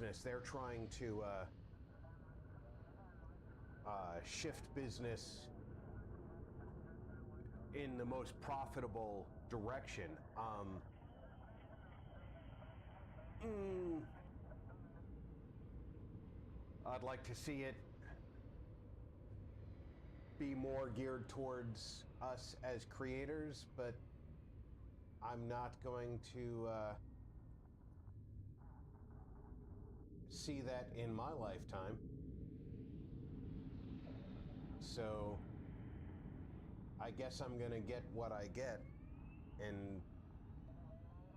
business. They're trying to shift business in the most profitable direction. I'd like to see it be more geared towards us as creators, but I'm not going to see that in my lifetime. So I guess I'm gonna get what I get and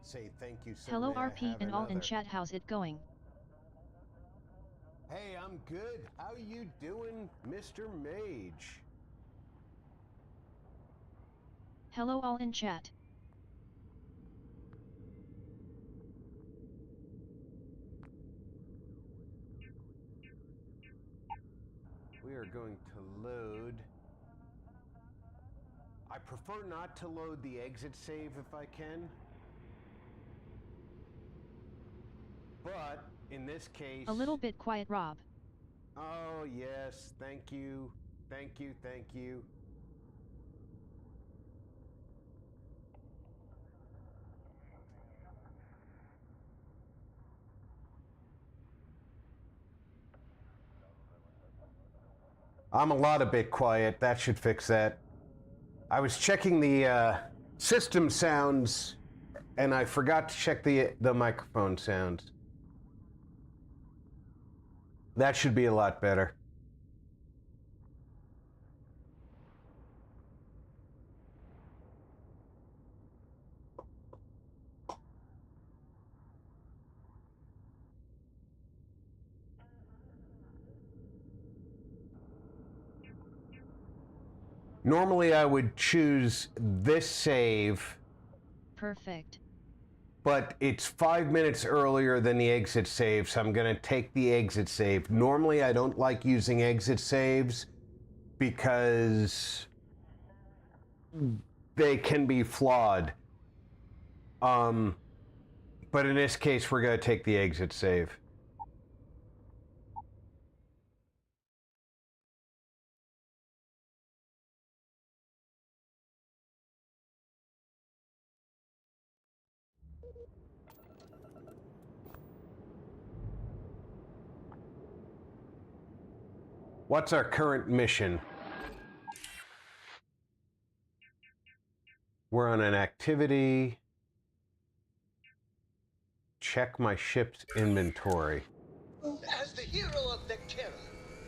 say thank you, sir. Hello RP and all in chat, how's it going? Hey, I'm good. How you doing, Mr. Mage? Hello all in chat. We are going to load. I prefer not to load the exit save if I can. But in this case... A little bit quiet, Rob. Oh, yes. Thank you. Thank you. Thank you. I'm a bit quiet. That should fix that. I was checking the system sounds, and I forgot to check the microphone sounds. That should be a lot better. Normally I would choose this save. Perfect. But it's 5 minutes earlier than the exit save, so I'm going to take the exit save. Normally I don't like using exit saves because they can be flawed. But in this case, we're going to take the exit save. What's our current mission? We're on an activity. Check my ship's inventory. As the hero of Vectera,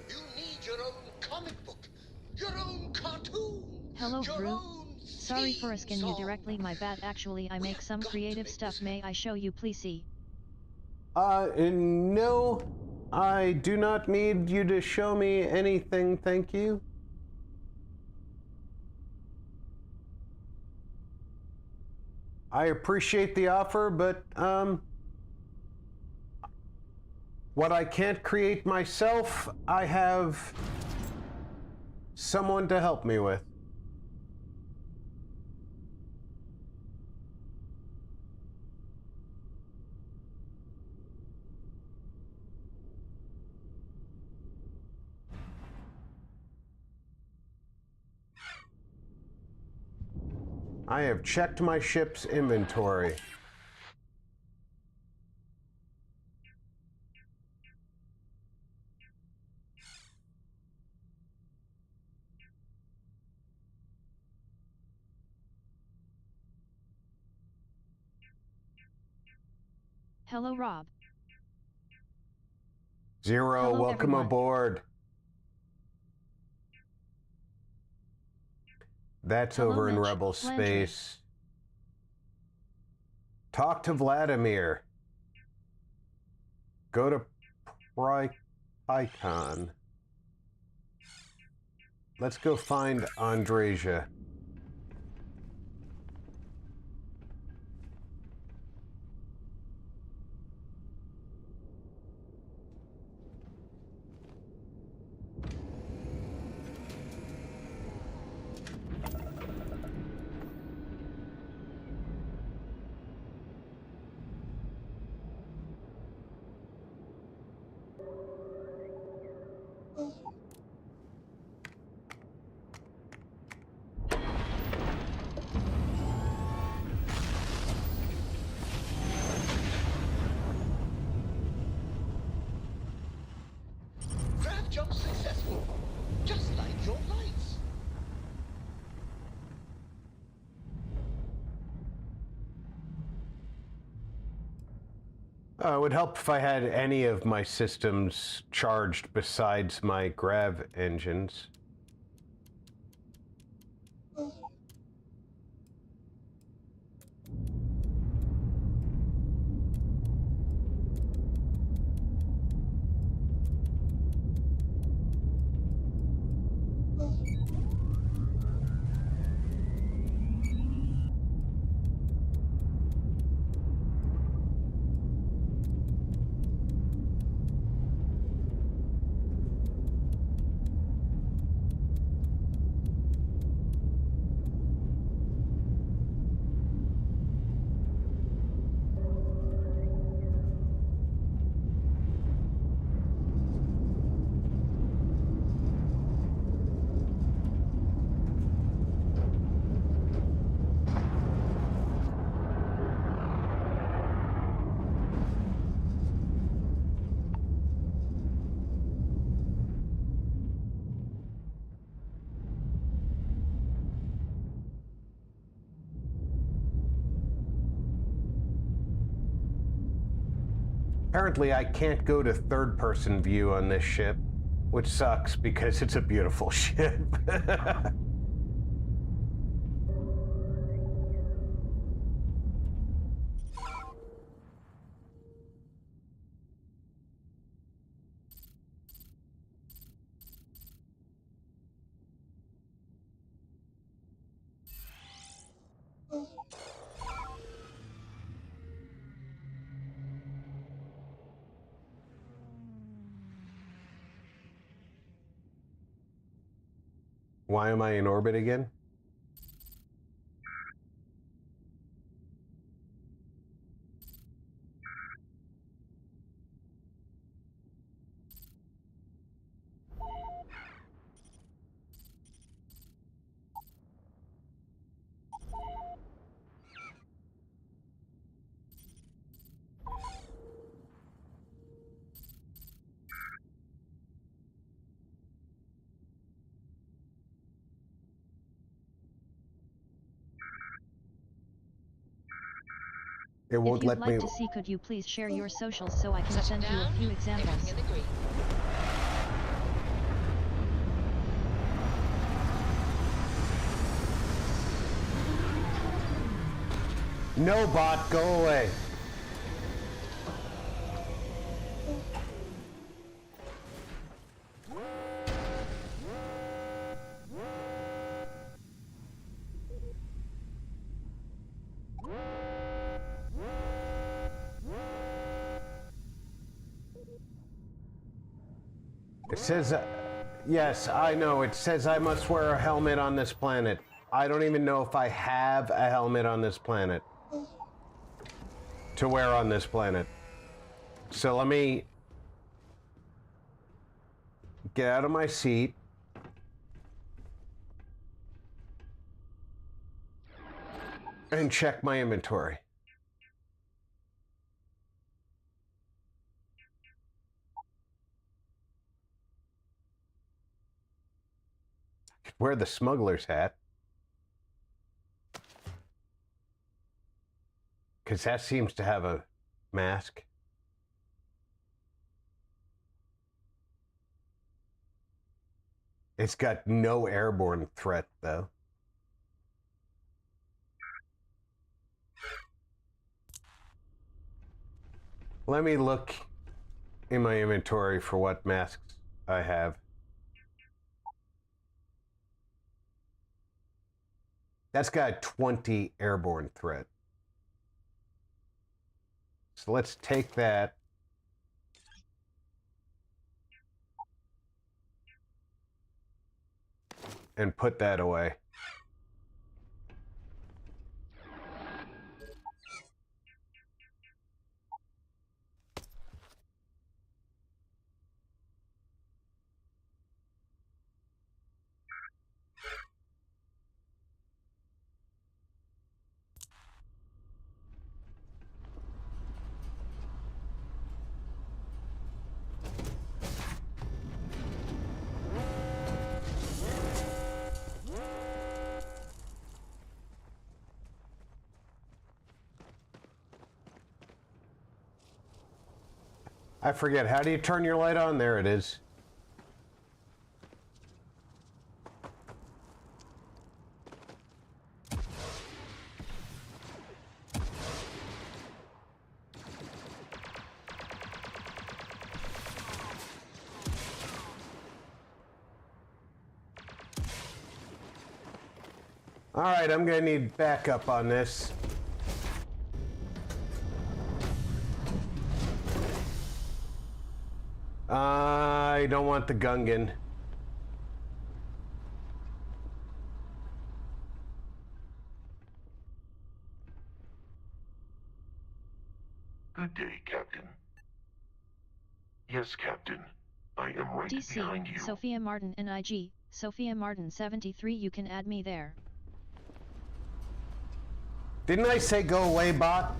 you need your own comic book, your own cartoon. Hello, your Brew. own Sorry for asking you song. directly, my bad. Actually, I make some creative stuff. May I show you, please see? No, I do not need you to show me anything, thank you. I appreciate the offer, but, what I can't create myself, I have someone to help me with. I have checked my ship's inventory. Hello, Rob. Zero, Hello, welcome everyone. aboard. That's Hello, over in Mitch. Rebel Landry. space. Talk to Vladimir. Go to Icon. Let's go find Andreja. It would help if I had any of my systems charged besides my grav engines. Apparently, I can't go to third-person view on this ship, which sucks because it's a beautiful ship. Why am I in orbit again? It won't If you'd let me. like to see, could you please share your socials so I can send you a few examples? No, bot, go away. It says, yes, I know. It says I must wear a helmet on this planet. I don't even know if I have a helmet on this planet to wear on this planet. So let me get out of my seat. And check my inventory. Wear the smuggler's hat. Because that seems to have a mask. It's got no airborne threat, though. Let me look in my inventory for what masks I have. That's got 20 airborne threat. So let's take that. And put that away. I forget. How do you turn your light on? There it is. All right, I'm gonna need backup on this. I don't want the Gungan. Good day, Captain. Yes, Captain. I am right DC, behind you. Sophia Martin NIG, Sophia Martin 73. You can add me there. Didn't I say go away, bot?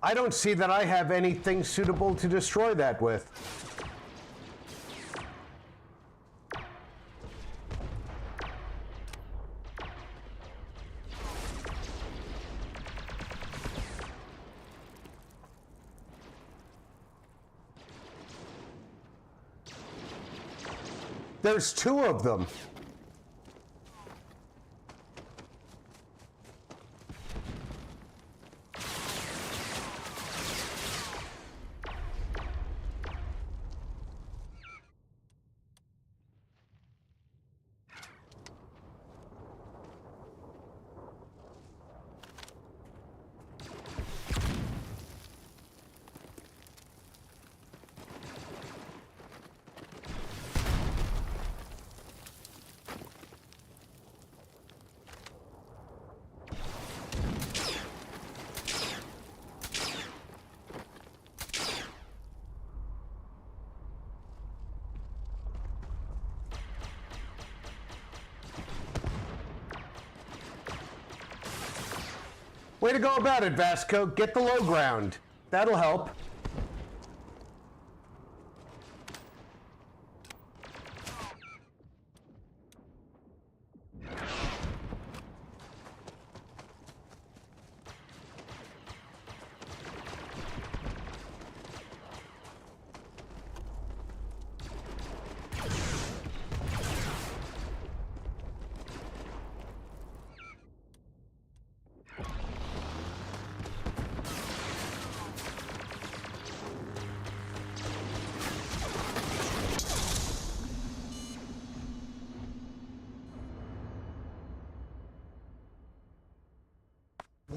I don't see that I have anything suitable to destroy that with. There's two of them. Way to go about it, Vasco. Get the low ground. That'll help.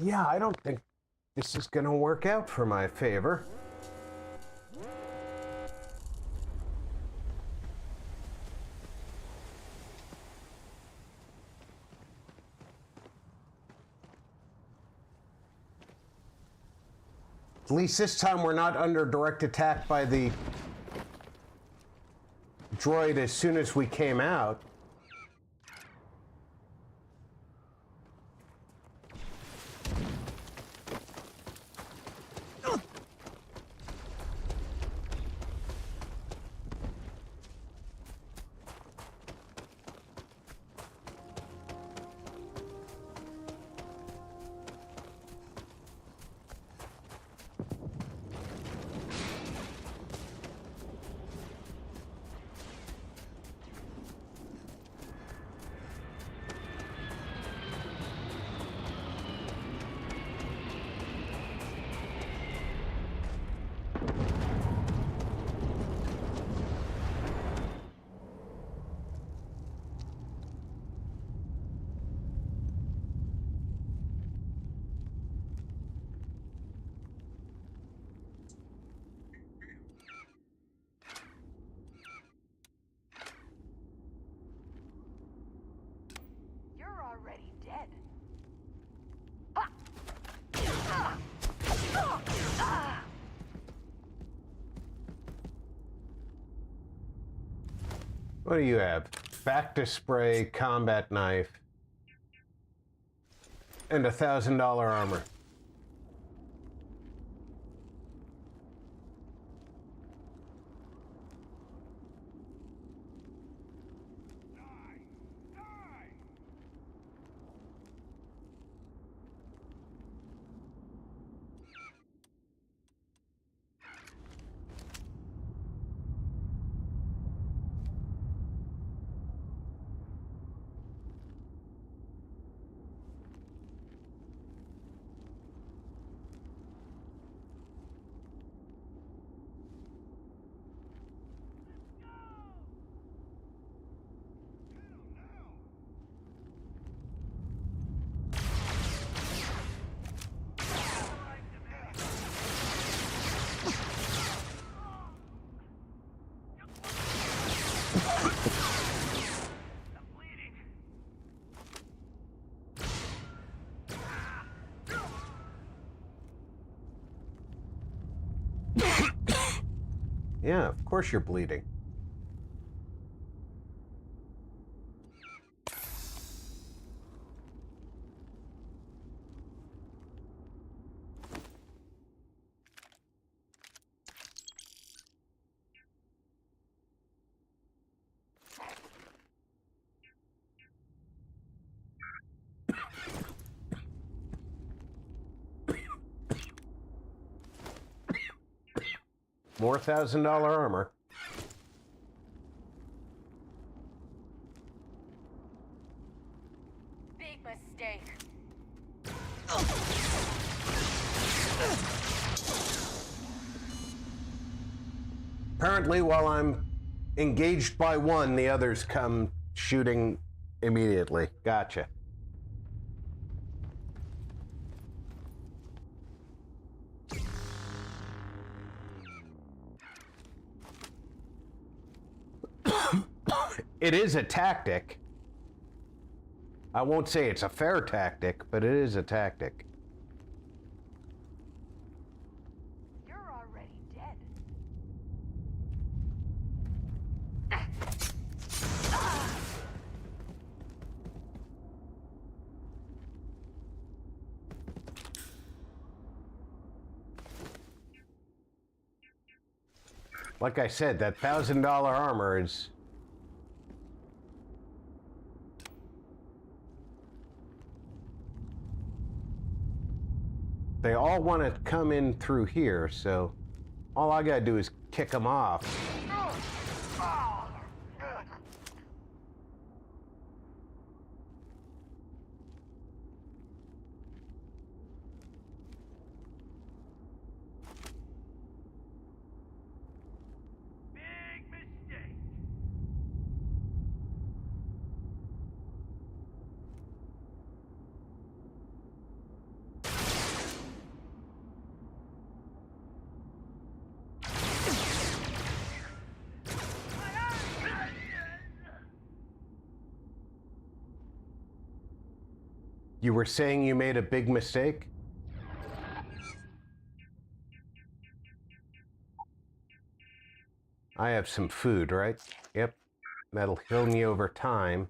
Yeah, I don't think this is going to work out for my favor. At least this time we're not under direct attack by the droid as soon as we came out. What do you have? Back to spray, combat knife, and $1,000 armor. Yeah, of course you're bleeding. More $1,000 armor. Big mistake. Apparently, while I'm engaged by one, the others come shooting immediately. Gotcha. It is a tactic. I won't say it's a fair tactic, but it is a tactic. You're already dead. Like I said, that $1,000 armor is... They all want to come in through here, so all I gotta do is kick them off. Big mistake. You were saying you made a big mistake? I have some food, right? Yep. That'll heal me over time.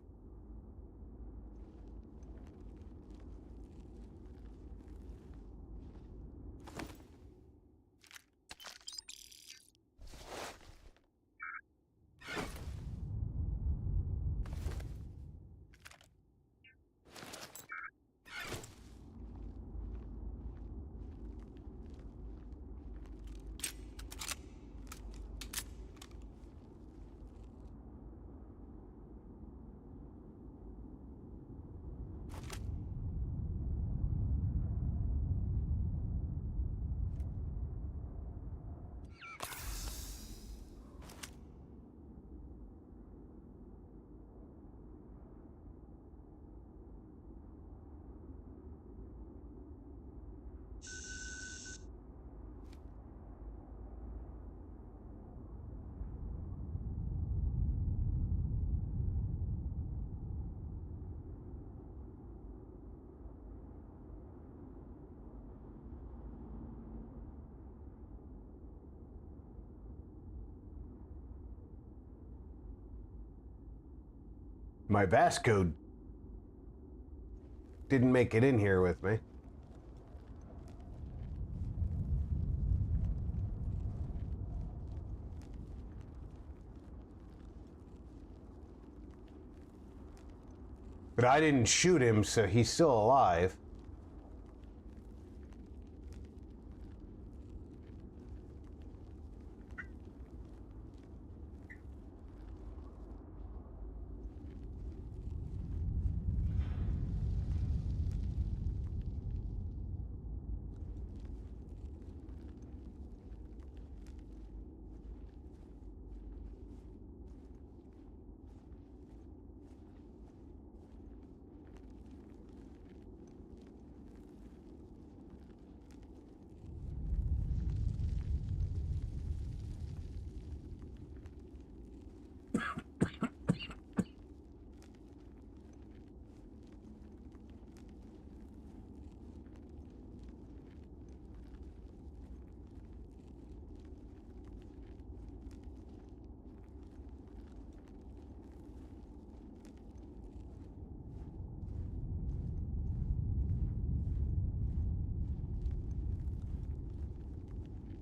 My Vasco didn't make it in here with me. But I didn't shoot him, so he's still alive.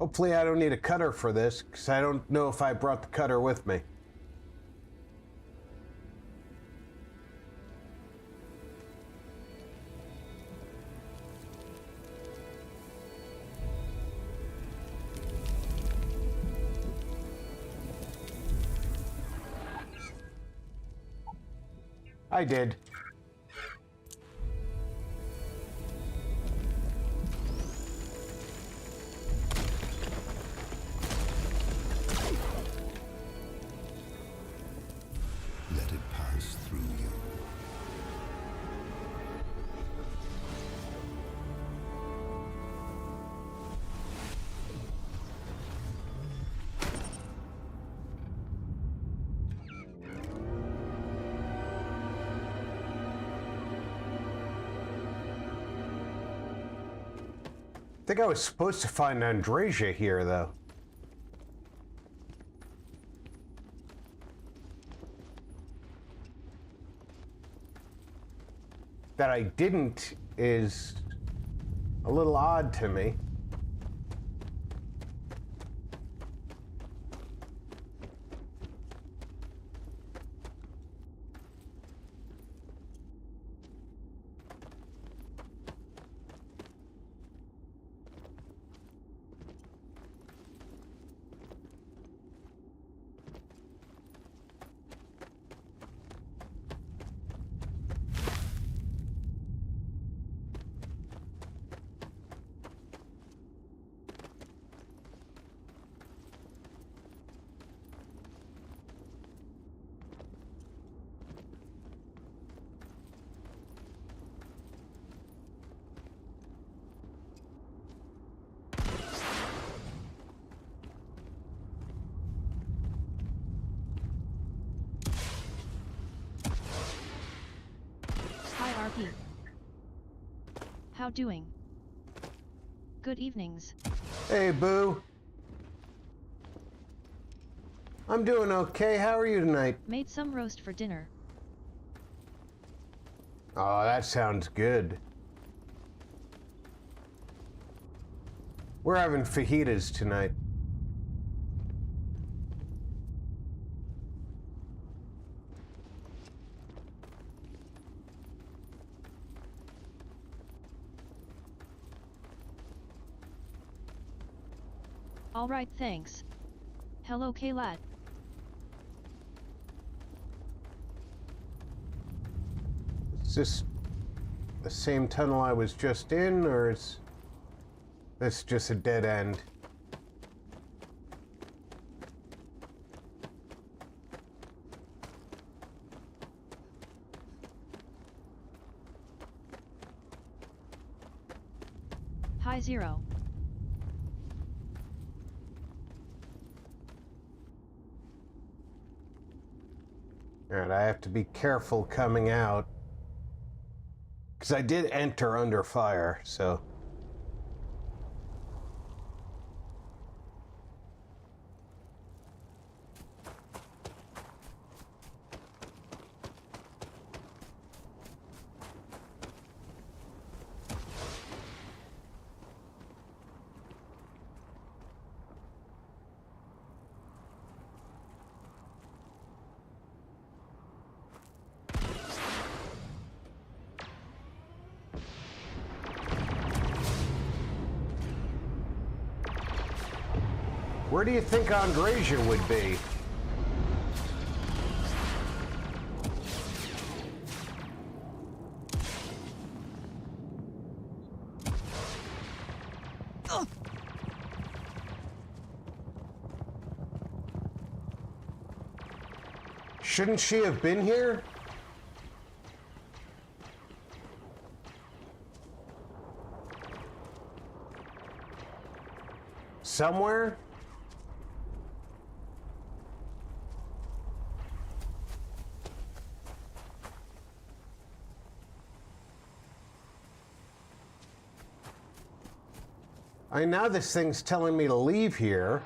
Hopefully I don't need a cutter for this, because I don't know if I brought the cutter with me. I did. Let it pass through you. I think I was supposed to find Andreja here, though. That I didn't is a little odd to me. Hi RP. How doing? Good evenings. Hey, Boo. I'm doing okay. How are you tonight? Made some roast for dinner. Oh, that sounds good. We're having fajitas tonight. Alright, thanks. Hello K-Lad. Is this the same tunnel I was just in, or is this just a dead end? Hi Zero. Alright, I have to be careful coming out. Because I did enter under fire, so... Where do you think Andrasia would be? Shouldn't she have been here? Somewhere? Now this thing's telling me to leave here.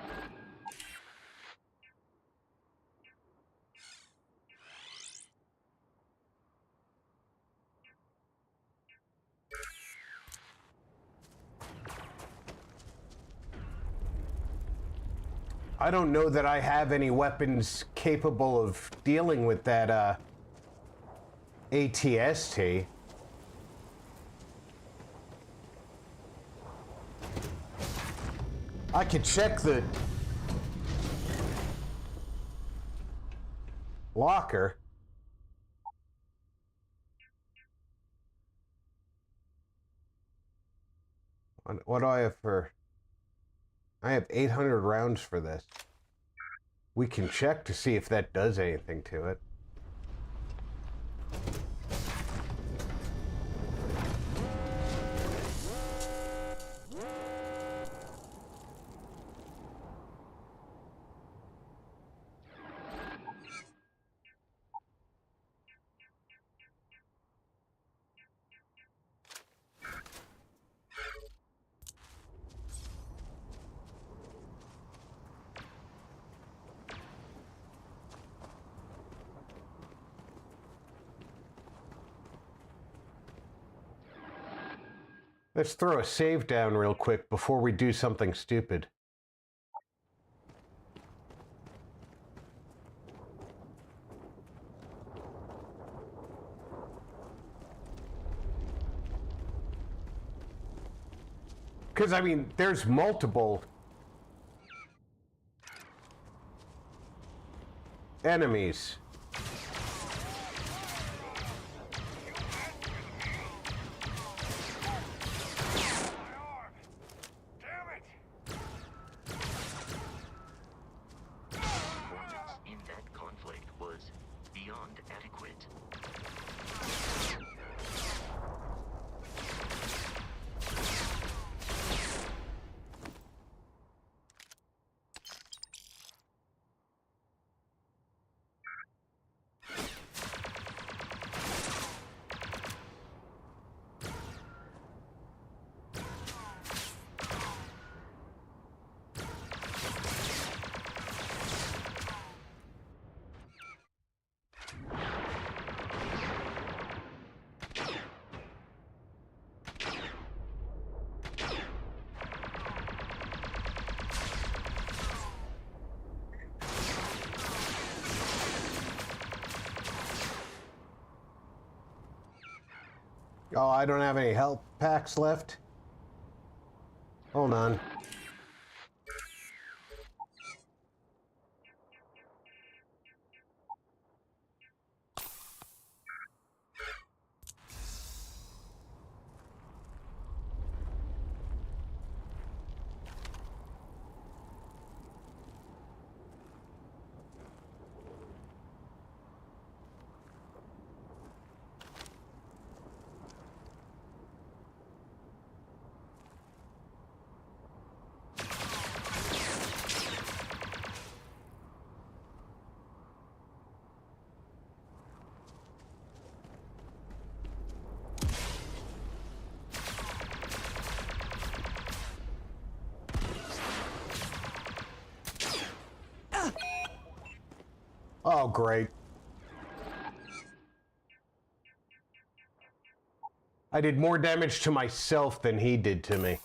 I don't know that I have any weapons capable of dealing with that ATST. I could check the locker. What do I have for? I have 800 rounds for this. We can check to see if that does anything to it. Let's throw a save down real quick before we do something stupid. Because, I mean, there's multiple enemies. In that conflict was beyond adequate. Oh, I don't have any health packs left. Hold on. Oh, great. I did more damage to myself than he did to me.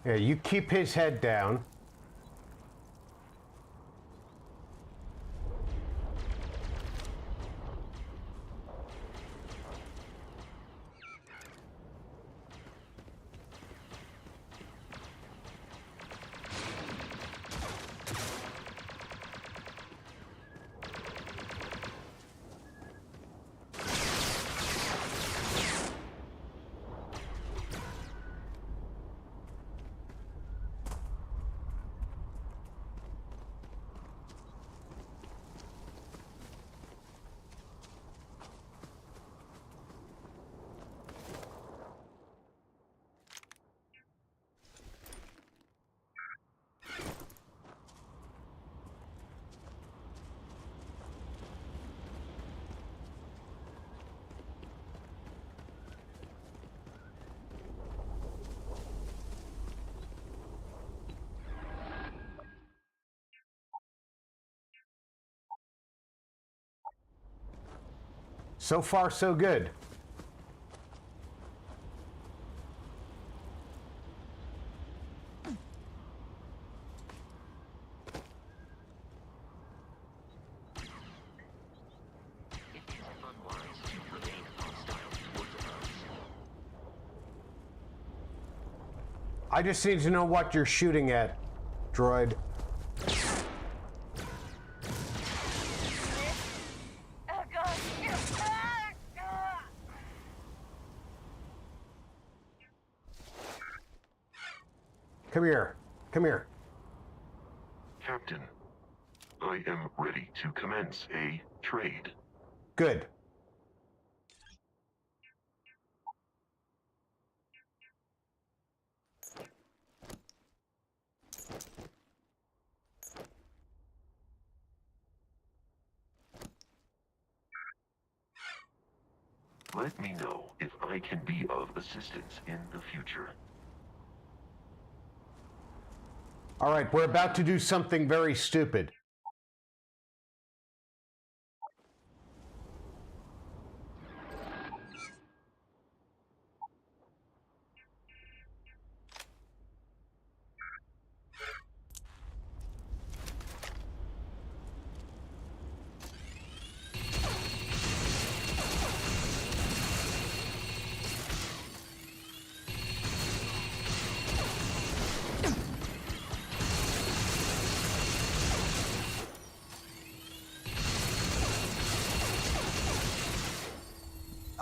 Yeah, you keep his head down. So far, so good. I just need to know what you're shooting at, droid. Oh god. Come here. Come here. Captain, I am ready to commence a trade. Good. Let me know if I can be of assistance in the future. All right, we're about to do something very stupid.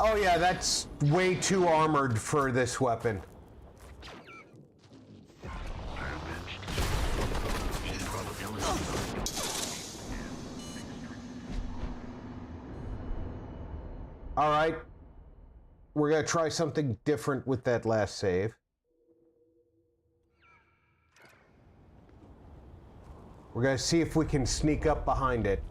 Oh yeah, that's way too armored for this weapon. All right, we're gonna try something different with that last save. We're gonna see if we can sneak up behind it.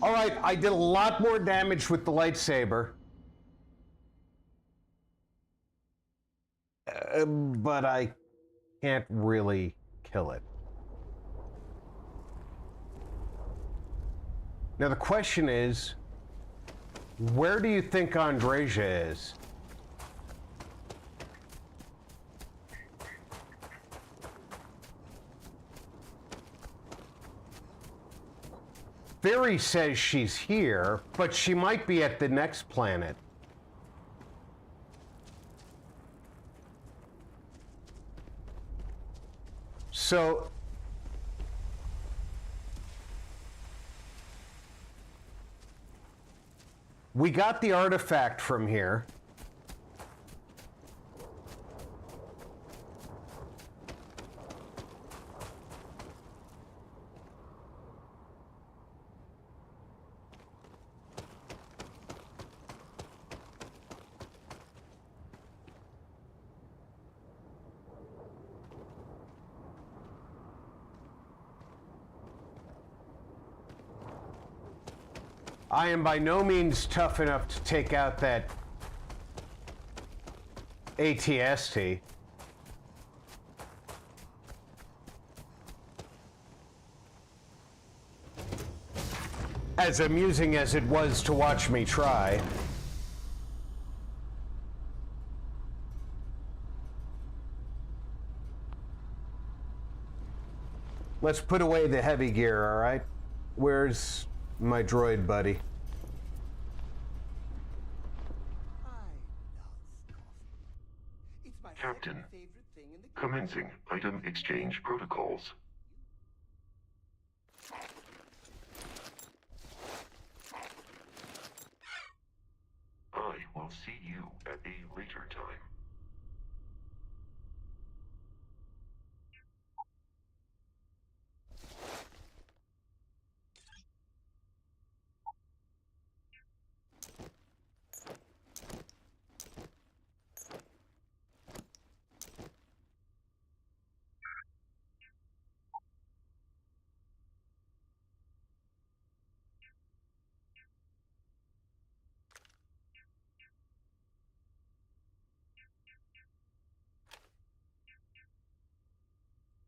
All right, I did a lot more damage with the lightsaber. But I can't really kill it. Now the question is, where do you think Andreja is? Theory says she's here, but she might be at the next planet. So we got the artifact from here. I am by no means tough enough to take out that ATST. As amusing as it was to watch me try. Let's put away the heavy gear, all right? Where's my droid buddy? Captain, commencing item exchange protocols. I will see you at a later time.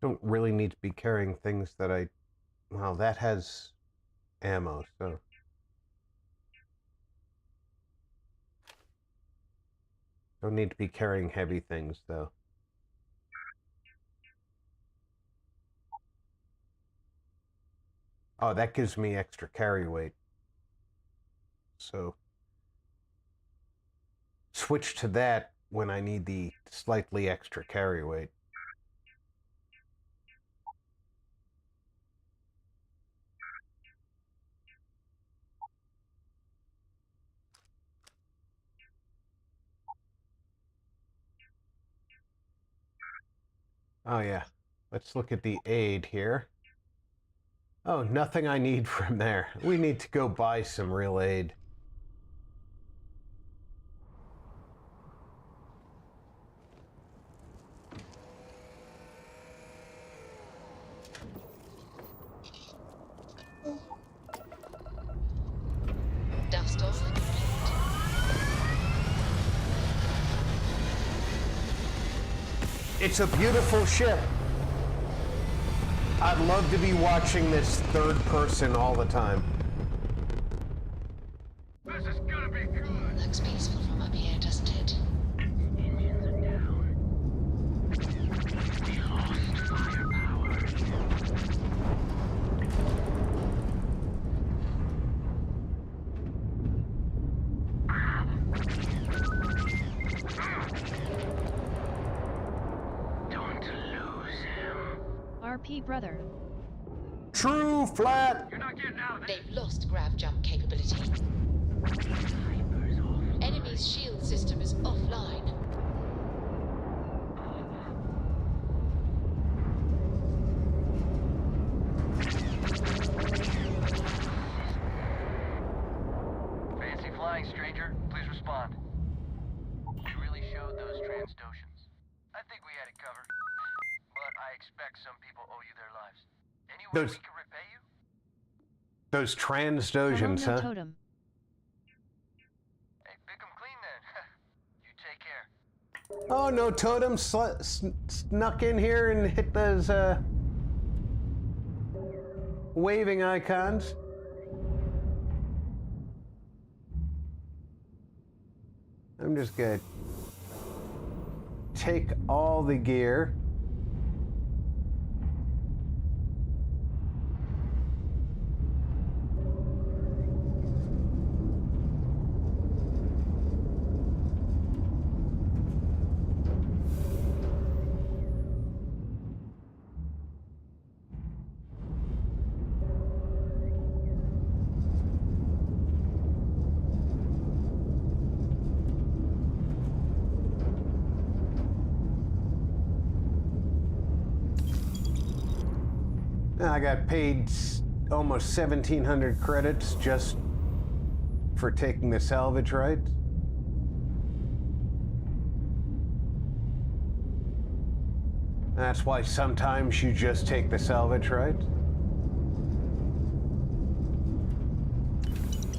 Don't really need to be carrying things that I... Well, that has ammo, so... Don't need to be carrying heavy things, though. Oh, that gives me extra carry weight. So... Switch to that when I need the slightly extra carry weight. Oh yeah, let's look at the aid here. Oh, nothing I need from there. We need to go buy some real aid. Dust off the complete. It's a beautiful ship. I'd love to be watching this third person all the time. This is gonna be good. Looks peaceful from up here, doesn't it? Engines are down. We lost firepower. Don't lose him. RP brother. True flat. You're not getting out of this. They've lost grav jump capability. Sniper's off. Enemy's shield system is offline. Fancy flying, stranger. Please respond. We really showed those Transdoshans. I think we had it covered. But I expect some people owe you their lives. Any way Those- we can repay you? Those Hello, Transdoshans, no huh? totem. Hey, pick 'em clean then. You take care. Oh, no totem snuck in here and hit those waving icons. I'm just gonna take all the gear. I got paid almost 1,700 credits just for taking the salvage right. That's why sometimes you just take the salvage right.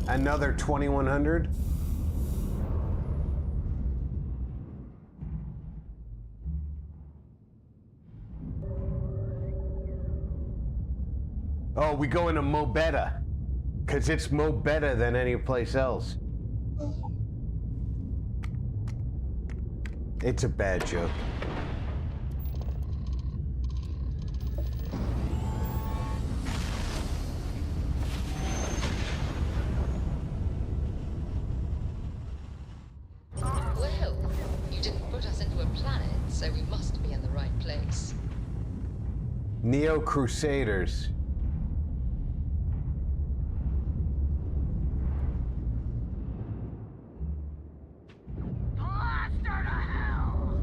Another 2,100. Oh, we go into Mo Beta, because it's Mo Beta than any place else. It's a bad joke. Well, you didn't put us into a planet, so we must be in the right place. Neo Crusaders. Blaster to hell!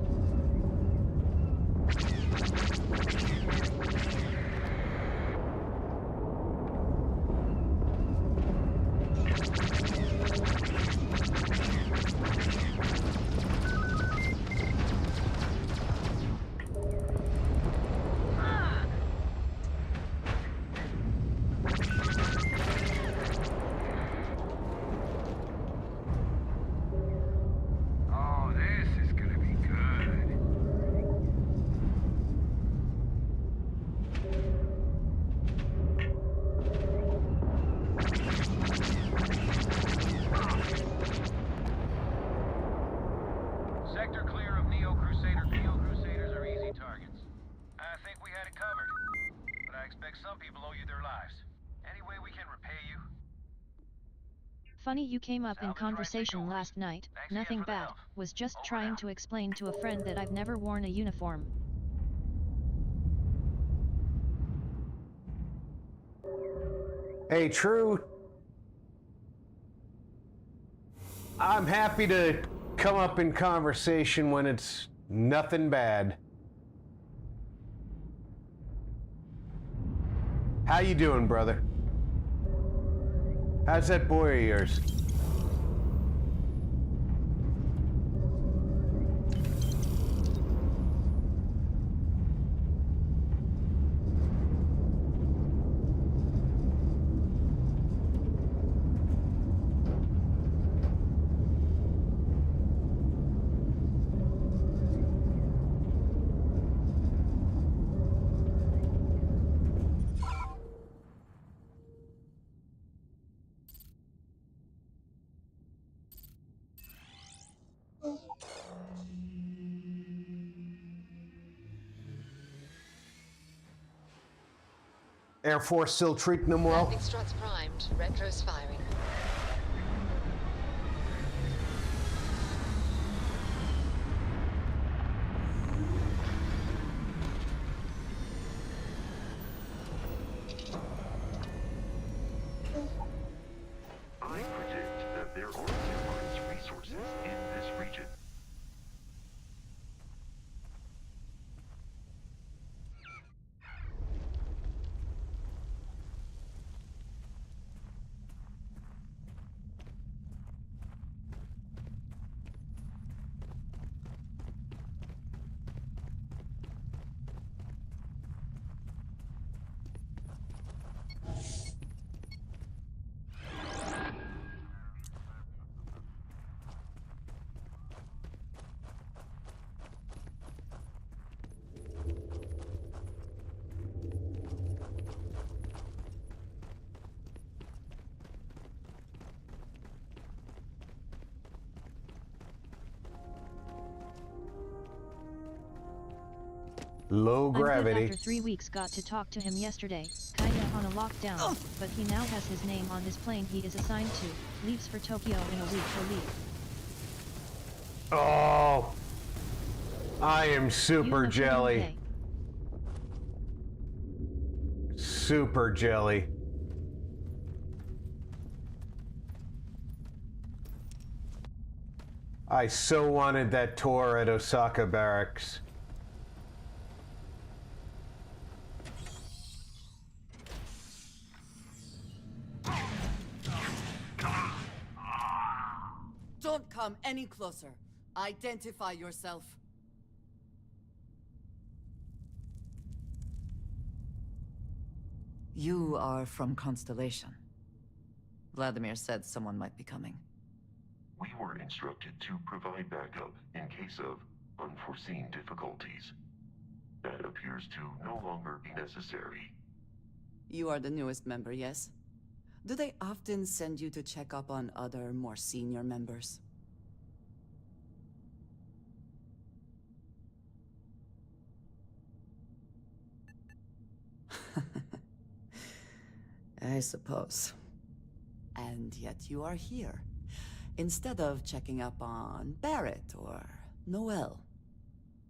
Oh, this is gonna be good. Sector clear of Neo Crusader. Neo Crusaders are easy targets. I think we had it covered. But I expect some people owe you their lives. Any way we can repay you? Funny you came up in Salvage rights conversation and last night. Thanks again Nothing for the bad. help. Was just Over trying now. to explain to a friend that I've never worn a uniform. Hey, True. I'm happy to come up in conversation when it's nothing bad. How you doing, brother? How's that boy of yours? Air Force still treating them well? Landing struts primed. Retro's firing. I predict that there are numerous resources in this region. Low I'm good gravity. after 3 weeks got to talk to him yesterday, kinda on a lockdown, but he now has his name on his plane he is assigned to, leaves for Tokyo in a week for leave. Oh, I am super You jelly. okay? Super jelly. I so wanted that tour at Osaka Barracks. Don't come any closer. Identify yourself. You are from Constellation. Vladimir said someone might be coming. We were instructed to provide backup in case of unforeseen difficulties. That appears to no longer be necessary. You are the newest member, yes? Do they often send you to check up on other, more senior members? I suppose. And yet you are here, instead of checking up on Barrett or Noel.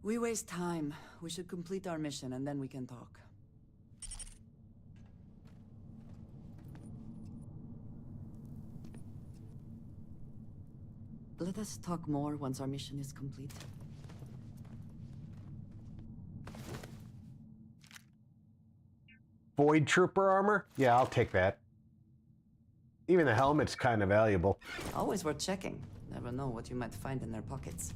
We waste time. We should complete our mission and then we can talk. Let us talk more once our mission is complete. Void Trooper armor? Yeah, I'll take that. Even the helmet's kind of valuable. Always worth checking. Never know what you might find in their pockets.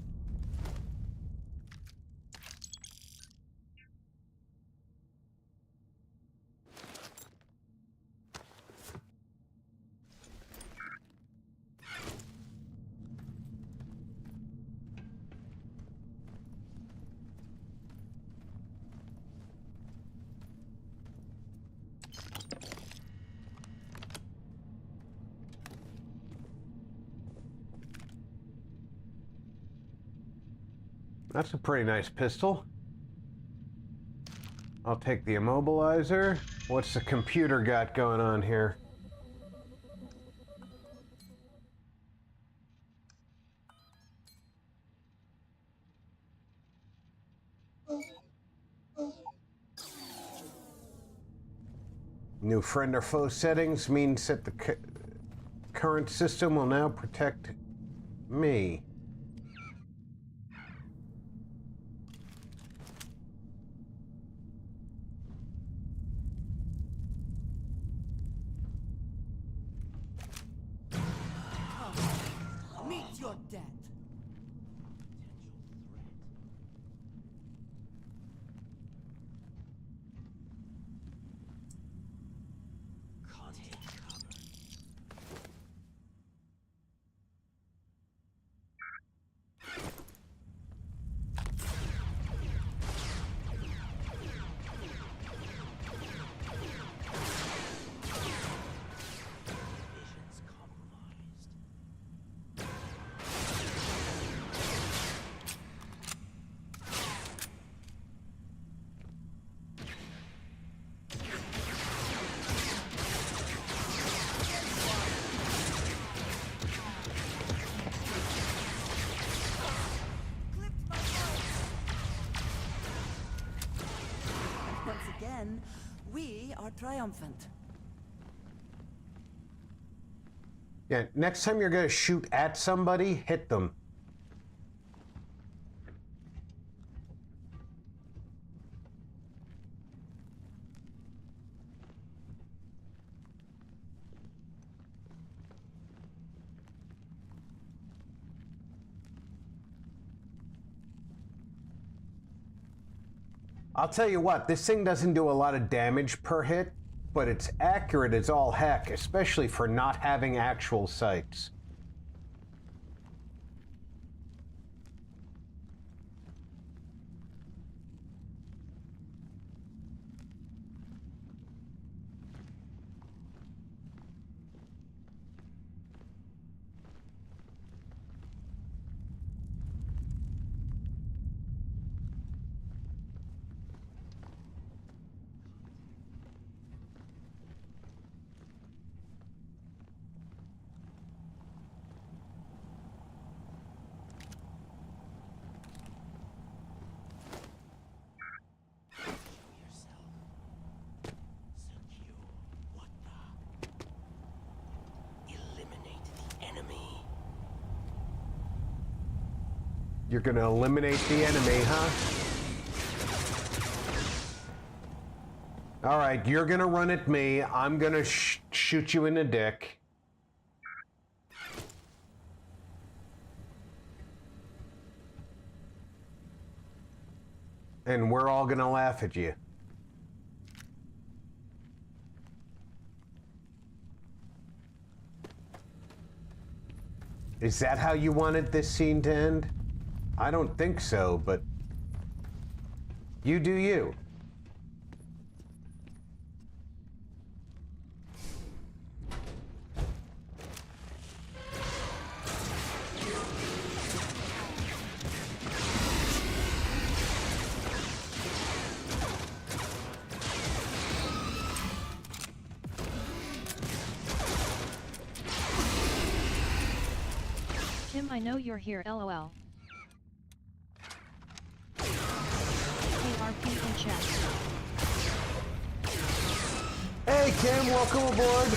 That's a pretty nice pistol. I'll take the immobilizer. What's the computer got going on here? New friend or foe settings means that the current system will now protect me. Meet your death. We are triumphant. Yeah, next time you're gonna shoot at somebody, hit them. I'll tell you what, this thing doesn't do a lot of damage per hit, but it's accurate as all heck, especially for not having actual sights. You're gonna eliminate the enemy, huh? All right, you're gonna run at me. I'm gonna shoot you in the dick. And we're all gonna laugh at you. Is that how you wanted this scene to end? I don't think so, but you do you. Tim, I know you're here, lol. KRP in chat. Hey Kim, welcome aboard.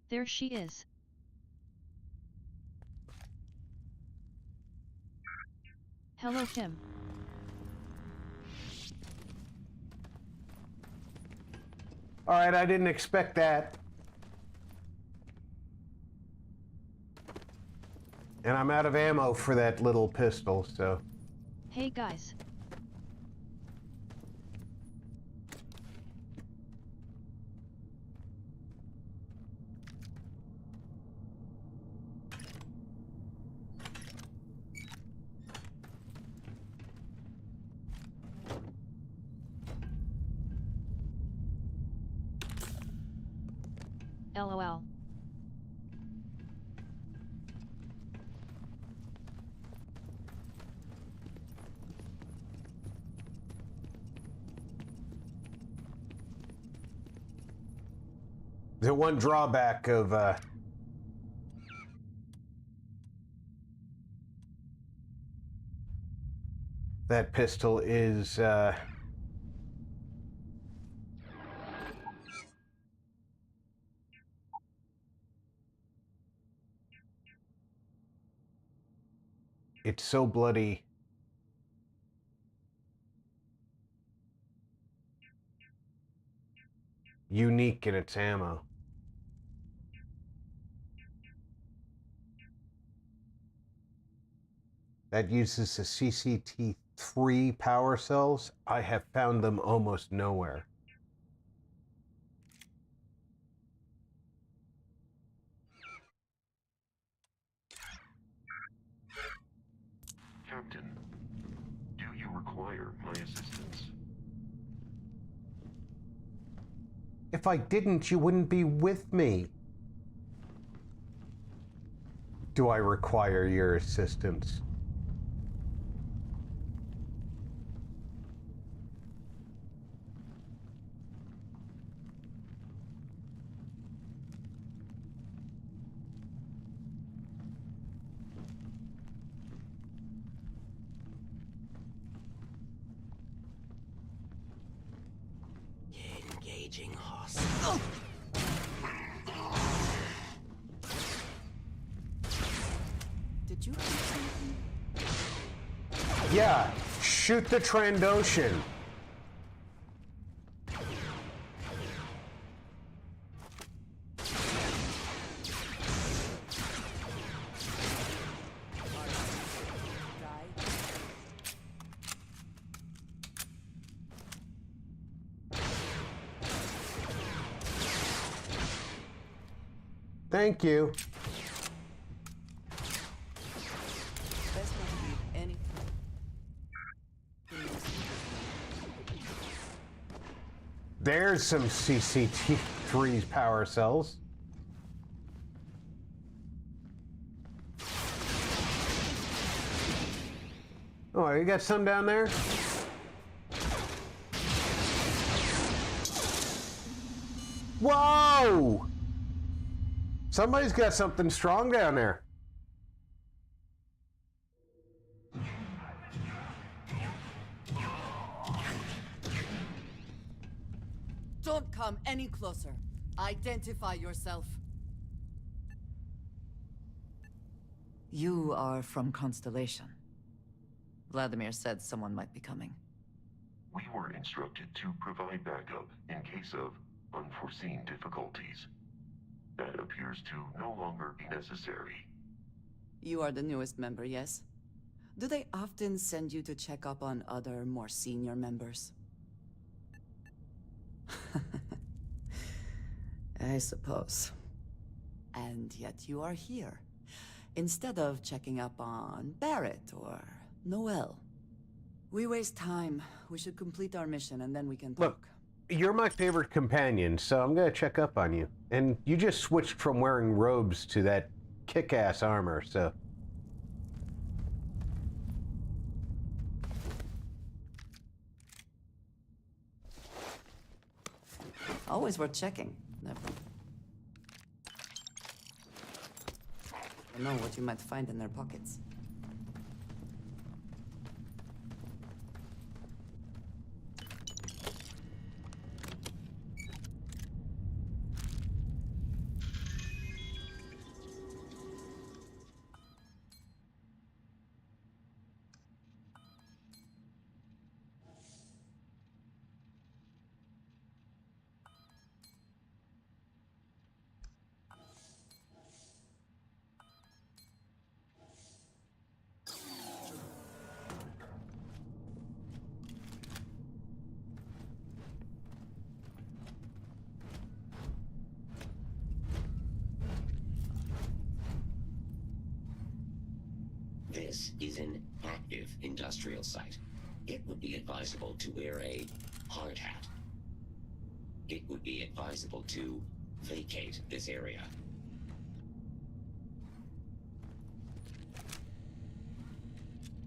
There she is. Hello, Kim. All right, I didn't expect that. And I'm out of ammo for that little pistol, so. Hey guys. LOL. The one drawback of that pistol is it's so bloody. Unique in its ammo. That uses the CCT3 power cells. I have found them almost nowhere. Captain, do you require my assistance? If I didn't, you wouldn't be with me. Do I require your assistance? Engaging hostile. Did you do something? Yeah, shoot the Trandoshan. Thank you. Best not to leave any. There's some CCT3's power cells. Oh, you got some down there? Whoa! Somebody's got something strong down there. Don't come any closer. Identify yourself. You are from Constellation. Vladimir said someone might be coming. We were instructed to provide backup in case of unforeseen difficulties. That appears to no longer be necessary. You are the newest member, yes? Do they often send you to check up on other, more senior members? I suppose. And yet you are here, instead of checking up on Barrett or Noel. We waste time. We should complete our mission and then we can talk. Look, you're my favorite companion, so I'm gonna check up on you. And you just switched from wearing robes to that kick-ass armor, so... Always worth checking. Never. I know what you might find in their pockets. This is an active industrial site. It would be advisable to wear a hard hat. It would be advisable to vacate this area.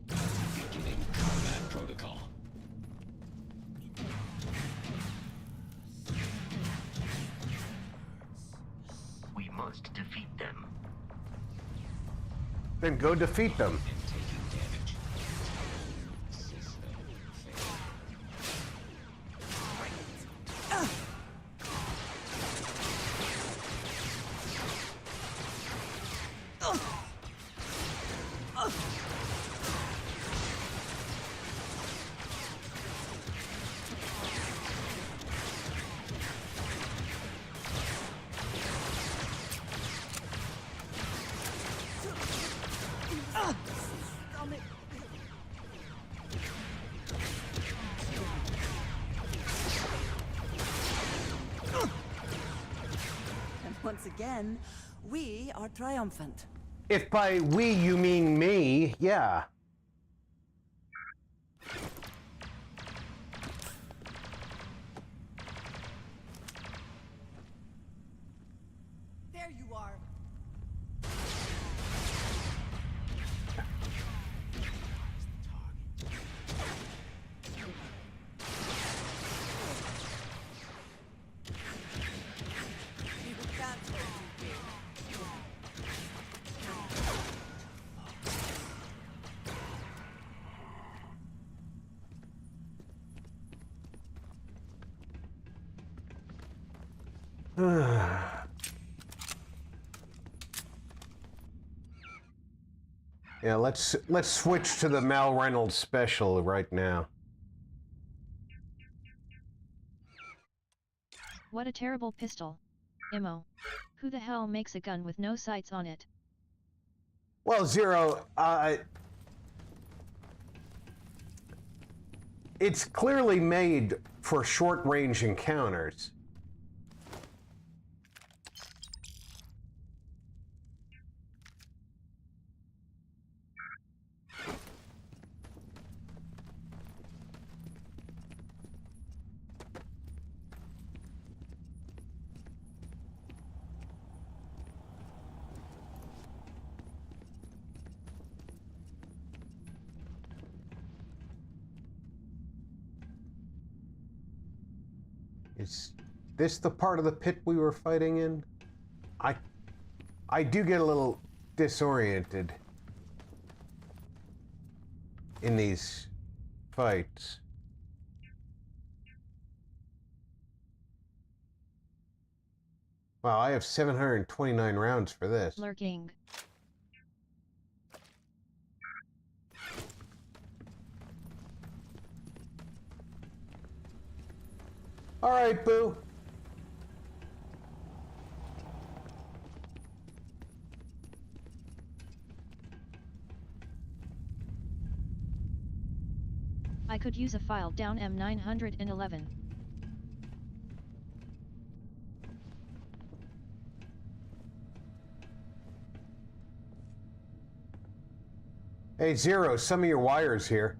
Beginning combat protocol. We must defeat them. Then go defeat them. Once again, we are triumphant. If by we you mean me, yeah. There you are. Yeah, let's switch to the Mal Reynolds special right now. What a terrible pistol. Immo. Who the hell makes a gun with no sights on it? Well, Zero, it's clearly made for short-range encounters. Is this the part of the pit we were fighting in? I do get a little disoriented in these fights. Wow, I have 729 rounds for this. Lurking. All right, Boo. I could use a file down M911. Hey, Zero, some of your wires here.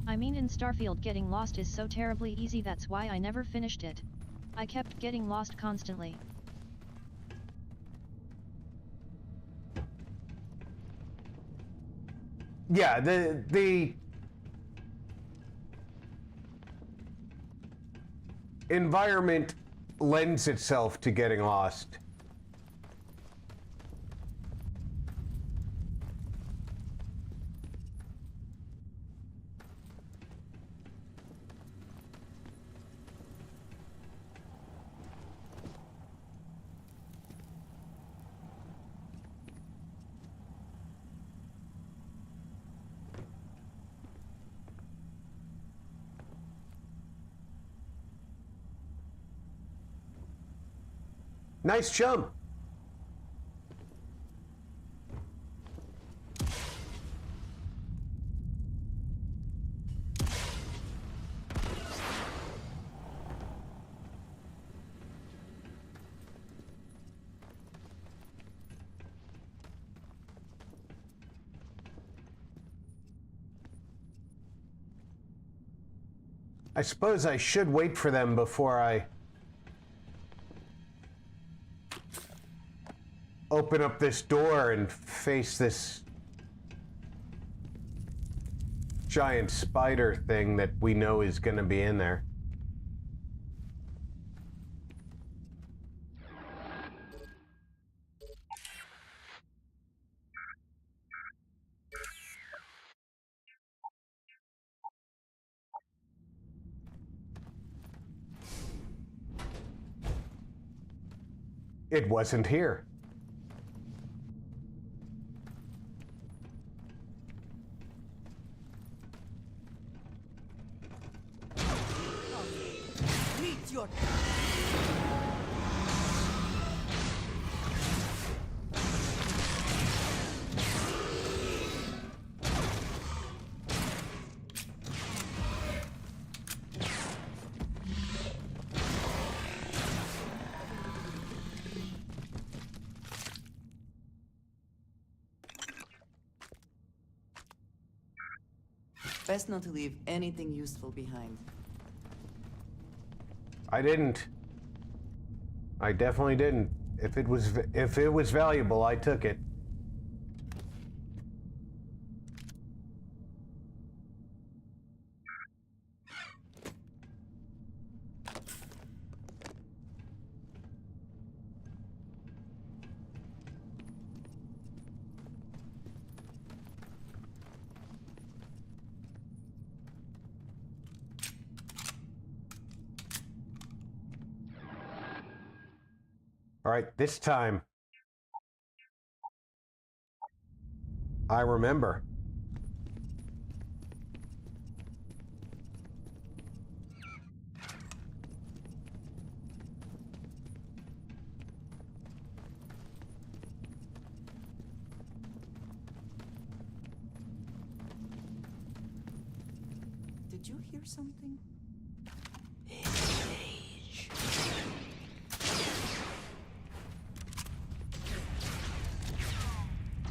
I mean, in Starfield getting lost is so terribly easy, that's why I never finished it. I kept getting lost constantly. Yeah, the environment lends itself to getting lost. Nice jump. I suppose I should wait for them before I open up this door and face this giant spider thing that we know is going to be in there. It wasn't here. Meet your... Best not to leave anything useful behind. I didn't. I definitely didn't. If it was valuable, I took it. All right, this time I remember. Did you hear something?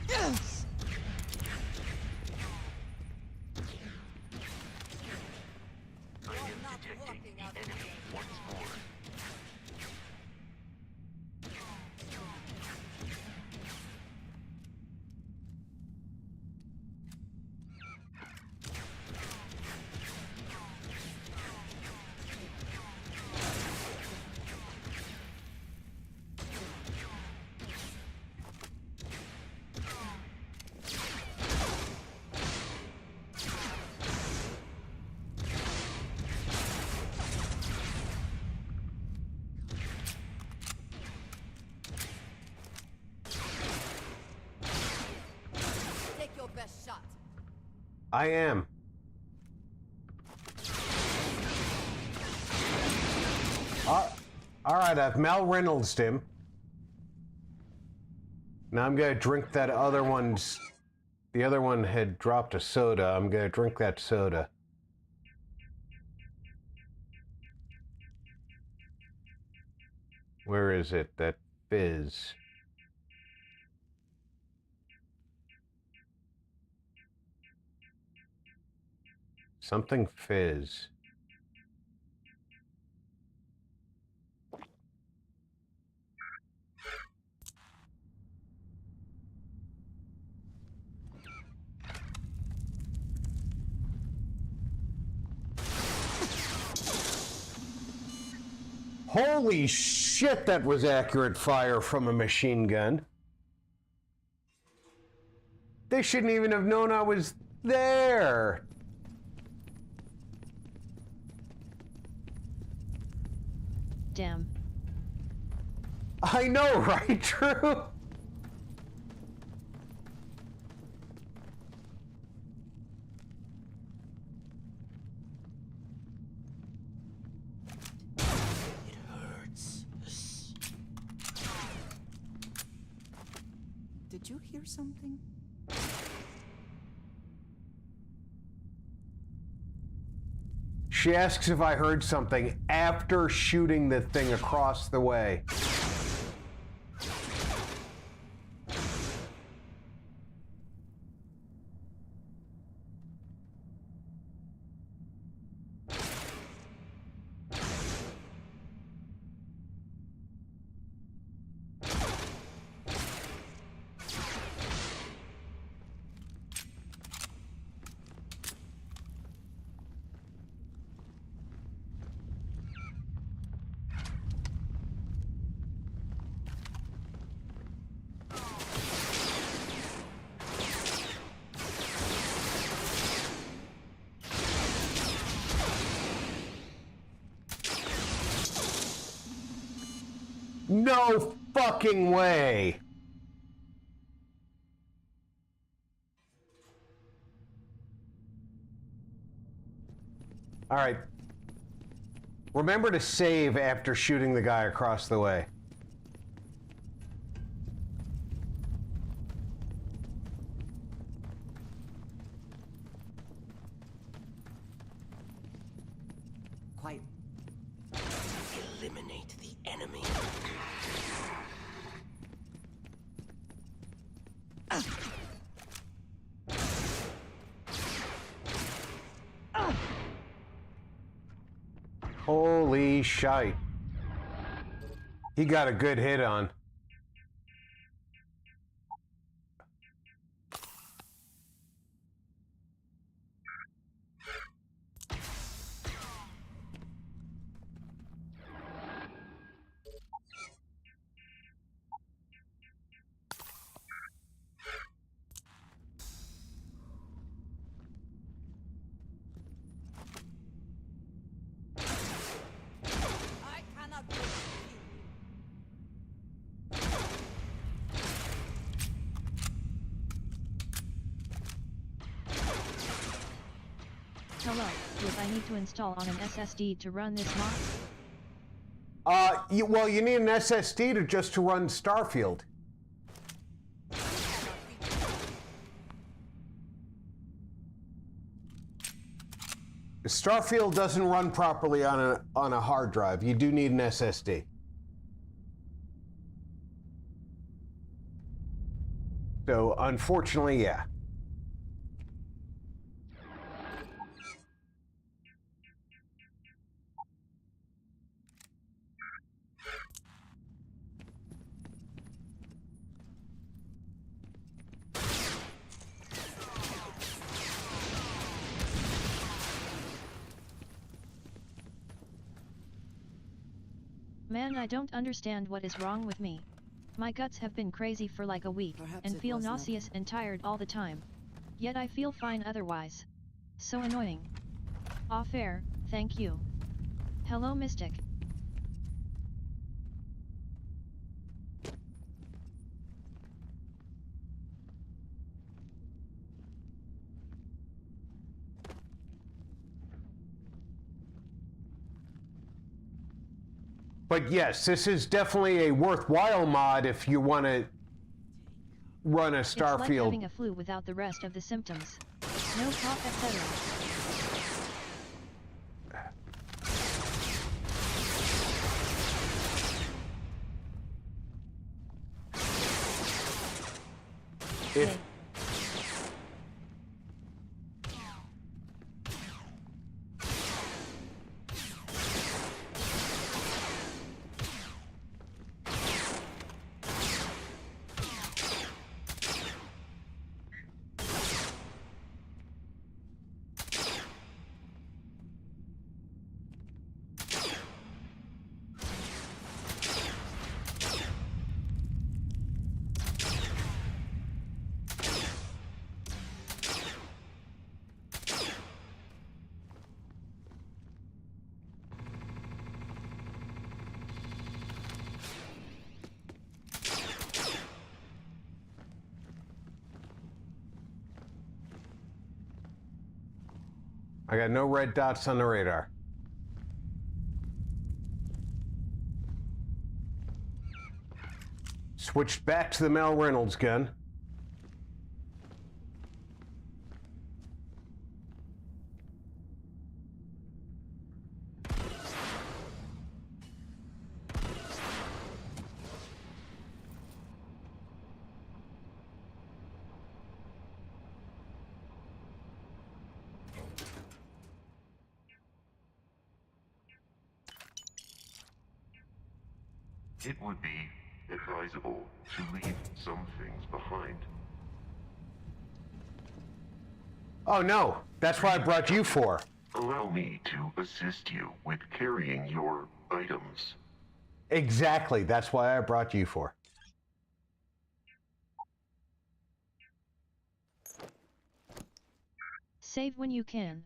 Yes! I am detecting the enemy once more. I am. All right, I've Mal Reynolds'd him. Now I'm gonna drink that other one's... The other one had dropped a soda. I'm gonna drink that soda. Where is it? That fizz. Something fizz. Holy shit, that was accurate fire from a machine gun. They shouldn't even have known I was there. Damn. I know, right, Drew? Did you hear something? She asks if I heard something after shooting the thing across the way. No fucking way. All right. Remember to save after shooting the guy across the way. Quiet. Eliminate the enemy. Holy shite. He got a good hit on. Hello, if I need to install on an SSD to run this mod? Well, you need an SSD to just to run Starfield. Starfield doesn't run properly on a hard drive. You do need an SSD. So, unfortunately, yeah. Man, I don't understand what is wrong with me. My guts have been crazy for like a week, and feel nauseous and tired all the time. Yet I feel fine otherwise. So annoying. Off air, thank you. Hello, Mystic. But yes, this is definitely a worthwhile mod if you want to run a Starfield. It's like having a flu without the rest of the symptoms. No cough, etc. If I got no red dots on the radar. Switched back to the Mel Reynolds gun. It would be advisable to leave some things behind. Oh no, that's what I brought you for. Allow me to assist you with carrying your items. Exactly, that's why I brought you for. Save when you can.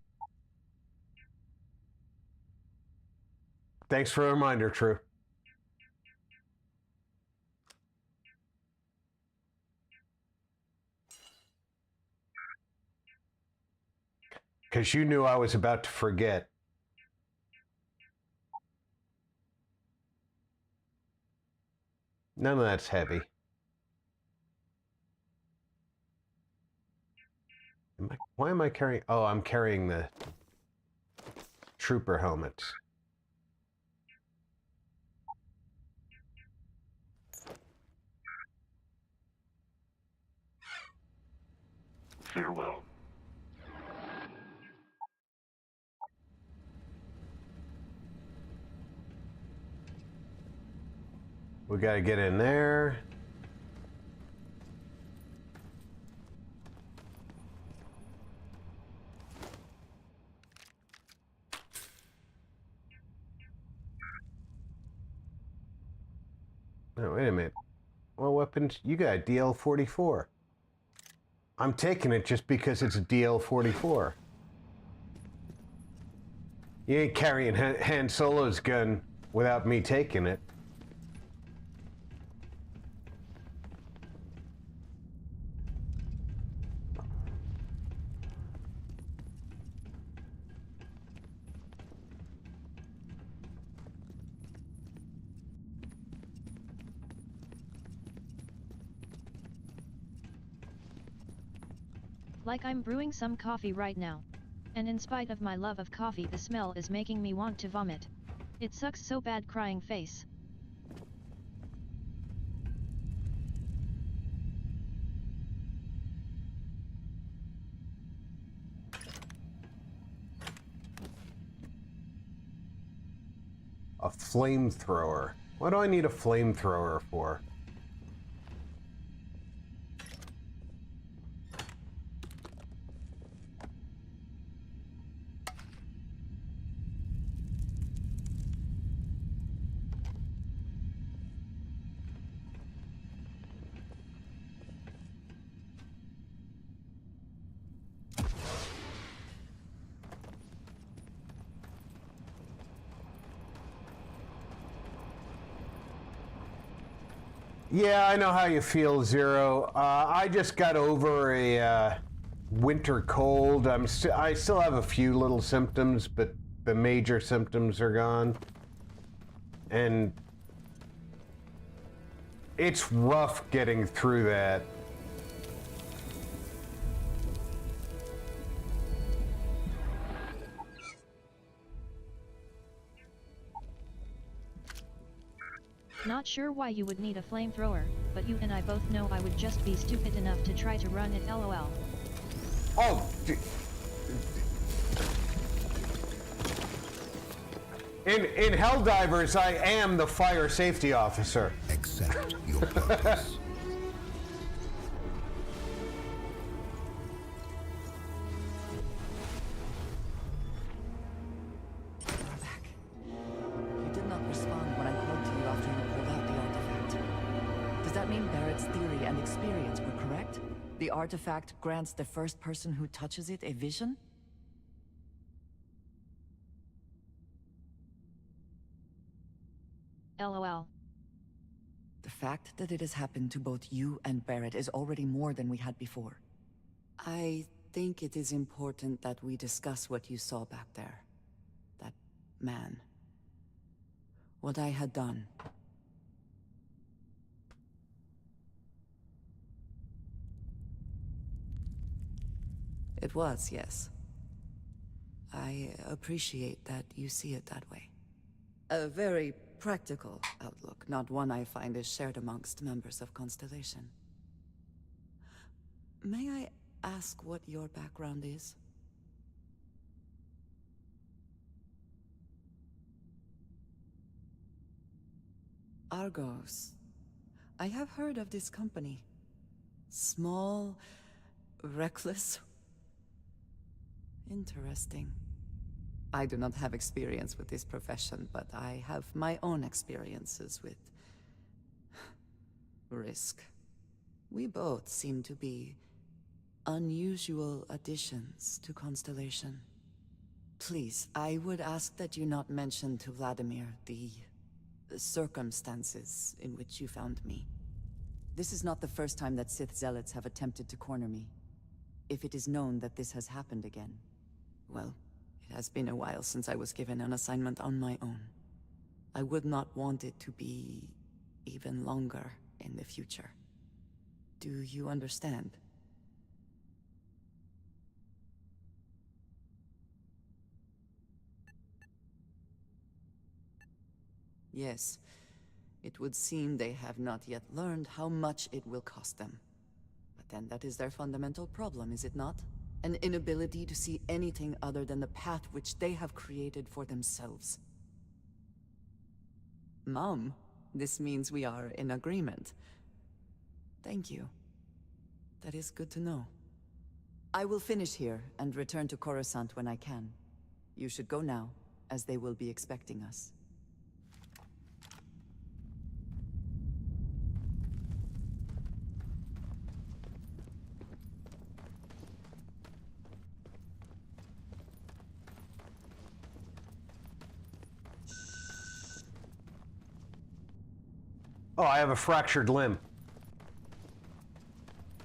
Thanks for the reminder, True. Because you knew I was about to forget. None of that's heavy. Why am I carrying... Oh, I'm carrying the trooper helmets. Farewell. We gotta get in there. No, wait a minute. What weapons? You got a DL-44. I'm taking it just because it's a DL-44. You ain't carrying Han Solo's gun without me taking it. Like I'm brewing some coffee right now. And in spite of my love of coffee, the smell is making me want to vomit. It sucks so bad, crying face. A flamethrower. What do I need a flamethrower for? Yeah, I know how you feel, Zero. I just got over a winter cold. I still have a few little symptoms, but the major symptoms are gone. And it's rough getting through that. Not sure why you would need a flamethrower, but you and I both know I would just be stupid enough to try to run it, lol. Oh! In Helldivers, I am the fire safety officer. Accept your purpose. You're back. You did not respond when I called to you after you pulled out the artifact. Does that mean Barrett's theory and experience were correct? The artifact grants the first person who touches it a vision? LOL. The fact that it has happened to both you and Barrett is already more than we had before. I think it is important that we discuss what you saw back there. That man. What I had done. It was, yes. I appreciate that you see it that way. A very practical outlook, not one I find is shared amongst members of Constellation. May I ask what your background is? Argos. I have heard of this company. Small, reckless. Interesting. I do not have experience with this profession, but I have my own experiences with risk. We both seem to be unusual additions to Constellation. Please, I would ask that you not mention to Vladimir the circumstances in which you found me. This is not the first time that Sith zealots have attempted to corner me. If it is known that this has happened again, well, it has been a while since I was given an assignment on my own. I would not want it to be even longer in the future. Do you understand? Yes. It would seem they have not yet learned how much it will cost them. But then that is their fundamental problem, is it not? An inability to see anything other than the path which they have created for themselves. Mom, this means we are in agreement. Thank you. That is good to know. I will finish here and return to Coruscant when I can. You should go now, as they will be expecting us. Oh, I have a fractured limb.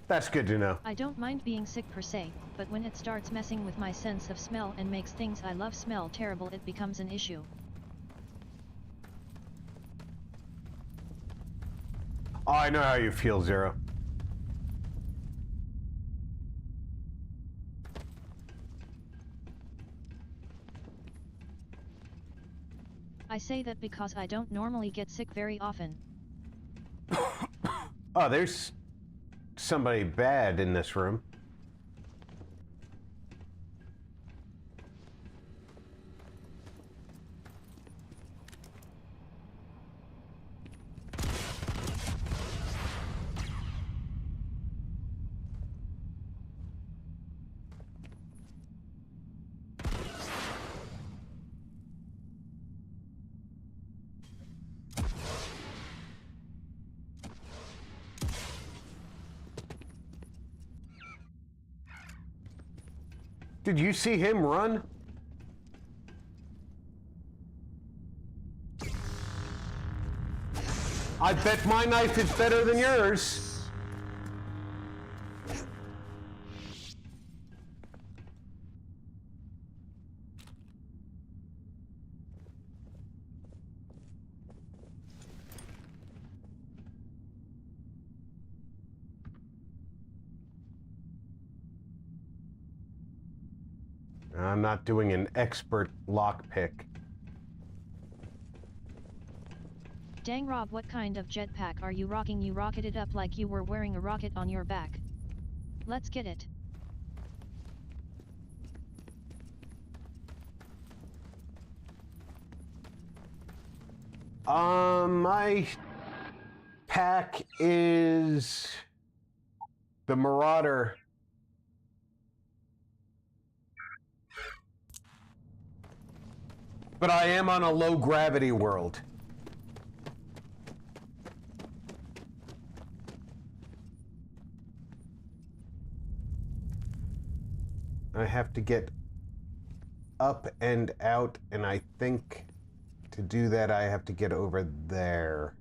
That's good to know. I don't mind being sick per se, but when it starts messing with my sense of smell and makes things I love smell terrible, it becomes an issue. Oh, I know how you feel, Zero. I say that because I don't normally get sick very often. Oh, there's somebody bad in this room. Did you see him run? I bet my knife is better than yours. I'm not doing an expert lockpick. Dang Rob, what kind of jetpack are you rocking? You rocketed up like you were wearing a rocket on your back. Let's get it. My pack is the Marauder. But I am on a low gravity world. I have to get up and out, and I think to do that I have to get over there.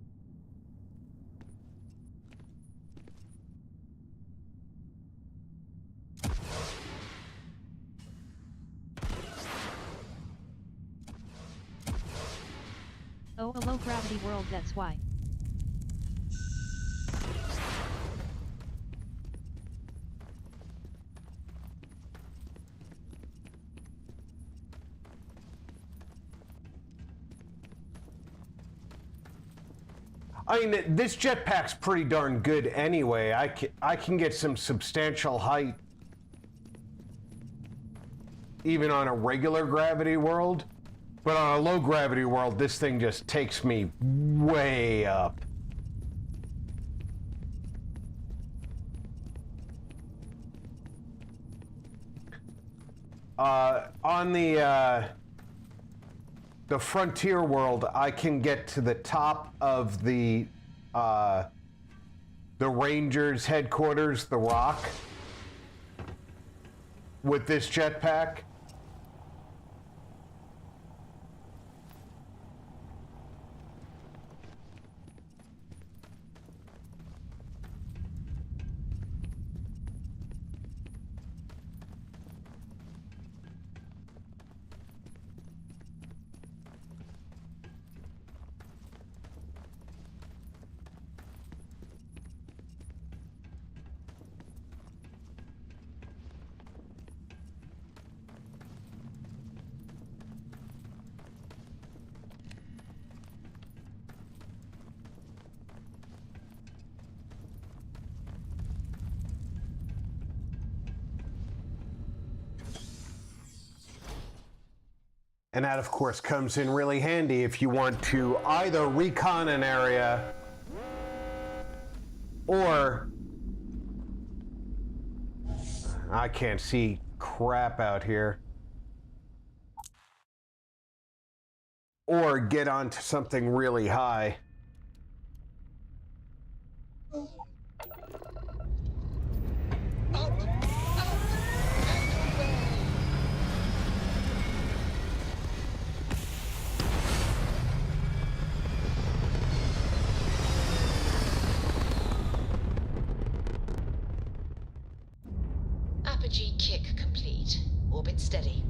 Oh, a low gravity world, that's why. I mean, this jetpack's pretty darn good anyway. I can get some substantial height even on a regular gravity world, but on a low gravity world, this thing just takes me way up. On the frontier world, I can get to the top of the Rangers headquarters, the Rock, with this jetpack. And that, of course, comes in really handy if you want to either recon an area or... I can't see crap out here. Or get onto something really high. Apogee kick complete. Orbit steady.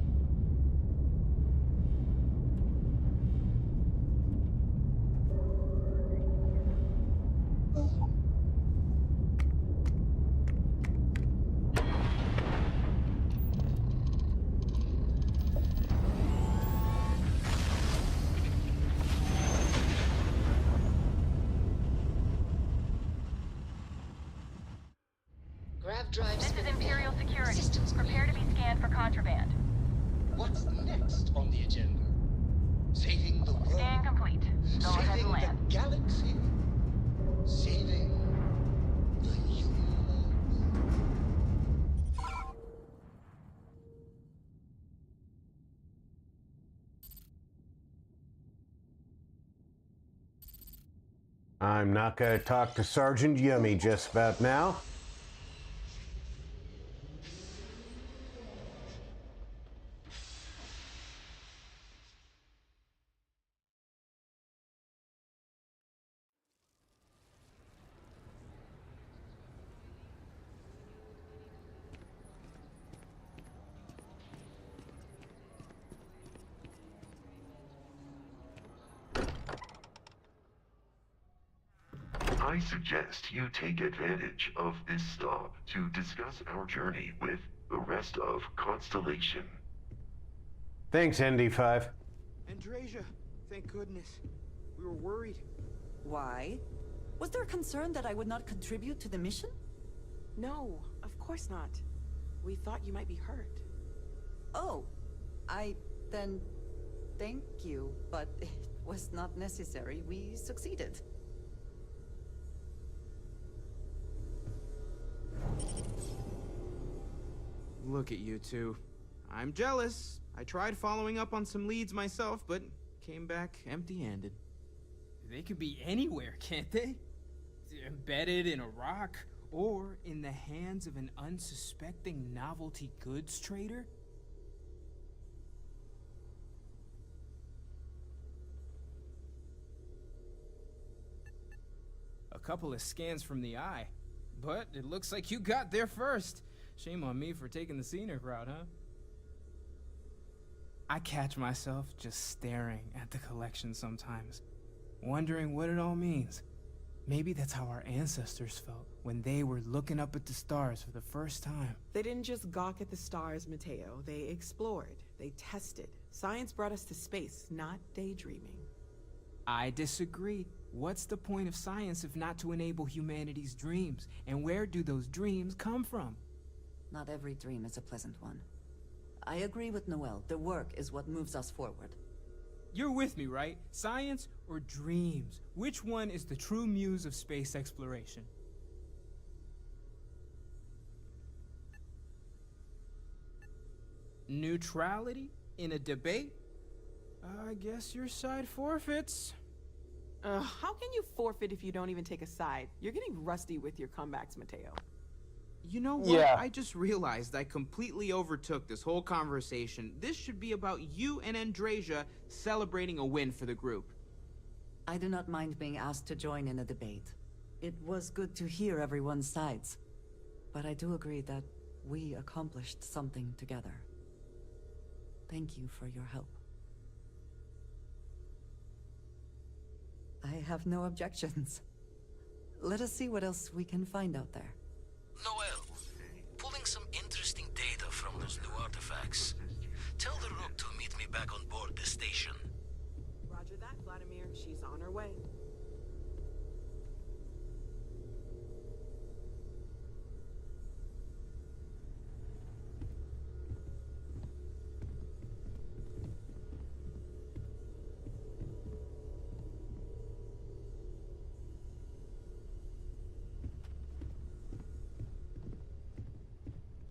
Grav drive. This is Imperial Security. Systems Prepare to be scanned for contraband. What's next on the agenda? Saving the world. Scan complete. Go ahead and Saving land. the galaxy. Saving the human. I'm not going to talk to Sergeant Yummy just about now. I suggest you take advantage of this stop to discuss our journey with the rest of Constellation. Thanks, ND5. Andrasia, thank goodness. We were worried. Why? Was there concern that I would not contribute to the mission? No, of course not. We thought you might be hurt. Oh, then thank you, but it was not necessary. We succeeded. Look at you two. I'm jealous. I tried following up on some leads myself, but came back empty-handed. They could be anywhere, can't they? Embedded in a rock, or in the hands of an unsuspecting novelty goods trader? A couple of scans from the eye, but it looks like you got there first. Shame on me for taking the scenic route, huh? I catch myself just staring at the collection sometimes, wondering what it all means. Maybe that's how our ancestors felt when they were looking up at the stars for the first time. They didn't just gawk at the stars, Mateo. They explored. They tested. Science brought us to space, not daydreaming. I disagree. What's the point of science if not to enable humanity's dreams? And where do those dreams come from? Not every dream is a pleasant one. I agree with Noel. The work is what moves us forward. You're with me, right? Science or dreams? Which one is the true muse of space exploration? Neutrality in a debate? I guess your side forfeits. How can you forfeit if you don't even take a side? You're getting rusty with your comebacks, Mateo. You know what? Yeah. I just realized I completely overtook this whole conversation. This should be about you and Andrasia celebrating a win for the group. I do not mind being asked to join in a debate. It was good to hear everyone's sides. But I do agree that we accomplished something together. Thank you for your help. I have no objections. Let us see what else we can find out there. Noel, pulling some interesting data from those new artifacts. Tell the Rook to meet me back on board the station. Roger that, Vladimir. She's on her way.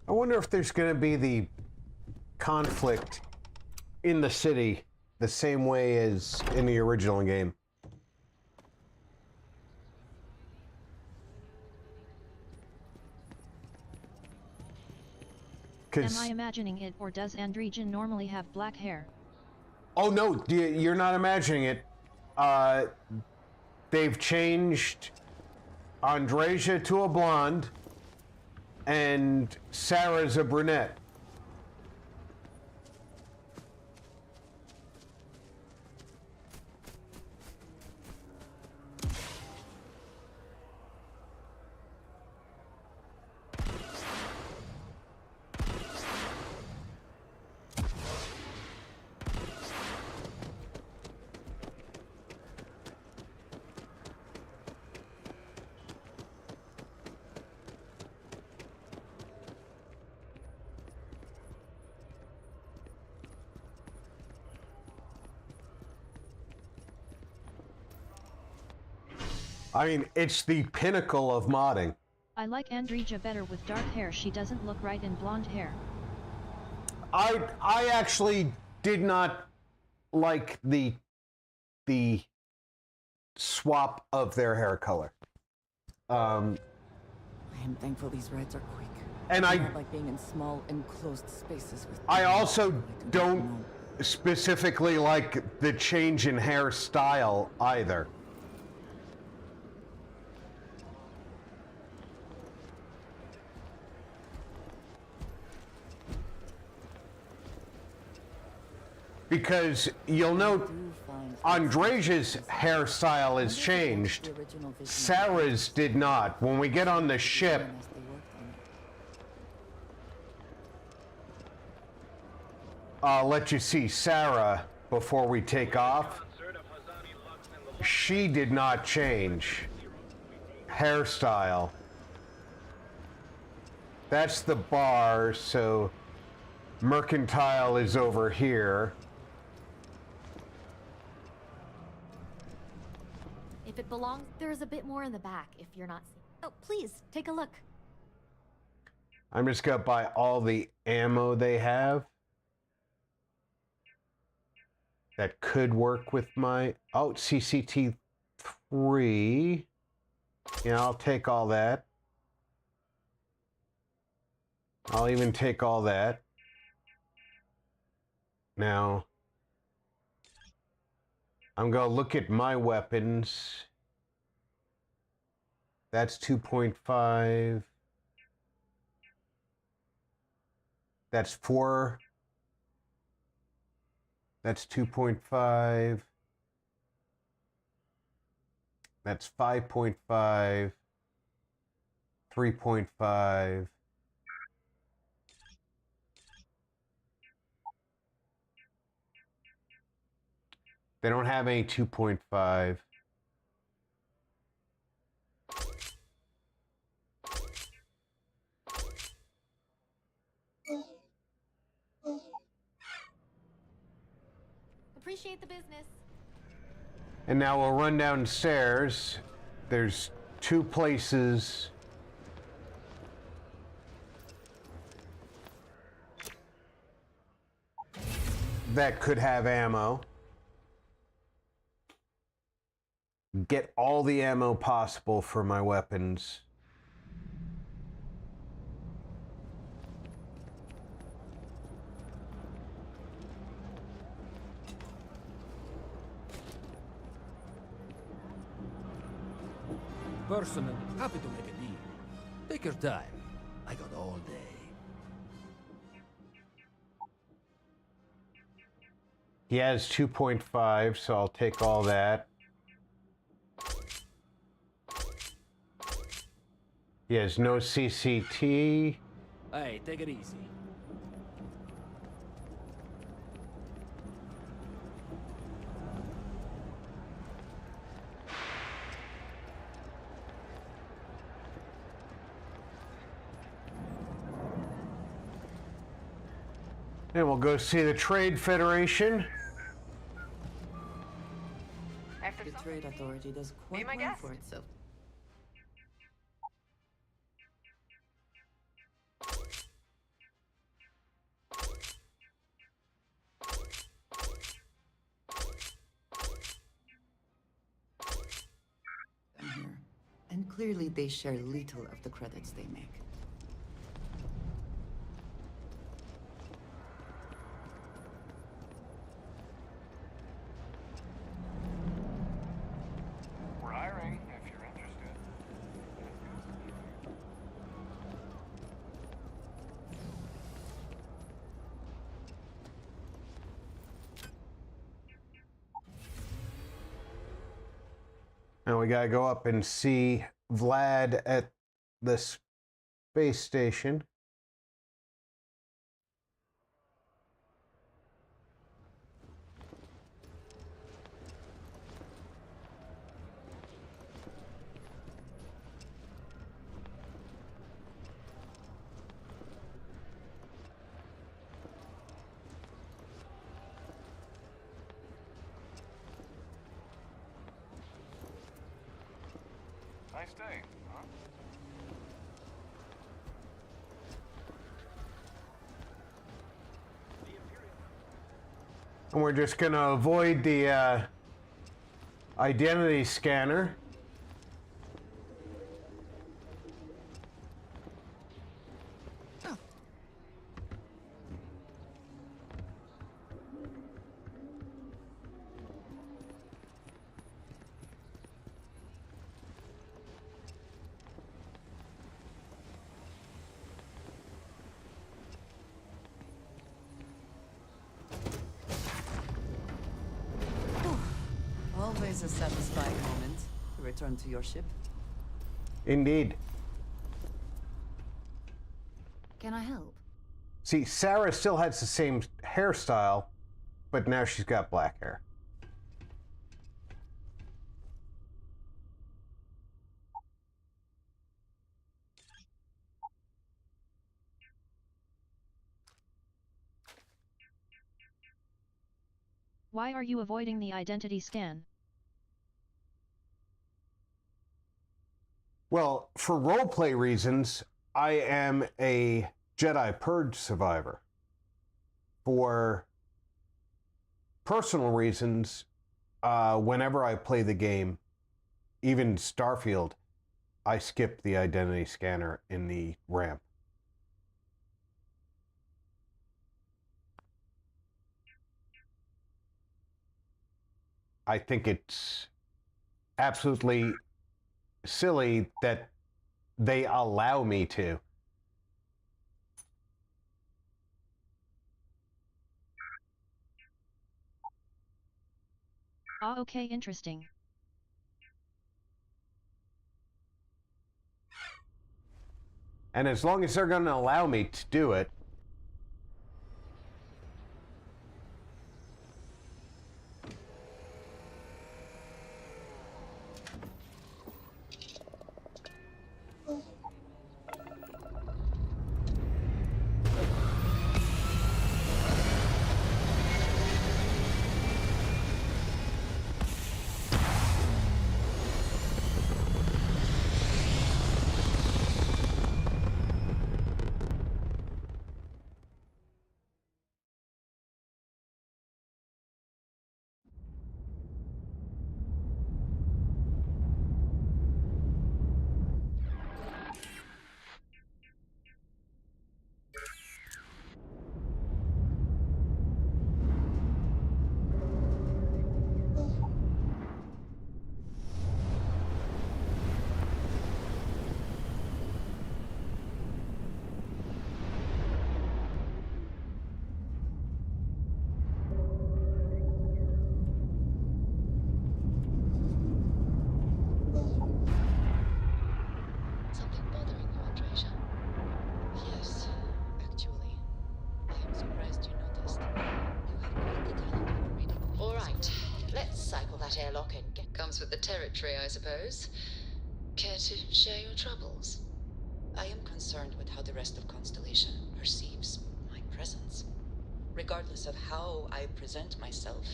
I wonder if there's going to be the conflict in the city the same way as in the original game. Am I imagining it, or does Andrejan normally have black hair? Oh no, you're not imagining it. They've changed Andrasia to a blonde, and Sarah's a brunette. I mean, it's the pinnacle of modding. I like Andreja better with dark hair. She doesn't look right in blonde hair. I actually did not like the swap of their hair color. I am thankful these rides are quick. And I don't like being in small enclosed spaces with I people also I don't know. specifically like the change in hairstyle either. Because you'll note Andrasia's hairstyle is changed. Sarah's did not. When we get on the ship, I'll let you see Sarah before we take off. She did not change. Hairstyle. That's the bar, so Mercantile is over here. If it belongs, there's a bit more in the back if you're not seeing. Oh, please, take a look. I'm just gonna buy all the ammo they have. That could work with my... Oh, CCT-3. Yeah, I'll take all that. I'll even take all that. Now, I'm gonna look at my weapons. That's 2.5. That's 4. That's 2.5. That's 5.5. 3.5. They don't have any 2.5. Appreciate the business. And now we'll run downstairs. There's 2 places that could have ammo. Get all the ammo possible for my weapons. Personally, happy to make a deal. Take your time. I got all day. He has 2.5, so I'll take all that. He has no CCT. Hey, take it easy. And we'll go see the Trade Federation. The Trade Authority does quite well for itself. I'm here. And clearly they share little of the credits they make. We're hiring, if you're interested. And we gotta go up and see Vlad at the space station. Nice day, huh? And we're just gonna avoid the identity scanner. Always a satisfying moment to return to your ship. Indeed. Can I help? See, Sarah still has the same hairstyle, but now she's got black hair. Why are you avoiding the identity scan? Well, for roleplay reasons, I am a Jedi Purge survivor. For personal reasons, whenever I play the game, even Starfield, I skip the identity scanner in the ramp. I think it's absolutely silly that they allow me to. Ah, okay, interesting. And as long as they're going to allow me to do it, Something bothering you, Andreja? Yes, actually. I am surprised you noticed. You have quite the talent for reading. All right, let's cycle that airlock and get. Comes with the territory, I suppose. Care to share your troubles? I am concerned with how the rest of Constellation perceives my presence. Regardless of how I present myself,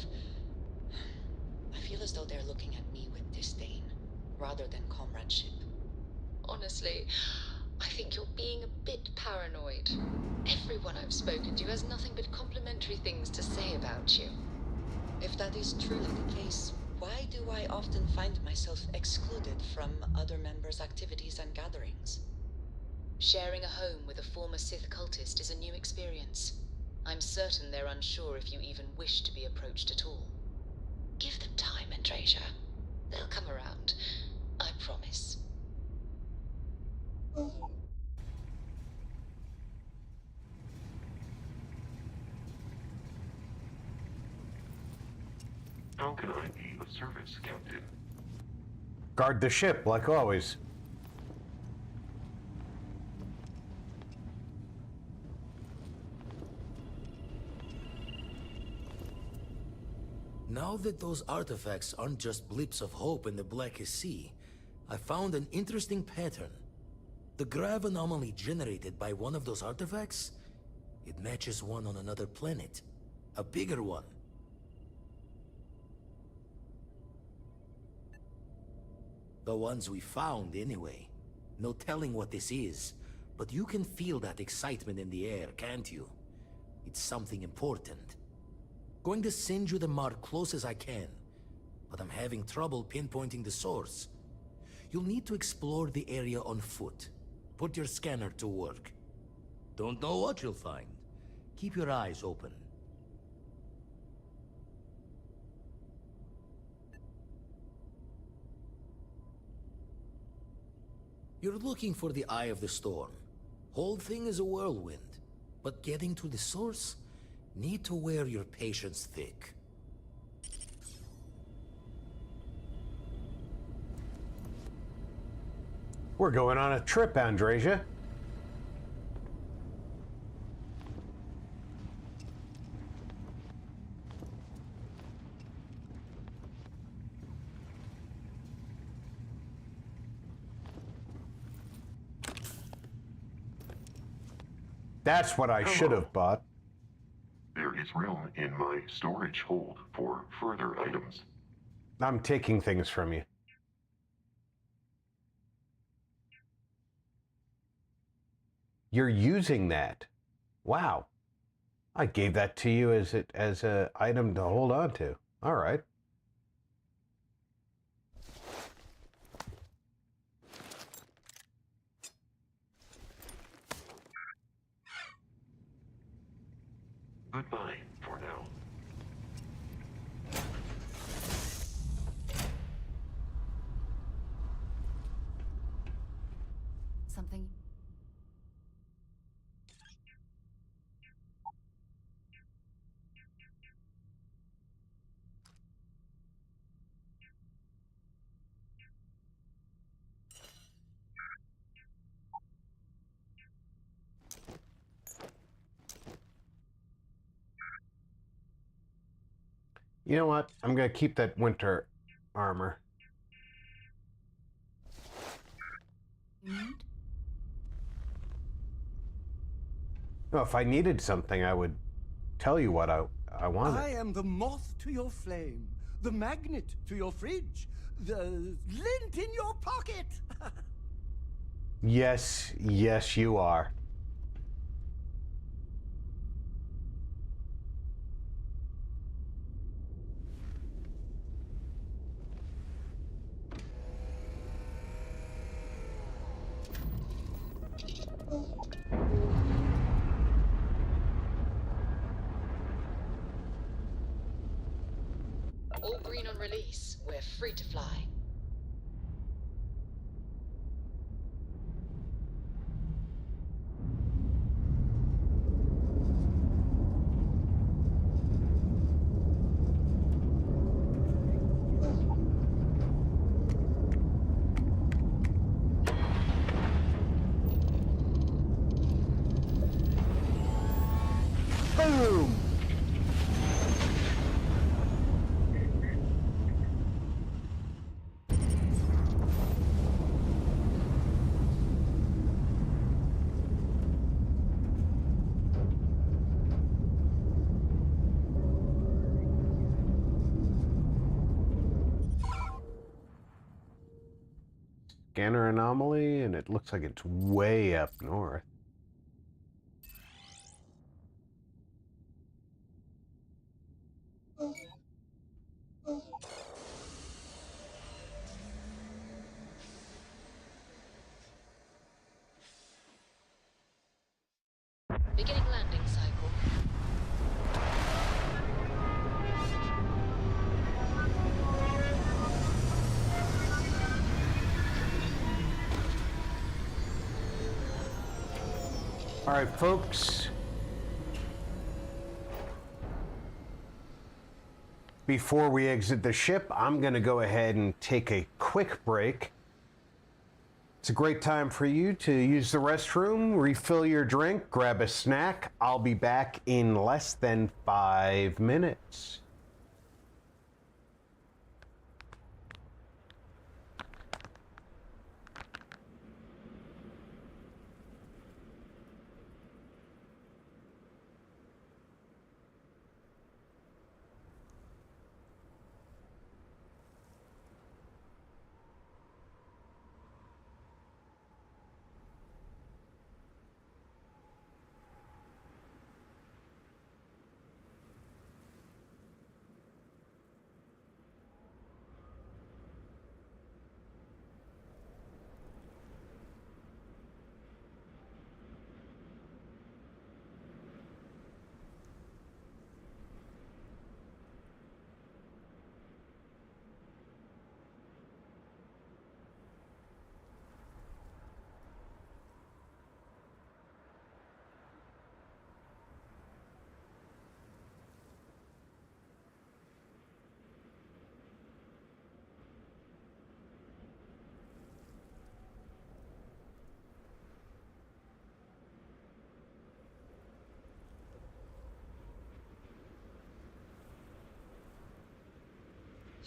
I feel as though they're looking at me with disdain, rather than comradeship. Honestly, I think you're being a bit paranoid. Everyone I've spoken to has nothing but complimentary things to say about you. If that is truly the case, why do I often find myself excluded from other members' activities and gatherings? Sharing a home with a former Sith cultist is a new experience. I'm certain they're unsure if you even wish to be approached at all. Give them time, Andreja. They'll come around. I promise. How can I be of service, Captain? guard the ship like always. Now that those artifacts aren't just blips of hope in the Blackest Sea, I found an interesting pattern. The grav anomaly generated by one of those artifacts, it matches one on another planet. A bigger one. The ones we found, anyway. No telling what this is, but you can feel that excitement in the air, can't you? It's something important. Going to send you the mark close as I can, but I'm having trouble pinpointing the source. You'll need to explore the area on foot. Put your scanner to work. Don't know what you'll find. Keep your eyes open. You're looking for the Eye of the Storm. Whole thing is a whirlwind, but getting to the source, need to wear your patience thick. We're going on a trip, Andreja. That's what I should have bought. There is room in my storage hold for further items. I'm taking things from you. You're using that. Wow. I gave that to you as a item to hold on to. All right. Goodbye for now. Something. You know what? I'm going to keep that winter armor. No, if I needed something, I would tell you what I wanted. I am the moth to your flame, the magnet to your fridge, the lint in your pocket. Yes, yes, you are. All green on release. We're free to fly. Boom! Scanner anomaly, and it looks like it's way up north. Beginning landing cycle. All right, folks. Before we exit the ship, I'm going to go ahead and take a quick break. It's a great time for you to use the restroom, refill your drink, grab a snack. I'll be back in less than 5 minutes.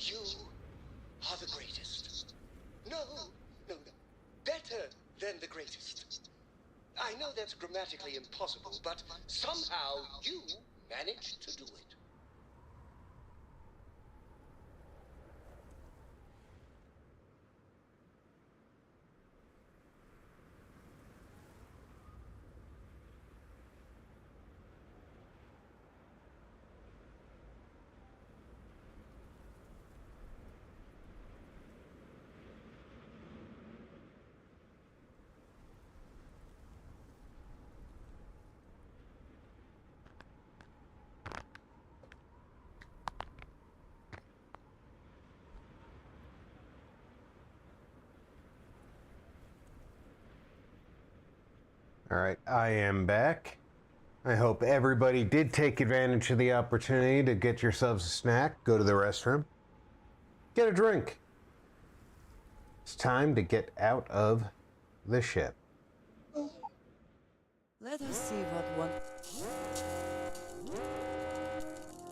You are the greatest. No, no, no. Better than the greatest. I know that's grammatically impossible, but somehow you managed to do it. All right, I am back. I hope everybody did take advantage of the opportunity to get yourselves a snack, go to the restroom, get a drink. It's time to get out of the ship. Let us see what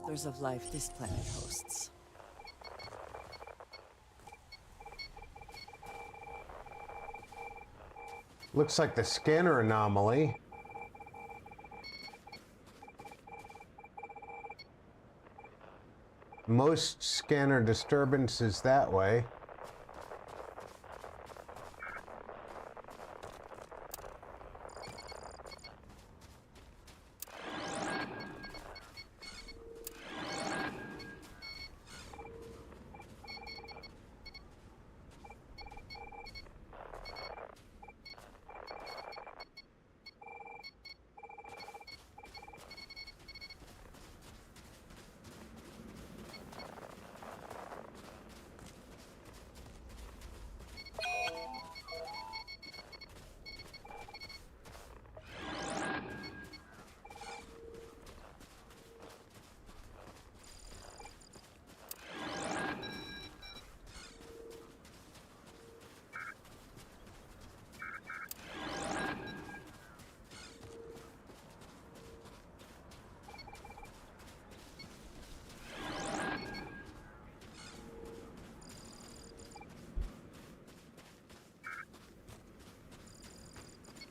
wonders of life this planet hosts. Looks like the scanner anomaly. Most scanner disturbance is that way.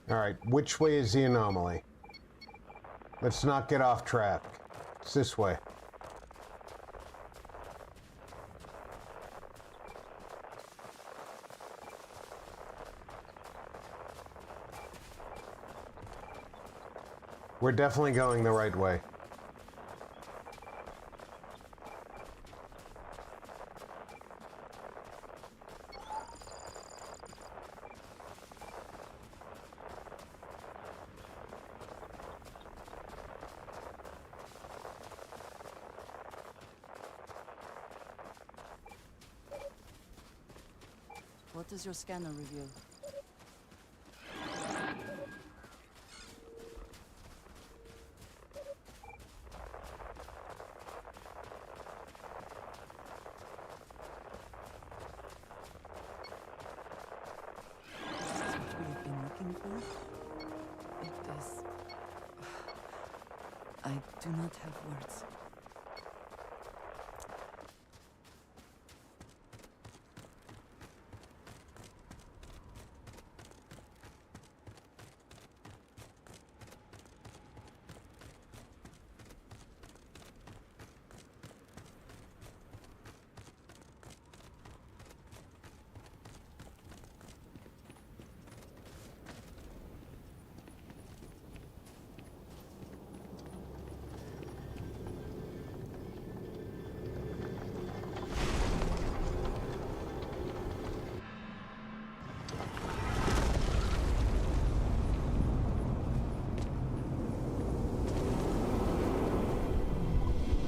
All right, which way is the anomaly? Let's not get off track. It's this way. We're definitely going the right way. What does your scanner reveal? I do not have words.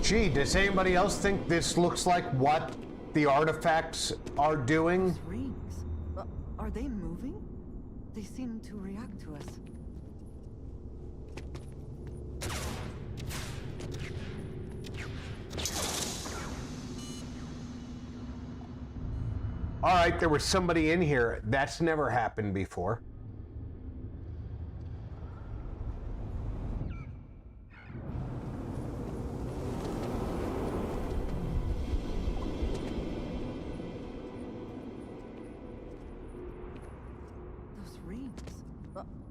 Gee, does anybody else think this looks like what the artifacts are doing? Those rings. Are they moving? They seem to react to us. All right, there was somebody in here. That's never happened before.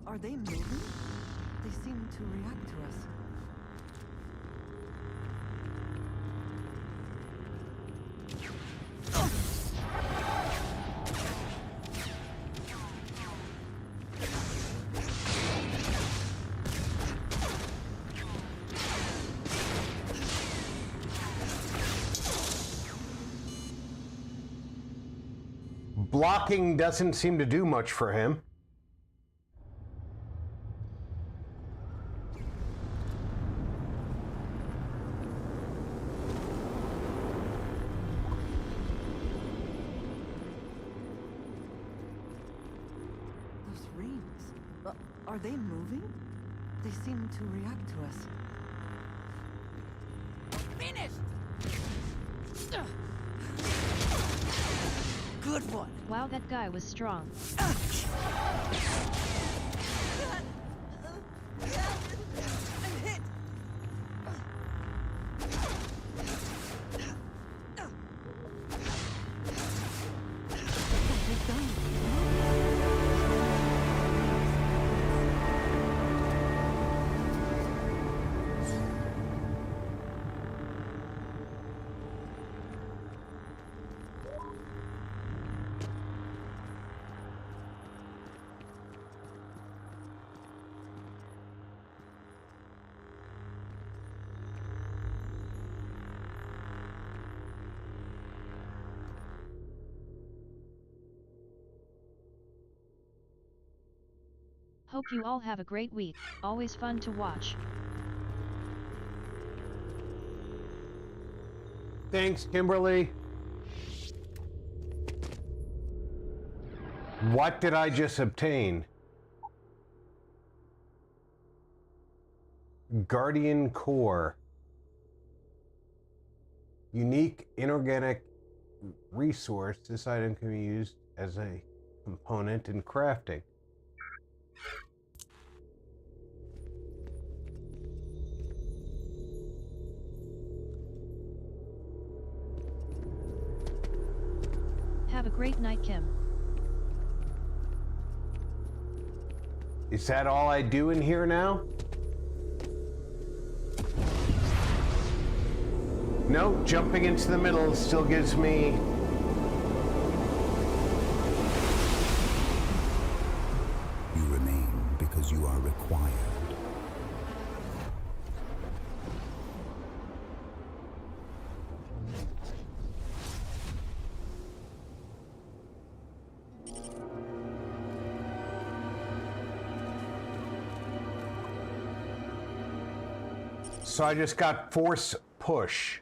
Are they moving? They seem to react to us. Blocking doesn't seem to do much for him. Those rings. Are they moving? They seem to react to us. Finished! Good one. Wow, that guy was strong. I'm hit. Hope you all have a great week. Always fun to watch. Thanks, Kimberly. What did I just obtain? Guardian Core. Unique inorganic resource. This item can be used as a component in crafting. Have a great night, Kim. Is that all I do in here now? No, jumping into the middle still gives me... You remain because you are required. So I just got force push.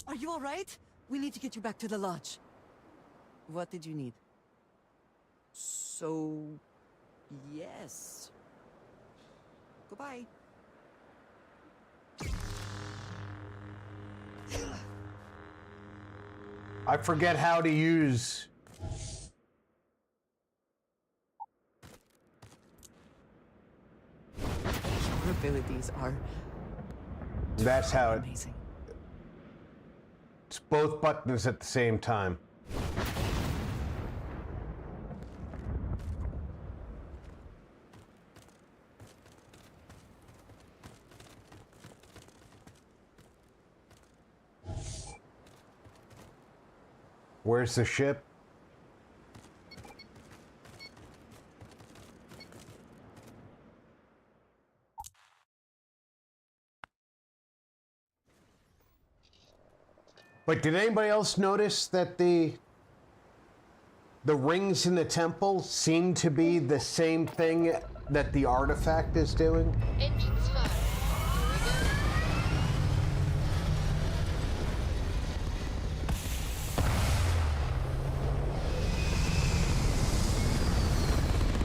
Are you all right? We need to get you back to the lodge. What did you need? So... yes. Goodbye. I forget how to use... Your abilities are... That's how it... amazing. It's both buttons at the same time. Where's the ship? But did anybody else notice that the rings in the temple seem to be the same thing that the artifact is doing? Engines firing.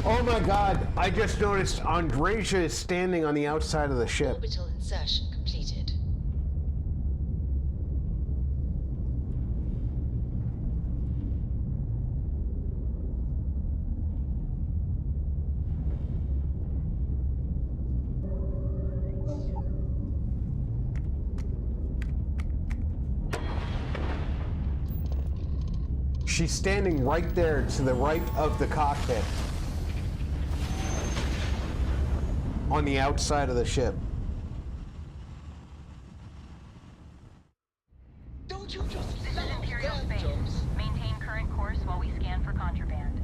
Oh my god, I just noticed Andreja is standing on the outside of the ship. Orbital insertion completed. She's standing right there to the right of the cockpit. On the outside of the ship. Don't you just This is love Imperial grand space. jumps? Maintain current course while we scan for contraband.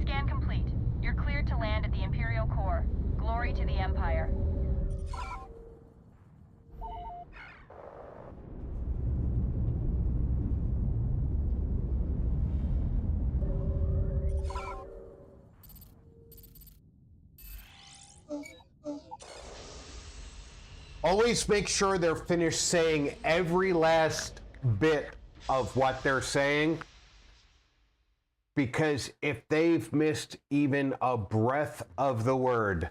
Scan complete. You're cleared to land at the Imperial core. Glory to the Empire. Always make sure they're finished saying every last bit of what they're saying. Because if they've missed even a breath of the word,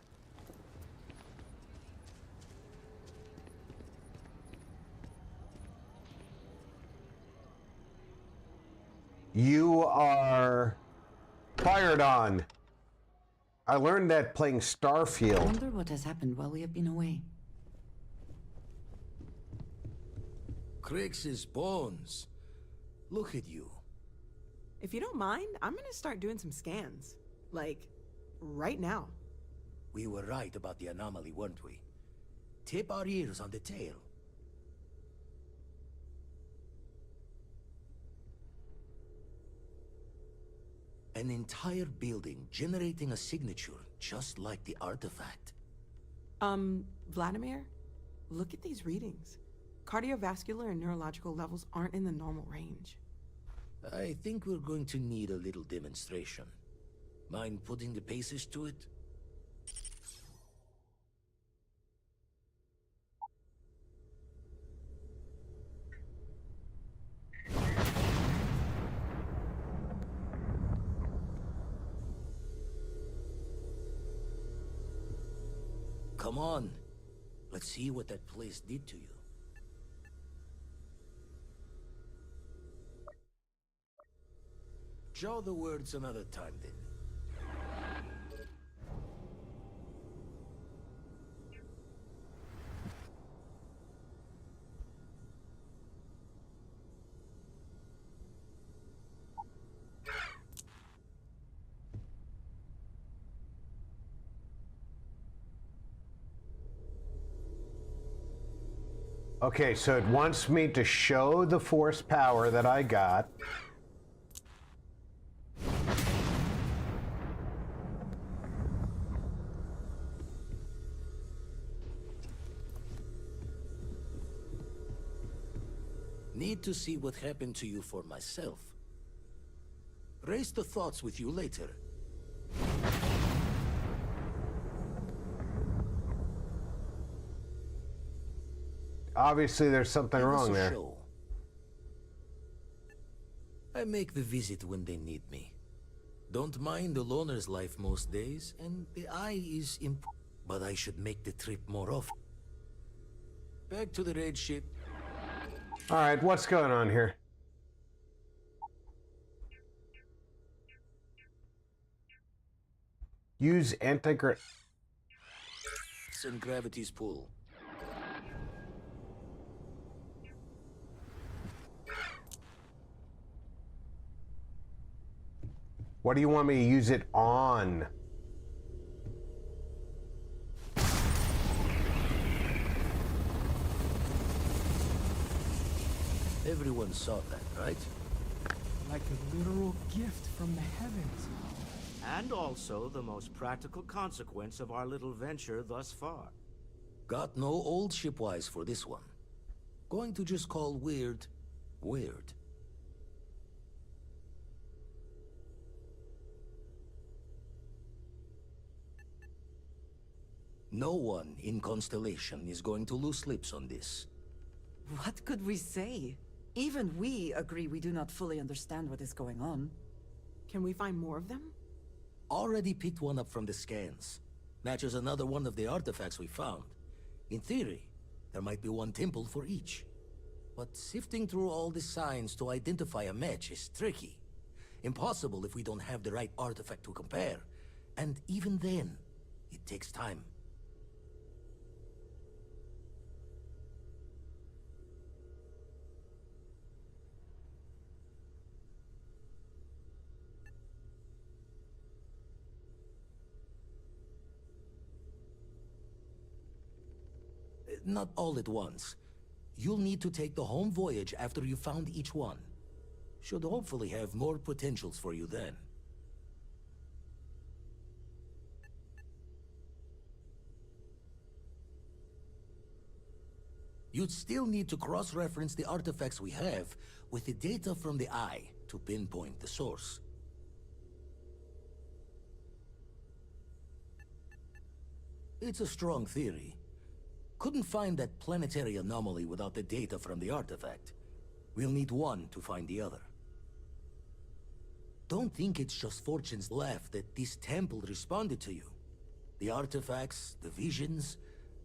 you are fired on. I learned that playing Starfield. I wonder what has happened while we have been away. Crix's bones. Look at you. If you don't mind, I'm gonna start doing some scans. Like, right now. We were right about the anomaly, weren't we? Tip our ears on the tail. An entire building generating a signature just like the artifact. Vladimir, look at these readings. Cardiovascular and neurological levels aren't in the normal range. I think we're going to need a little demonstration. Mind putting the paces to it? Come on. Let's see what that place did to you. Jaw the words another time, then. Okay, so it wants me to show the force power that I got. Need to see what happened to you for myself. Raise the thoughts with you later. Obviously, there's something Give us wrong a there. show. I make the visit when they need me. Don't mind the loner's life most days, and the eye is but I should make the trip more often. Back to the raid ship. All right, what's going on here? Use Send gravity's pull. What do you want me to use it on? Everyone saw that, right? Like a literal gift from the heavens. And also the most practical consequence of our little venture thus far. Got no old shipwise for this one. Going to just call weird, weird. No one in Constellation is going to lose slips on this. What could we say? Even we agree we do not fully understand what is going on. Can we find more of them? Already picked one up from the scans. Matches another one of the artifacts we found. In theory, there might be one temple for each. But sifting through all the signs to identify a match is tricky. Impossible if we don't have the right artifact to compare. And even then, it takes time. not all at once. You'll need to take the home voyage after you've found each one. Should hopefully have more potentials for you then. You'd still need to cross-reference the artifacts we have with the data from the Eye to pinpoint the source. It's a strong theory. Couldn't find that planetary anomaly without the data from the artifact. We'll need one to find the other. Don't think it's just Fortune's laugh that this temple responded to you. The artifacts, the visions,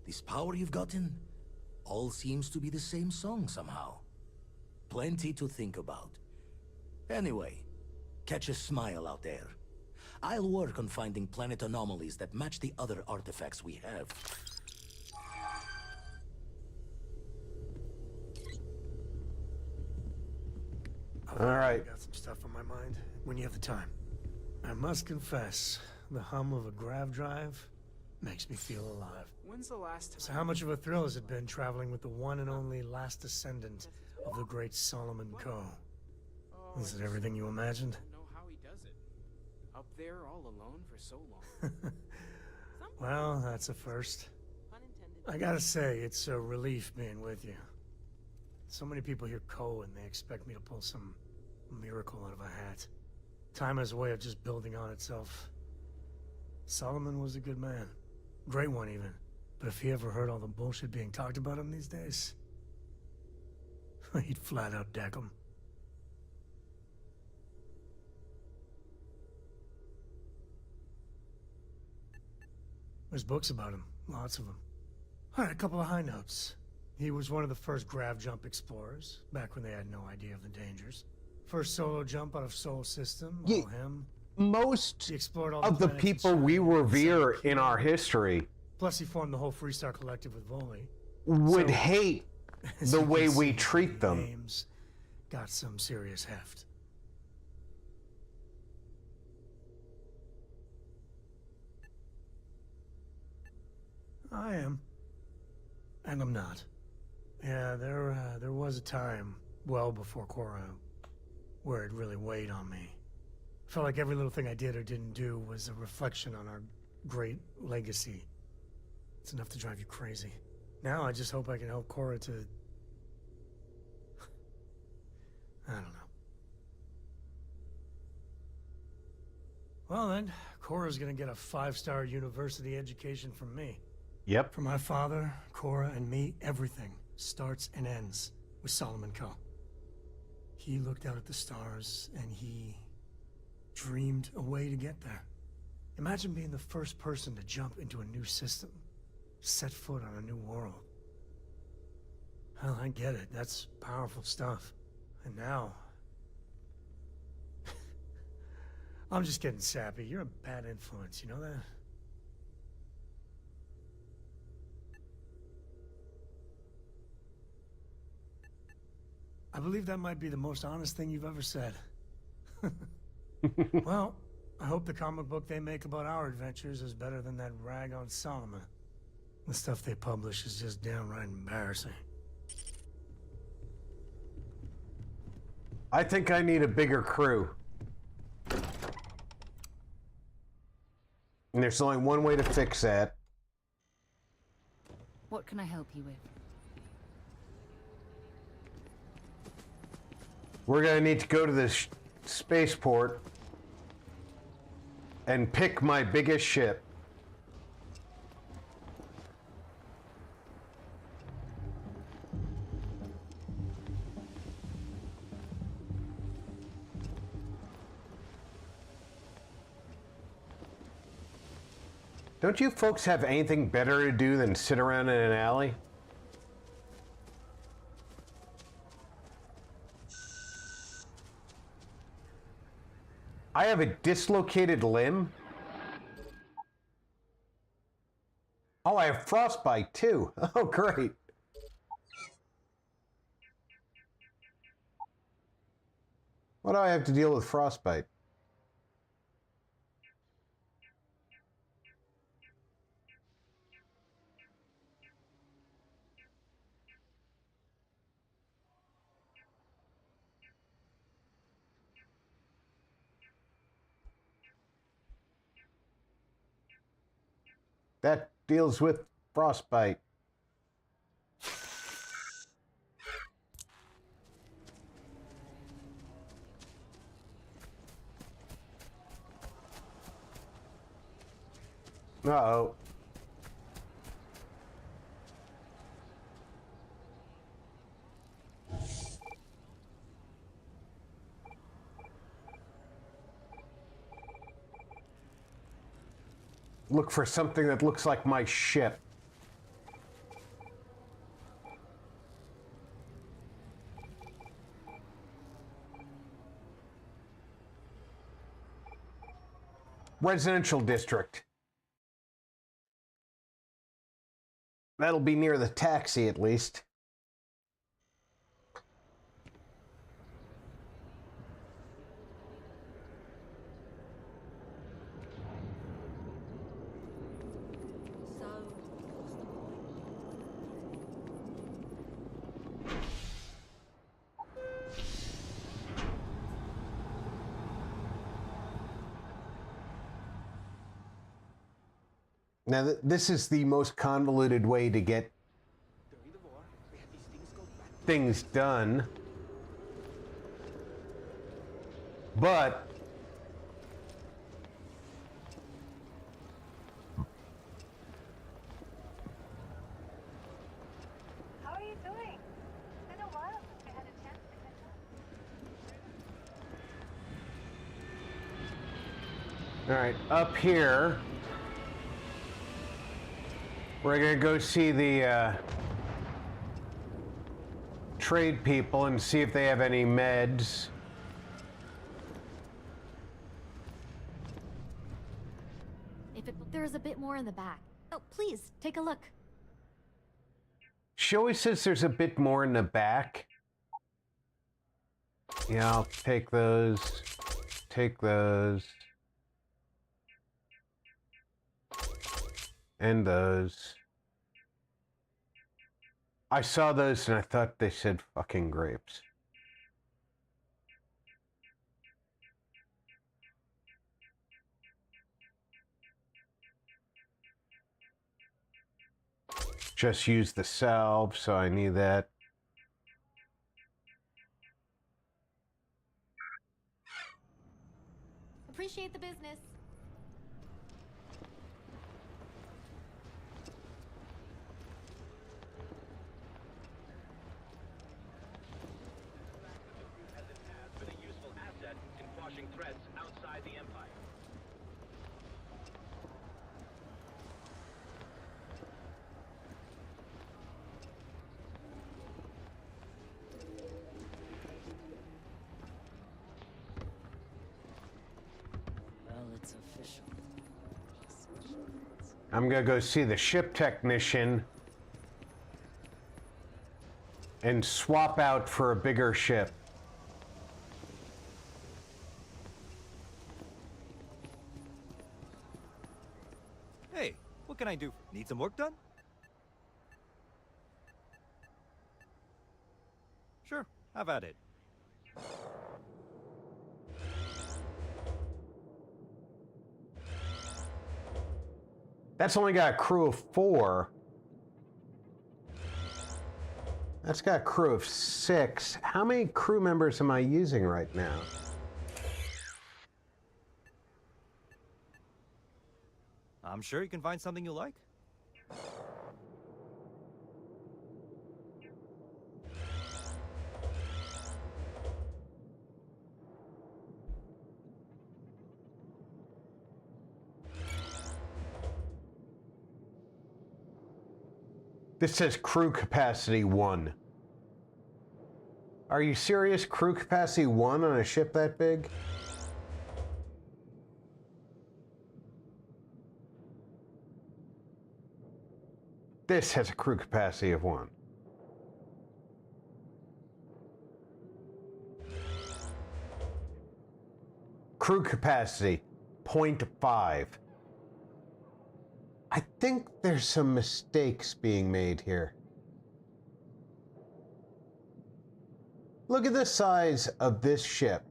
this power you've gotten, all seems to be the same song somehow. Plenty to think about. Anyway, catch a smile out there. I'll work on finding planet anomalies that match the other artifacts we have. All right. I got some stuff on my mind when you have the time. I must confess, the hum of a grav drive makes me feel alive. When's the last time? So how much of a thrill has it been traveling with the one and only last descendant of the great Solomon Coe? Is it everything you imagined? I don't know how he does it. Up there all alone for so long. Well, that's a first. I gotta say, it's a relief being with you. So many people hear Coe and they expect me to pull some miracle out of a hat. Time has a way of just building on itself. Solomon was a good man. Great one, even. But if he ever heard all the bullshit being talked about him these days, he'd flat out deck him. There's books about him. Lots of them. All right, a couple of high notes. He was one of the first grav jump explorers, back when they had no idea of the dangers. First solo jump out of Sol System, all him. Most He explored all of the planets people we revere in our history Plus, he formed the whole Freestar Collective with Voli. would So, hate as the you way can we see, treat them. Names got some serious heft. I am. And I'm not. Yeah, there was a time, well before Korra, where it really weighed on me. I felt like every little thing I did or didn't do was a reflection on our great legacy. It's enough to drive you crazy. Now I just hope I can help Korra to... I don't know. Well then, Korra's gonna get a 5-star university education from me. Yep. For my father, Korra, and me, everything starts and ends with Solomon Coe. He looked out at the stars, and he dreamed a way to get there. Imagine being the first person to jump into a new system, set foot on a new world. Hell, I get it. That's powerful stuff. And now... I'm just getting sappy. You're a bad influence, you know that? I believe that might be the most honest thing you've ever said. Well, I hope the comic book they make about our adventures is better than that rag on Solomon. The stuff they publish is just downright embarrassing. I think I need a bigger crew. And there's only one way to fix that. What can I help you with? We're gonna need to go to this spaceport and pick my biggest ship. Don't you folks have anything better to do than sit around in an alley? I have a dislocated limb. Oh, I have frostbite too. Oh, great. What do I have to deal with frostbite? That deals with frostbite. Uh-oh. Look for something that looks like my ship. Residential district. That'll be near the taxi, at least. Now, this is the most convoluted way to get things done. But How are you doing? It's been a while since we had a chance to catch up. all right, up here, we're gonna go see the trade people and see if they have any meds. There's a bit more in the back. Oh, please, take a look. She always says there's a bit more in the back. Yeah, I'll take those. Take those. And those. I saw those and I thought they said fucking grapes. Just use the salve, so I need that. Appreciate the business. I'm gonna go see the ship technician and swap out for a bigger ship. Hey, what can I do? Need some work done? Sure, have at it. That's only got a crew of 4. That's got a crew of 6. How many crew members am I using right now? I'm sure you can find something you like. This says crew capacity 1. Are you serious? Crew capacity 1 on a ship that big? This has a crew capacity of 1. Crew capacity 0.5. I think there's some mistakes being made here. Look at the size of this ship.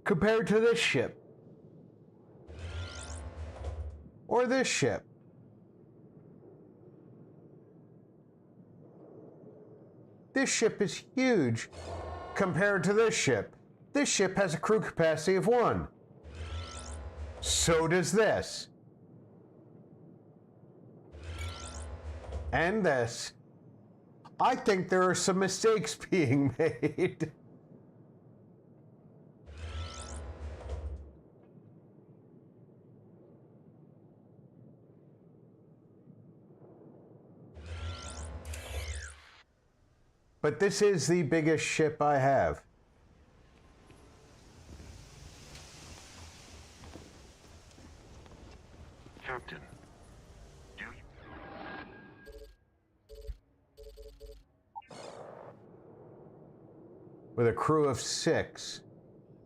compared to this ship. Or this ship. This ship is huge compared to this ship. This ship has a crew capacity of 1. So does this. And this. I think there are some mistakes being made. But this is the biggest ship I have. Captain, do you... With a crew of 6.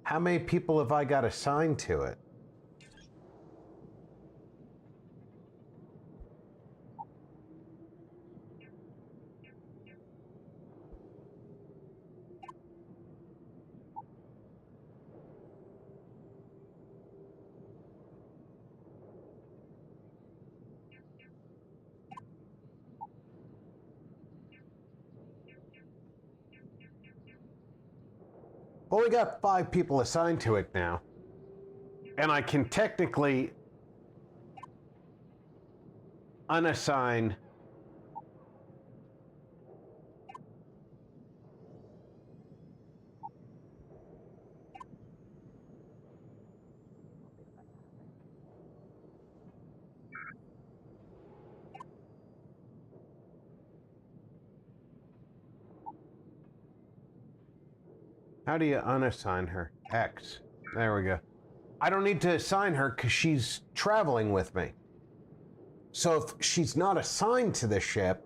How many people have I got assigned to it? Only got 5 people assigned to it now. And I can technically unassign How do you unassign her? X. There we go. I don't need to assign her because she's traveling with me. So if she's not assigned to the ship,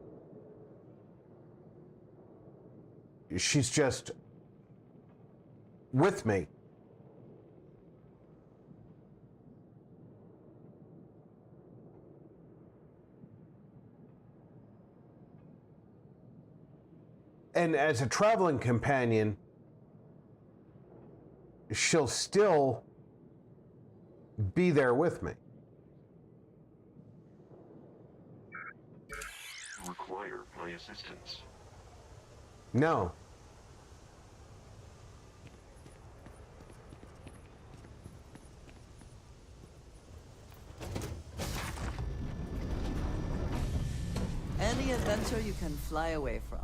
she's just with me. And as a traveling companion, she'll still be there with me. require my assistance? No. Any adventure you can fly away from.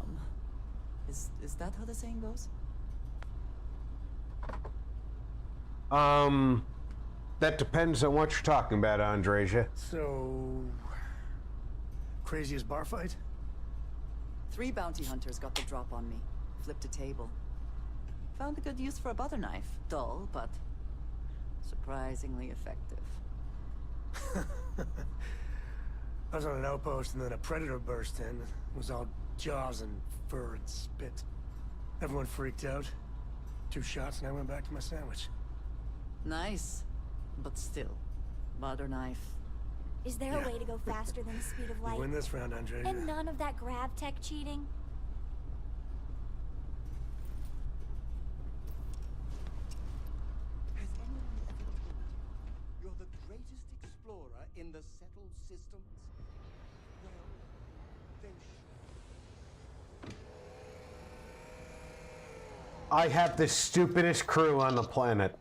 Is that how the saying goes? That depends on what you're talking about, Andreja. So... craziest bar fight? 3 bounty hunters got the drop on me. Flipped a table. Found a good use for a butter knife. Dull, but surprisingly effective. I was on an outpost and then a predator burst in. It was all jaws and fur and spit. Everyone freaked out. 2 shots and I went back to my sandwich. Nice. But still, butter knife. Is there a way to go faster than the speed of light? You win this round, Andre. And none of that grav tech cheating? Has anyone ever told you you're the greatest explorer in the settled systems? Well, they should. I have the stupidest crew on the planet.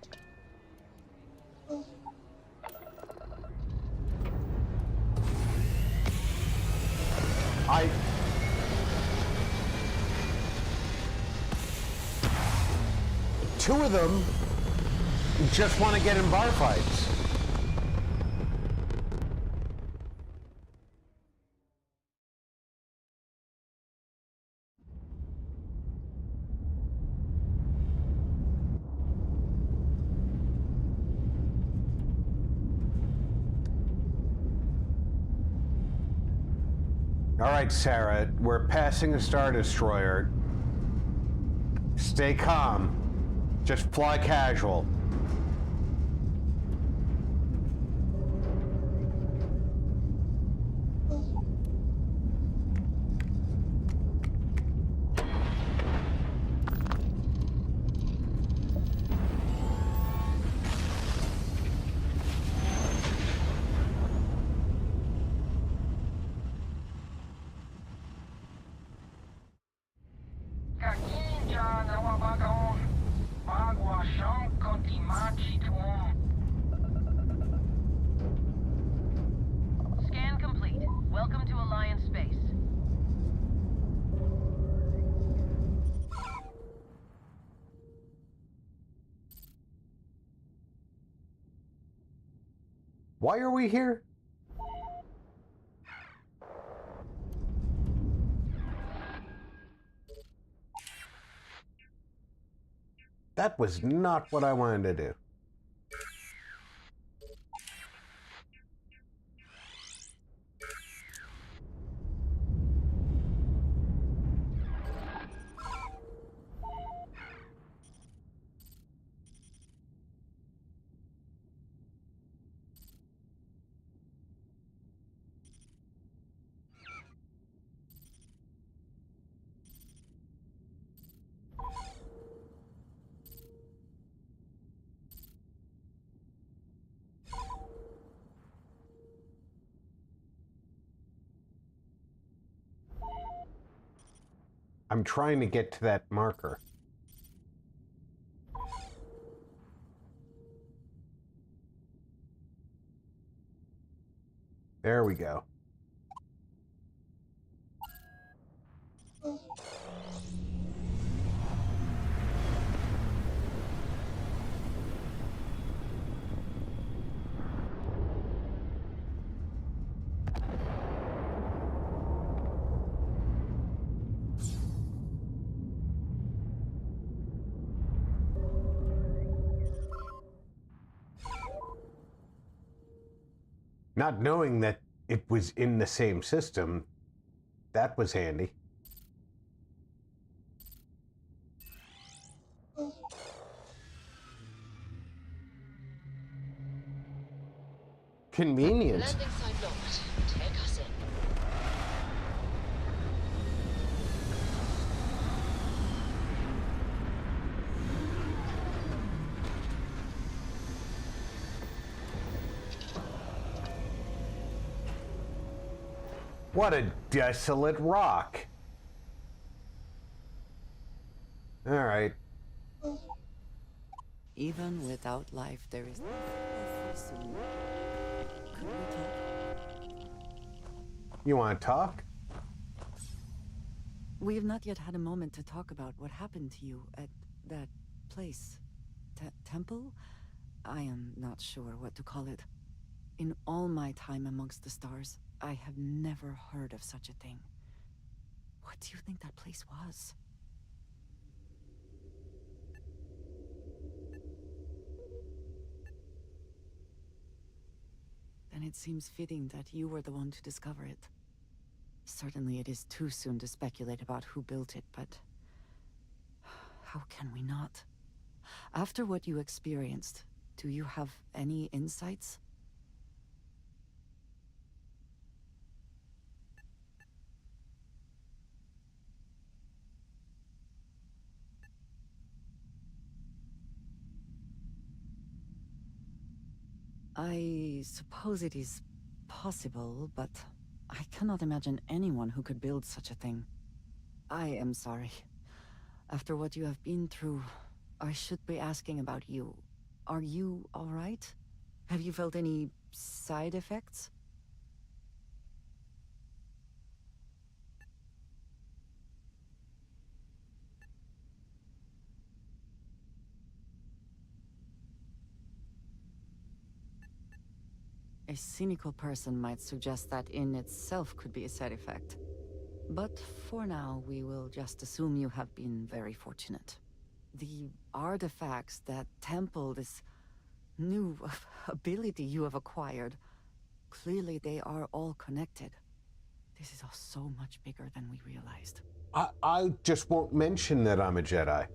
Two of them just want to get in bar fights. All right, Sarah, we're passing a Star Destroyer. Stay calm. Just fly casual. Scan complete. Welcome to Alliance space. Why are we here? That was not what I wanted to do. I'm trying to get to that marker. There we go. Not knowing that it was in the same system, that was handy. Convenient. Landing site locked. Take us in. What a desolate rock. All right. Even without life, there is no free soon. Could we talk? You want to talk? We have not yet had a moment to talk about what happened to you at that place. Temple? I am not sure what to call it. In all my time amongst the stars, I have never heard of such a thing. What do you think that place was? Then it seems fitting that you were the one to discover it. Certainly it is too soon to speculate about who built it, but how can we not? After what you experienced, do you have any insights? I suppose it is possible, but I cannot imagine anyone who could build such a thing. I am sorry. After what you have been through, I should be asking about you. Are you all right? Have you felt any side effects? A cynical person might suggest that in itself could be a side effect. But for now, we will just assume you have been very fortunate. The artifacts, that temple, this new ability you have acquired, clearly they are all connected. This is all so much bigger than we realized. I just won't mention that I'm a Jedi.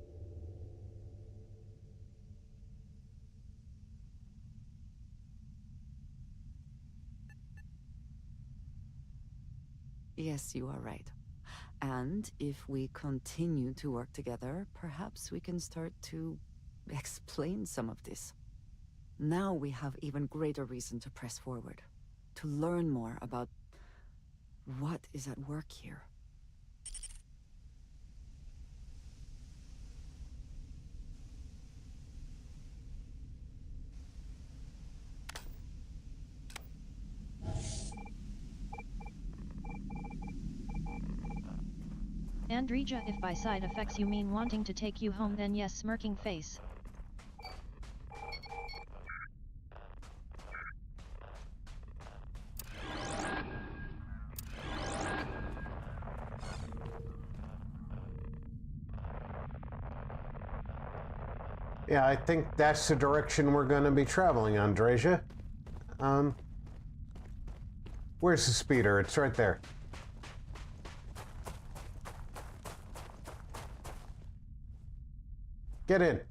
Yes, you are right. And if we continue to work together, perhaps we can start to explain some of this. Now we have even greater reason to press forward, to learn more about what is at work here. Andrija, if by side effects you mean wanting to take you home, then yes, smirking face. Yeah, I think that's the direction we're going to be traveling, Andreja. Where's the speeder? It's right there. Get in.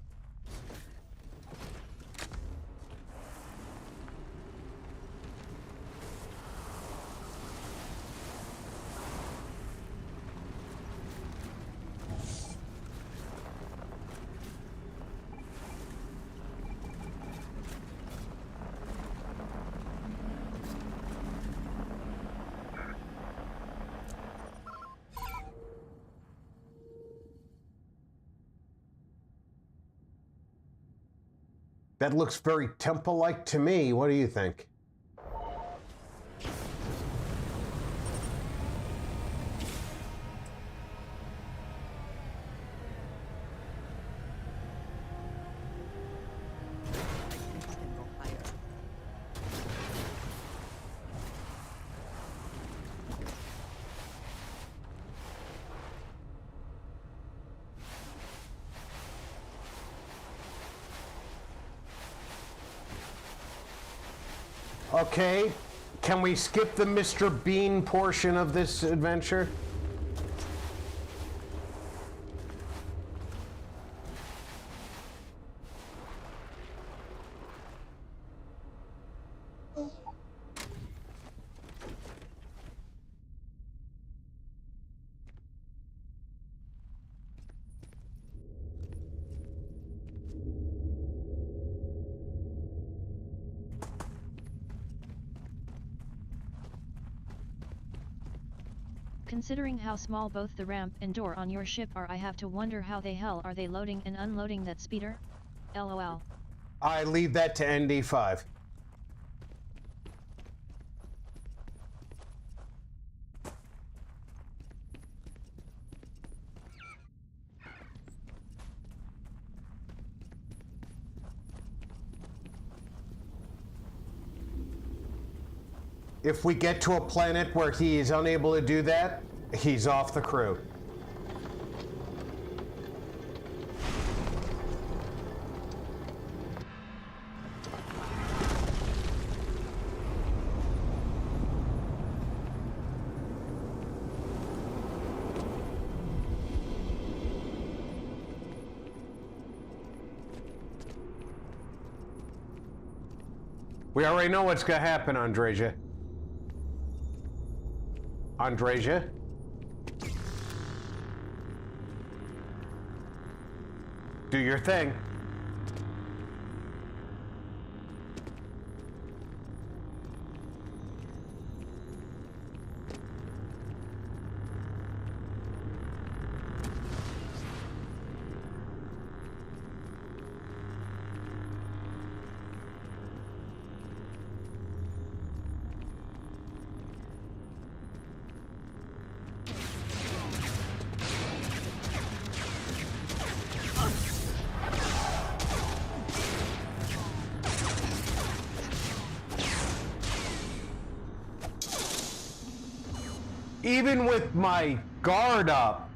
That looks very temple-like to me. What do you think? Okay, can we skip the Mr. Bean portion of this adventure? Considering how small both the ramp and door on your ship are, I have to wonder how the hell are they loading and unloading that speeder? LOL. I leave that to ND5. If we get to a planet where he is unable to do that, he's off the crew. We already know what's gonna happen, Andreja. Andreja? Do your thing. Even with my guard up.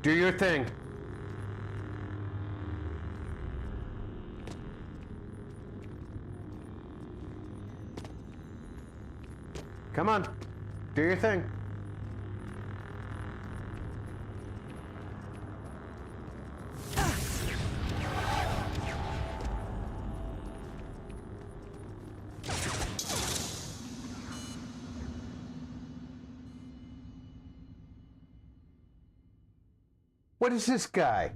Do your thing. Come on, do your thing. What is this guy?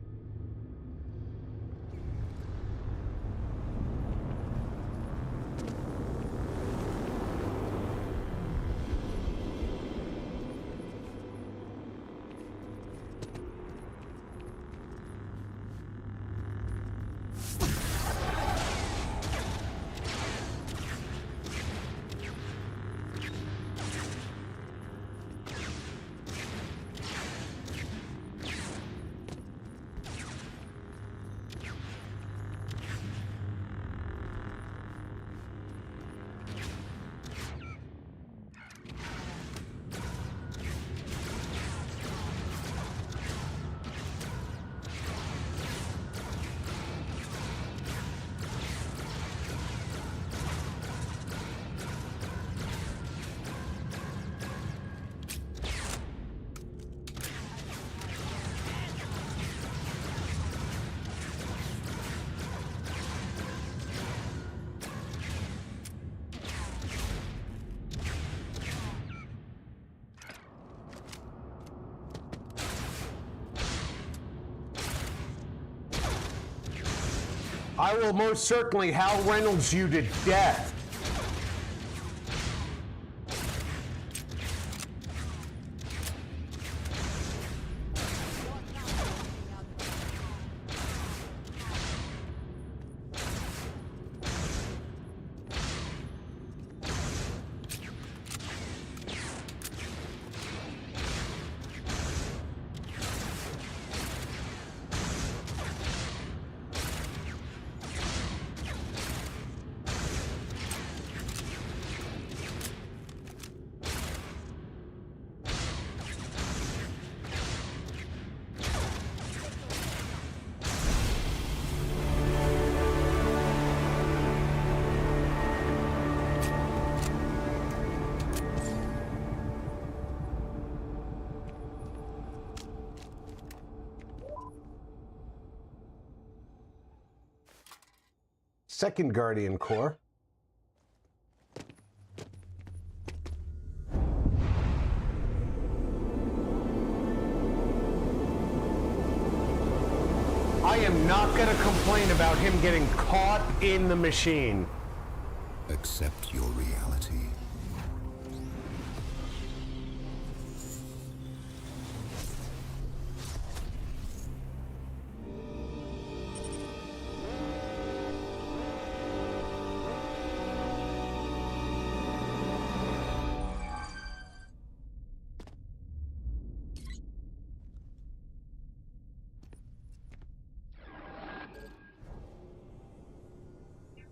I will most certainly Hal Reynolds you to death. Second Guardian Core. I am not going to complain about him getting caught in the machine. Accept your reality.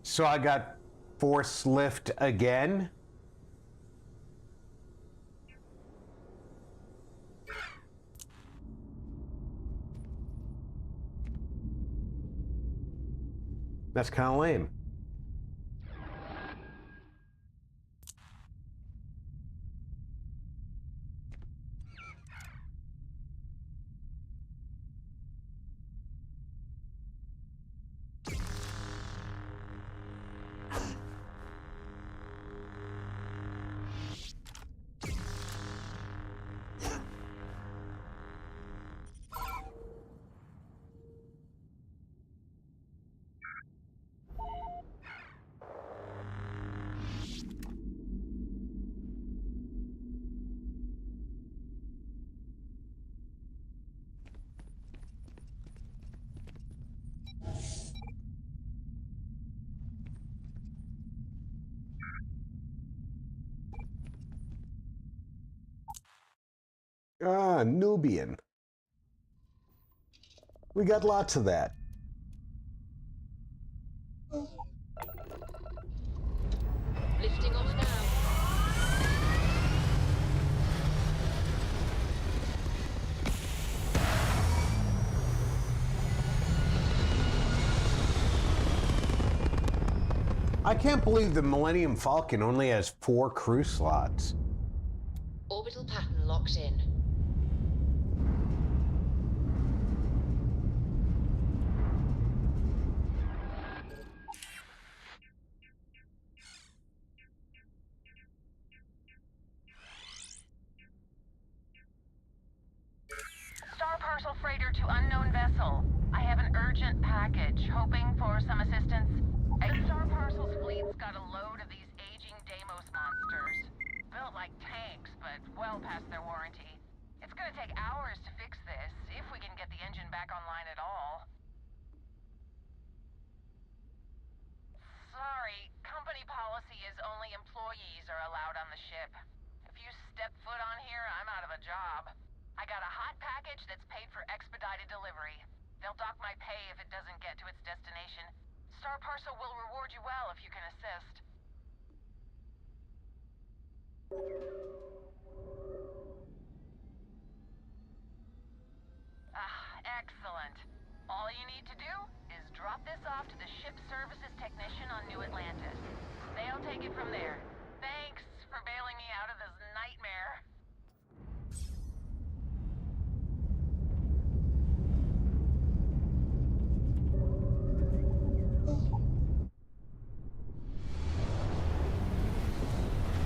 So I got force lift again. That's kind of lame. Ah, Nubian. We got lots of that. Lifting off now. I can't believe the Millennium Falcon only has 4 crew slots. Orbital pattern locked in. Star Parcel freighter to unknown vessel. I have an urgent package, hoping for some assistance. The Star Parcel's fleet's got a load of these aging Deimos monsters. Built like tanks, but well past their warranty. It's gonna take hours to fix this, if we can get the engine back online at all. Sorry, company policy is only employees are allowed on the ship. If you step foot on here, I'm out of a job. I got a hot package that's paid for expedited delivery. They'll dock my pay if it doesn't get to its destination. Star Parcel will reward you well if you can assist. Excellent. All you need to do is drop this off to the ship services technician on New Atlantis. They'll take it from there. Thanks for bailing me out of this nightmare.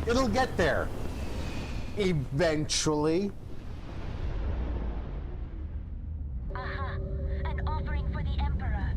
It'll get there. Eventually. An offering for the Emperor.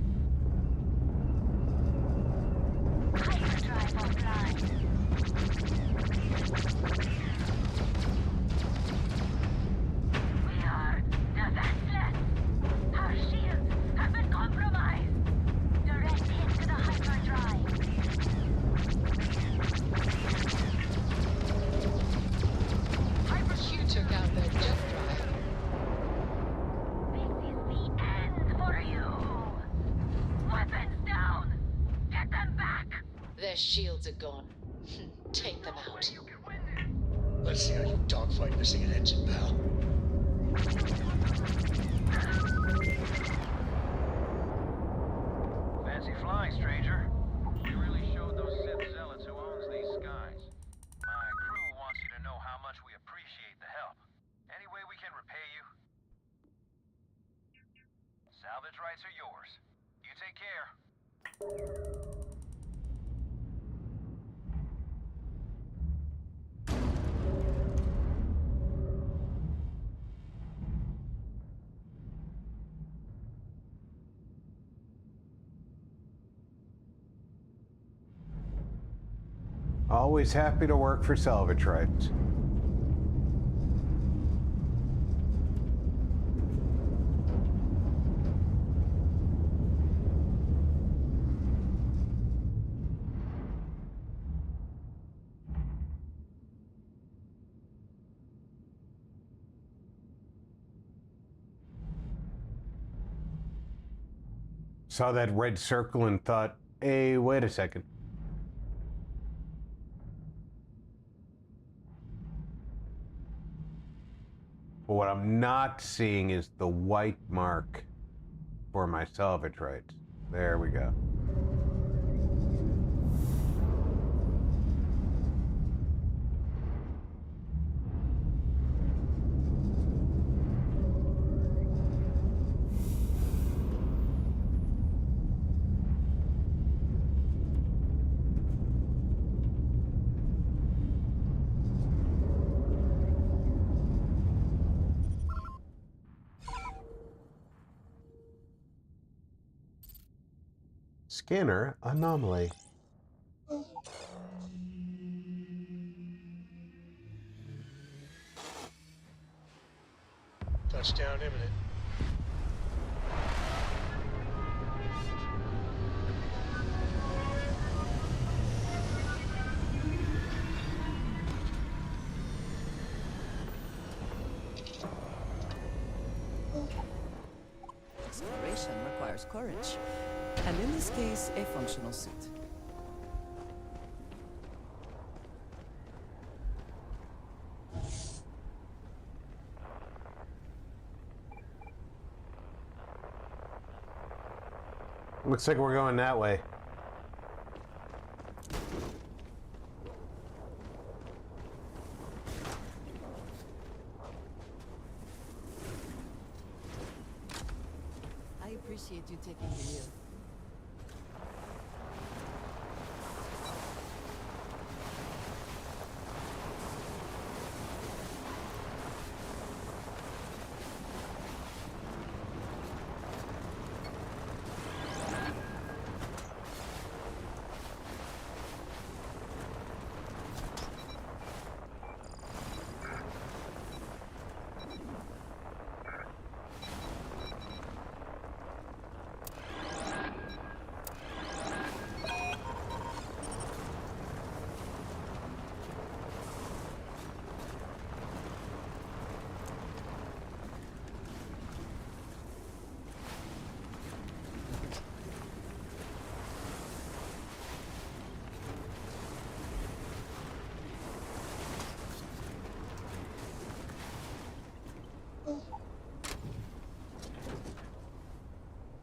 Their shields are gone. Take them out. Let's see how you dogfight missing an engine, pal. Fancy flying, stranger. You really showed those Sith zealots who owns these skies. My crew wants you to know how much we appreciate the help. Any way we can repay you? Salvage rights are yours. You take care. Always happy to work for salvage rights. Saw that red circle and thought, hey, wait a second. But what I'm not seeing is the white mark for my salvage rights. There we go. Scanner anomaly. Touchdown imminent. Exploration requires courage, and in this case, a functional suit. Looks like we're going that way. I appreciate you taking the view.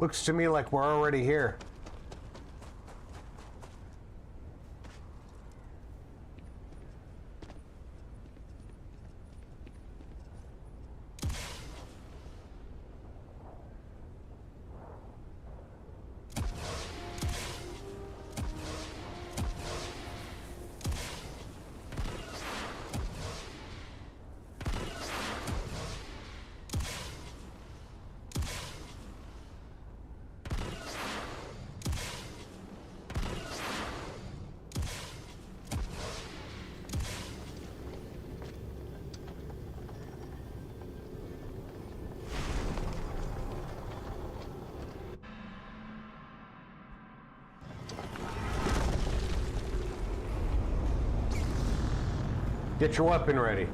Looks to me like we're already here. Get your weapon ready.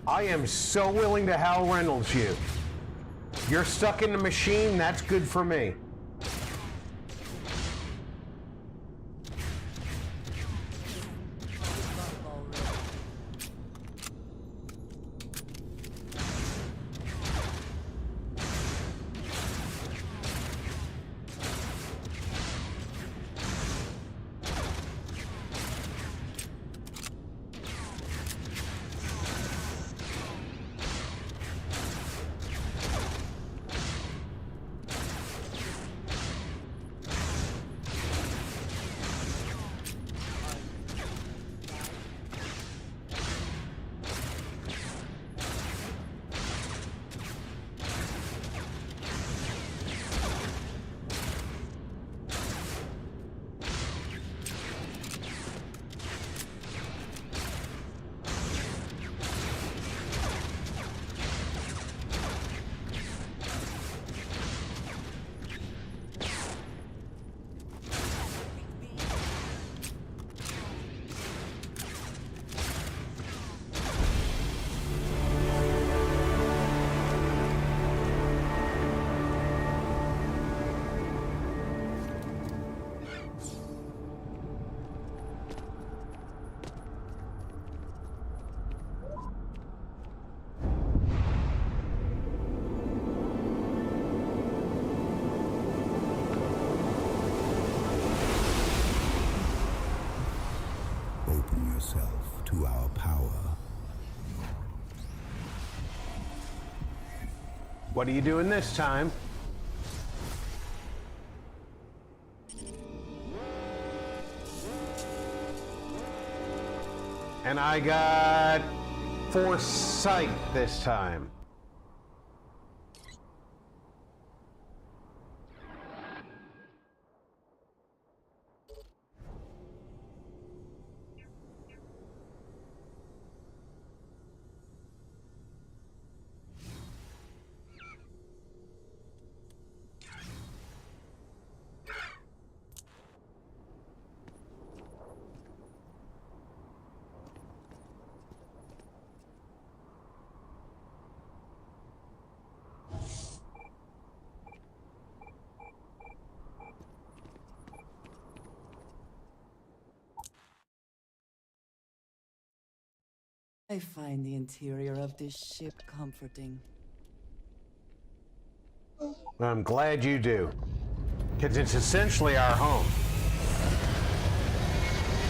I am so willing to Hal Reynolds you. You're stuck in the machine, that's good for me. Open yourself to our power. What are you doing this time? And I got foresight this time. I find the interior of this ship comforting. I'm glad you do, because it's essentially our home.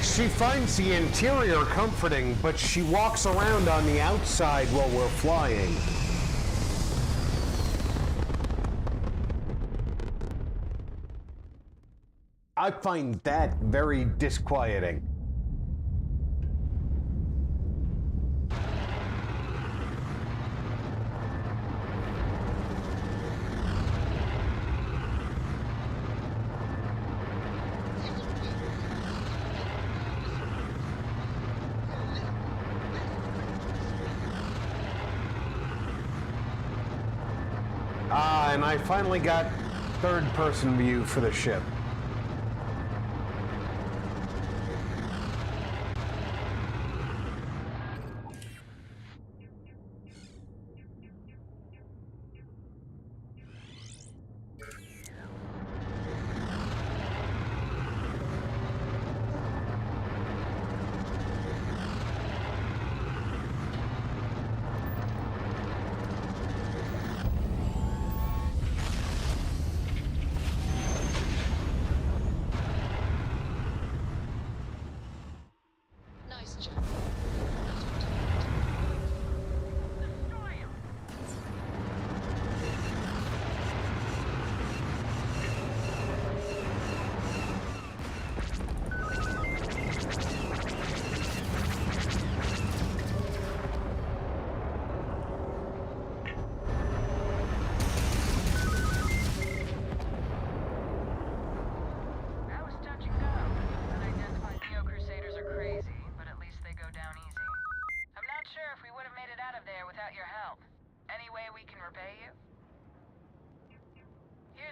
She finds the interior comforting, but she walks around on the outside while we're flying. I find that very disquieting. And I finally got third-person view for the ship.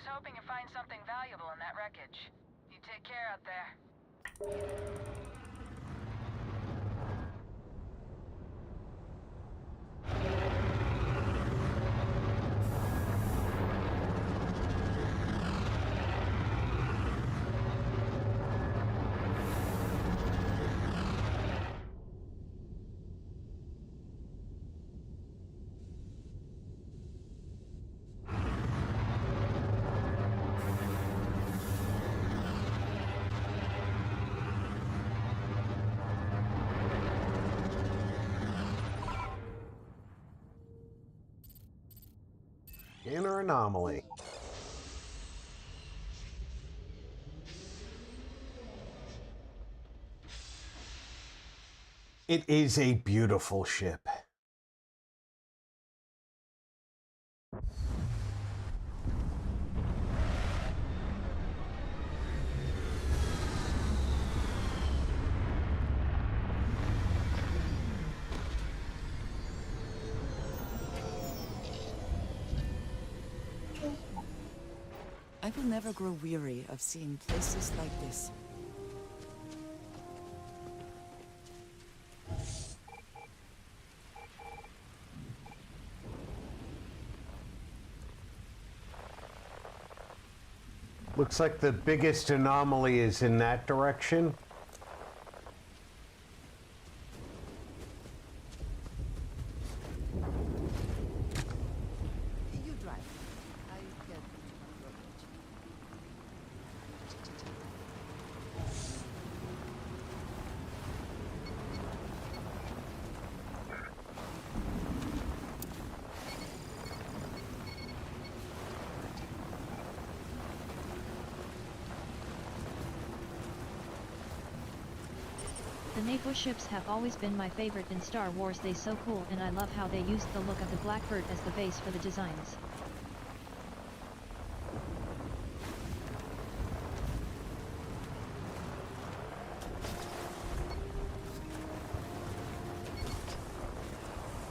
hoping you find something valuable in that wreckage. You take care out there. Inner anomaly. It is a beautiful ship. I will never grow weary of seeing places like this. Looks like the biggest anomaly is in that direction. You drive. I get your The naval ships have always been my favorite in Star Wars. They're so cool, and I love how they used the look of the Blackbird as the base for the designs.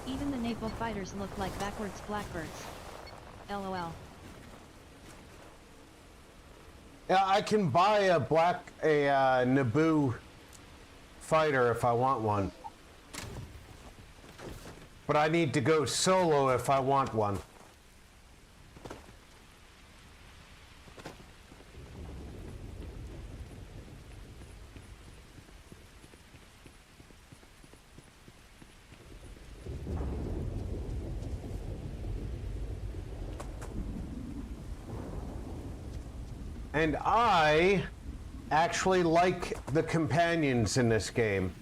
Even the naval fighters look like backwards Blackbirds. LOL. Yeah, I can buy a Naboo fighter if I want one. But I need to go solo if I want one. And I actually like the companions in this game.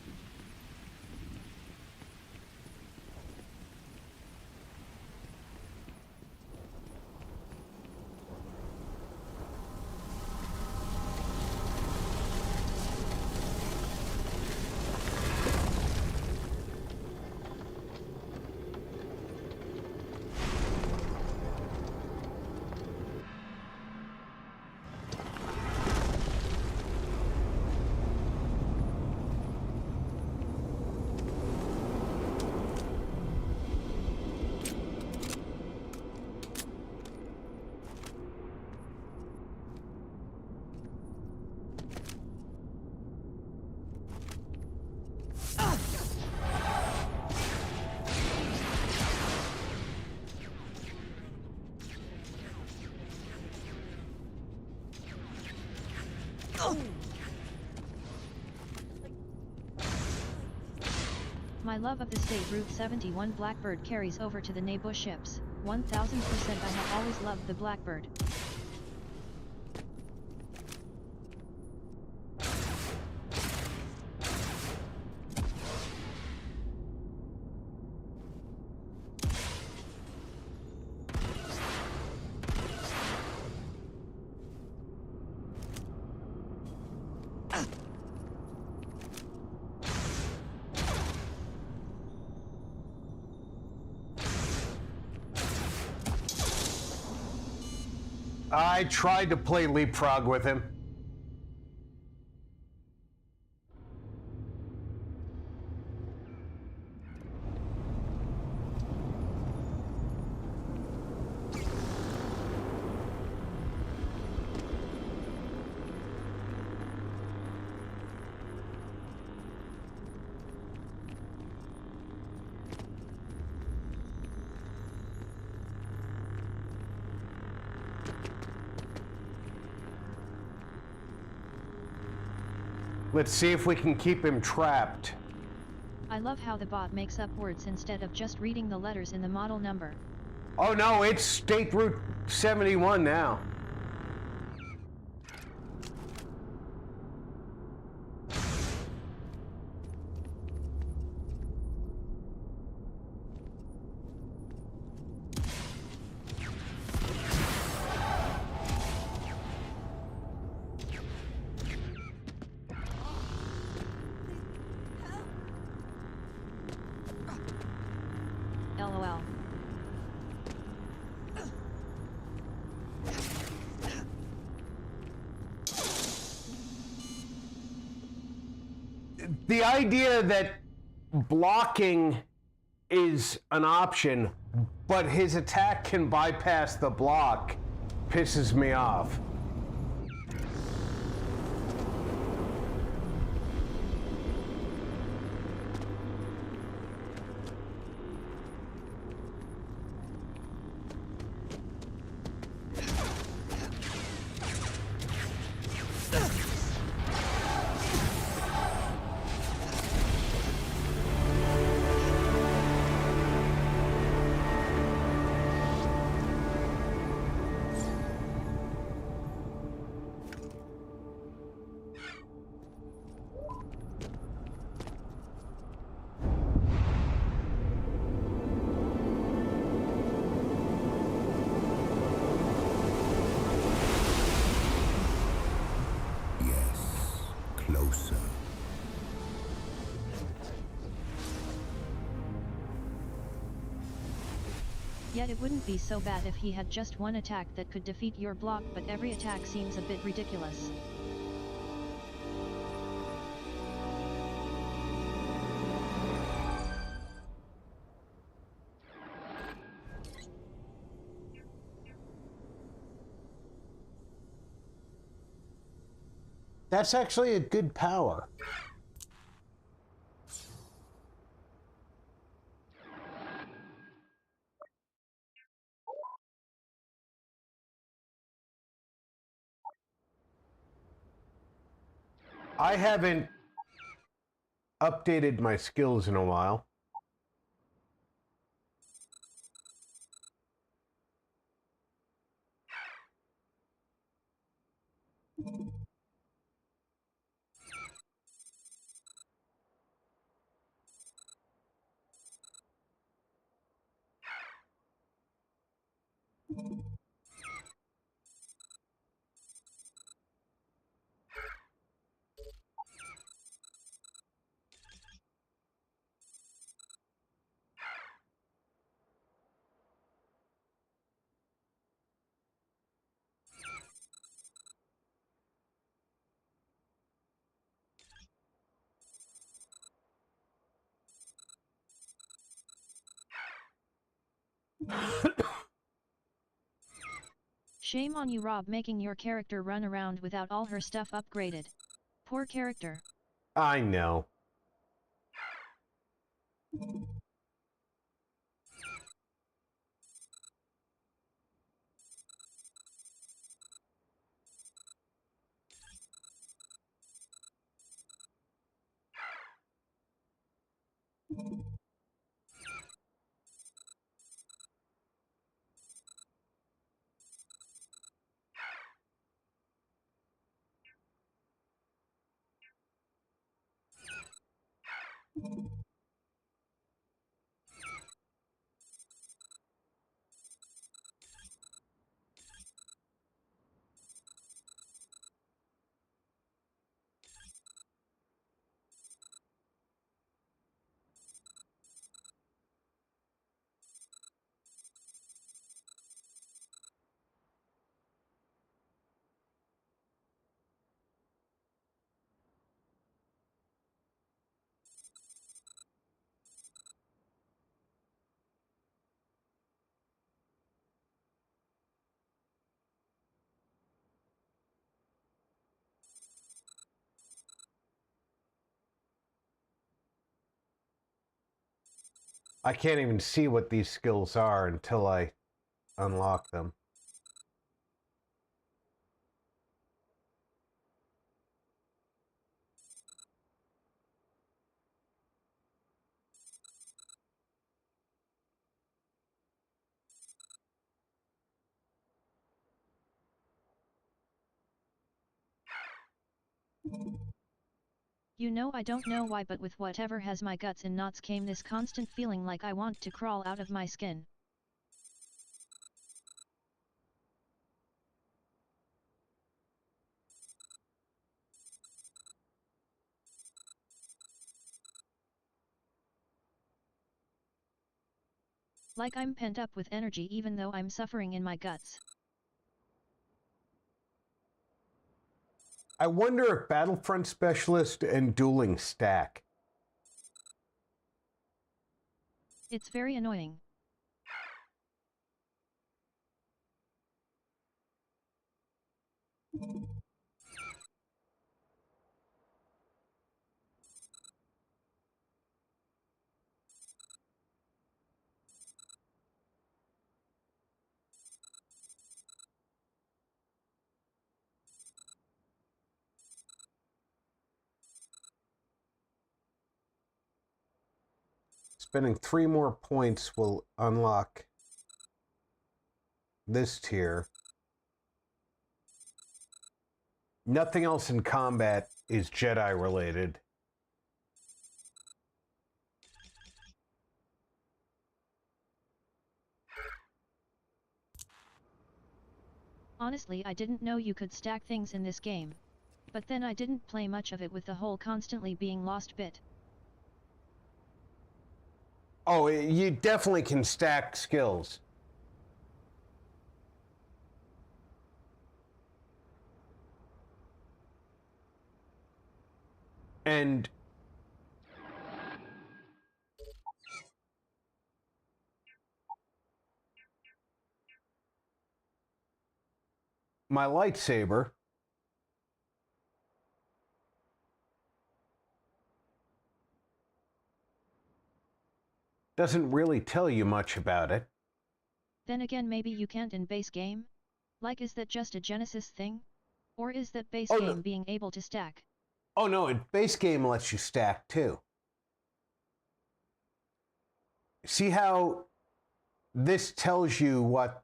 My love of the state Route 71 Blackbird carries over to the naval ships. 1000% I have always loved the Blackbird. I tried to play leapfrog with him. Let's see if we can keep him trapped. I love how the bot makes up words instead of just reading the letters in the model number. Oh no, it's State Route 71 now. LOL. The idea that blocking is an option, but his attack can bypass the block, pisses me off. Closer. Yet it wouldn't be so bad if he had just one attack that could defeat your block, but every attack seems a bit ridiculous. That's actually a good power. I haven't updated my skills in a while. Shame on you, Rob, making your character run around without all her stuff upgraded. Poor character. I know. I can't even see what these skills are until I unlock them. You know, I don't know why, but with whatever has my guts in knots came this constant feeling like I want to crawl out of my skin. Like I'm pent up with energy even though I'm suffering in my guts. I wonder if Battlefront Specialist and dueling stack. It's very annoying. Spending 3 more points will unlock this tier. Nothing else in combat is Jedi related. Honestly, I didn't know you could stack things in this game. But then I didn't play much of it with the whole constantly being lost bit. Oh, you definitely can stack skills. And my lightsaber doesn't really tell you much about it. Then again, maybe you can't in base game? Like, is that just a Genesis thing? Or is that base game being able to stack? Oh no, base game lets you stack too. See how this tells you what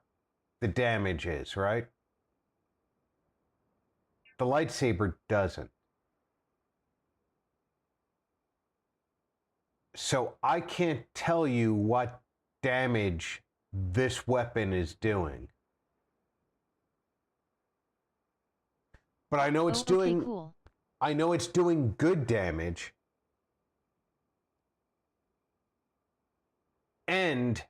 the damage is, right? The lightsaber doesn't. So I can't tell you what damage this weapon is doing. But I know it's doing cool. I know it's doing good damage. And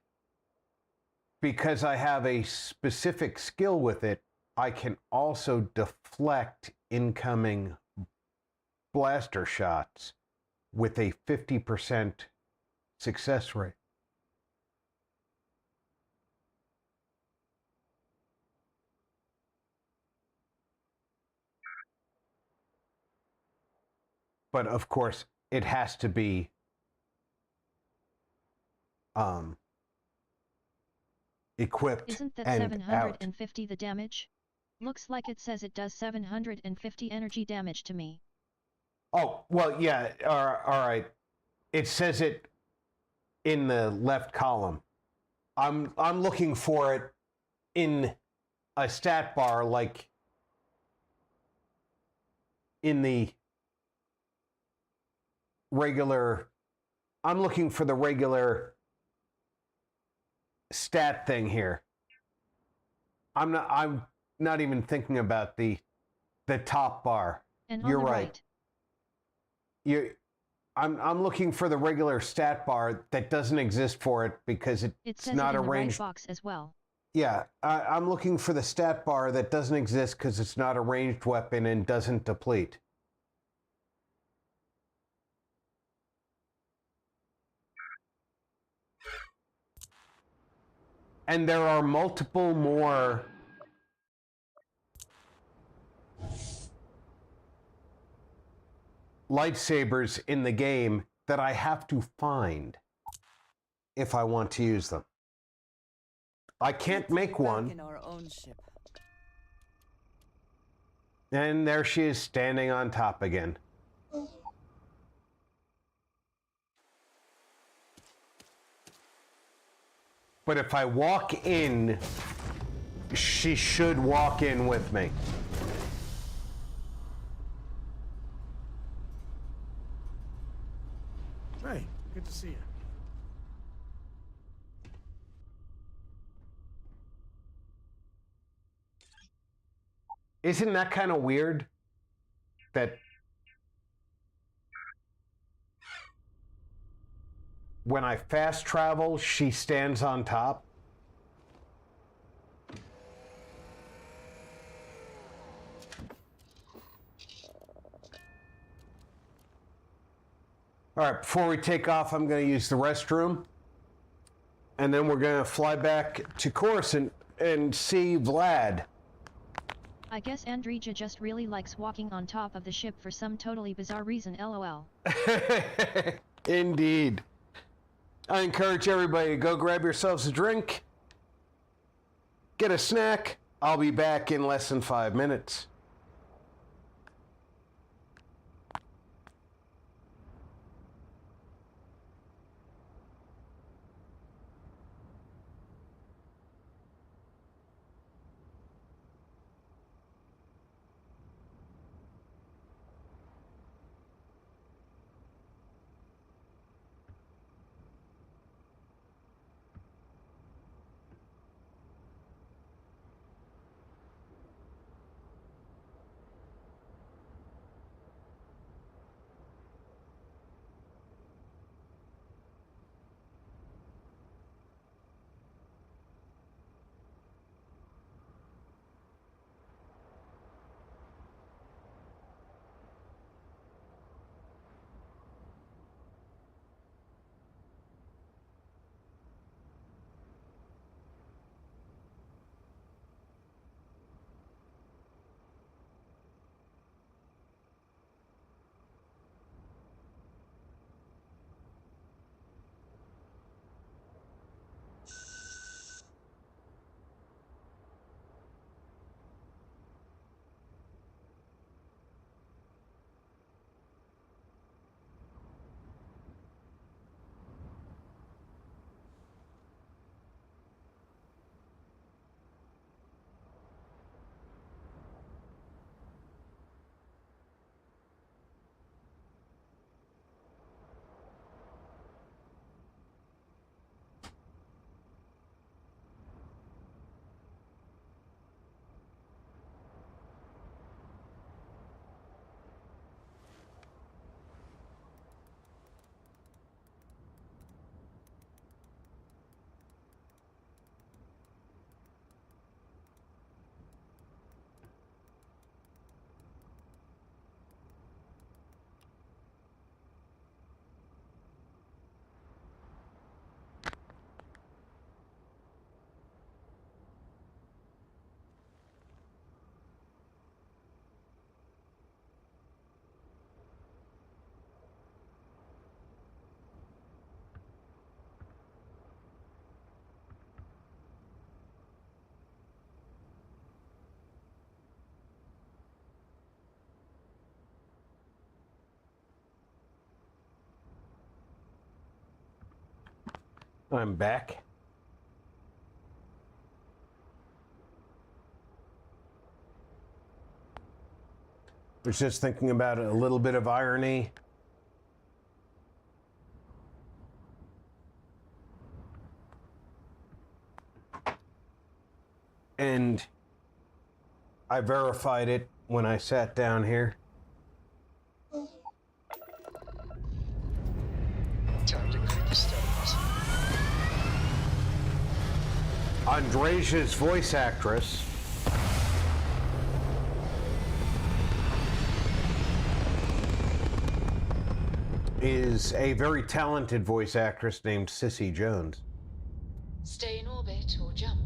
because I have a specific skill with it, I can also deflect incoming blaster shots with a 50% success rate. But of course, it has to be equipped. Isn't that and 750 the damage? Looks like it says it does 750 energy damage to me. Oh, well, yeah, all right. It says it in the left column. I'm looking for it in a stat bar, like in the regular. I'm looking for the regular stat thing here. I'm not even thinking about the top bar. And You're on the right. I'm looking for the regular stat bar that doesn't exist for it because it's says not it in a ranged the right box as well. Yeah, I'm looking for the stat bar that doesn't exist because it's not a ranged weapon and doesn't deplete. And there are multiple more lightsabers in the game that I have to find if I want to use them. I can't make one. In our own ship. And there she is standing on top again. But if I walk in, she should walk in with me. Good to see you. Isn't that kind of weird? That when I fast travel, she stands on top? All right, before we take off, I'm going to use the restroom. And then we're going to fly back to Coruscant and see Vlad. I guess Andrija just really likes walking on top of the ship for some totally bizarre reason, lol. Indeed. I encourage everybody to go grab yourselves a drink, get a snack. I'll be back in less than 5 minutes. I'm back. Was just thinking about a little bit of irony. And I verified it when I sat down here. Time to greet the stars. Andreja's voice actress is a very talented voice actress named Sissy Jones. Stay in orbit or jump.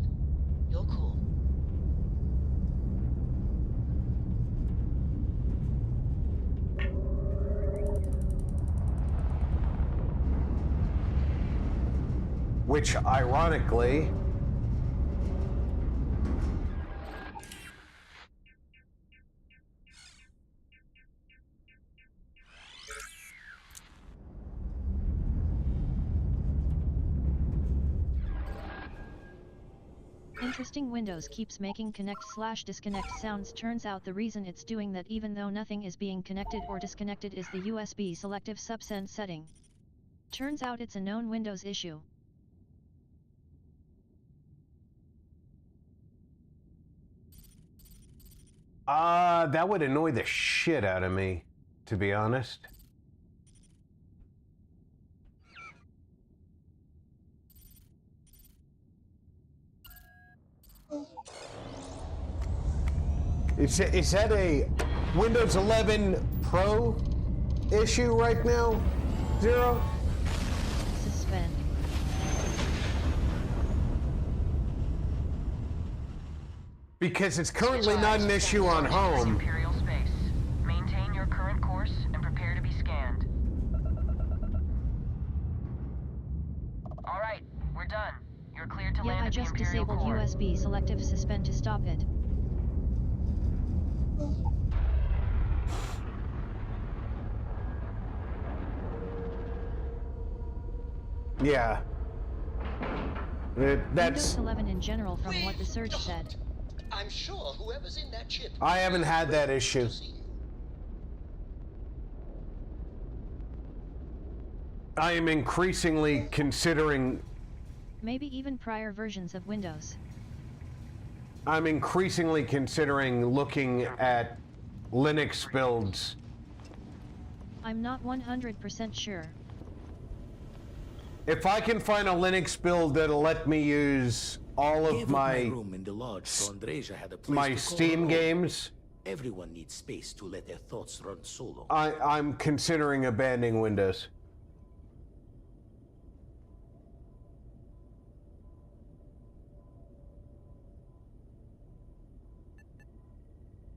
Your call. Which, ironically, Interesting. Windows keeps making connect/disconnect sounds. Turns out the reason it's doing that even though nothing is being connected or disconnected is the USB selective subsend setting. Turns out it's a known Windows issue. That would annoy the shit out of me, to be honest. Is that a Windows 11 Pro issue right now, Zero? Suspend. Because it's currently not an issue on home. Imperial space. Maintain your current course and prepare to be scanned. All right, we're done. You're cleared to Yeah, land I at the just Imperial disabled core. USB selective suspend to stop it. Yeah. That's... Windows 11 in general from what the Surge said. I'm sure whoever's in that ship... I haven't had that issue. I am increasingly considering... Maybe even prior versions of Windows. I'm increasingly considering looking at Linux builds. I'm not 100% sure. If I can find a Linux build that'll let me use all of my room in the lodge so Andreja had a place my to call Steam home. games, Everyone needs space to let their thoughts run solo. I'm considering abandoning Windows.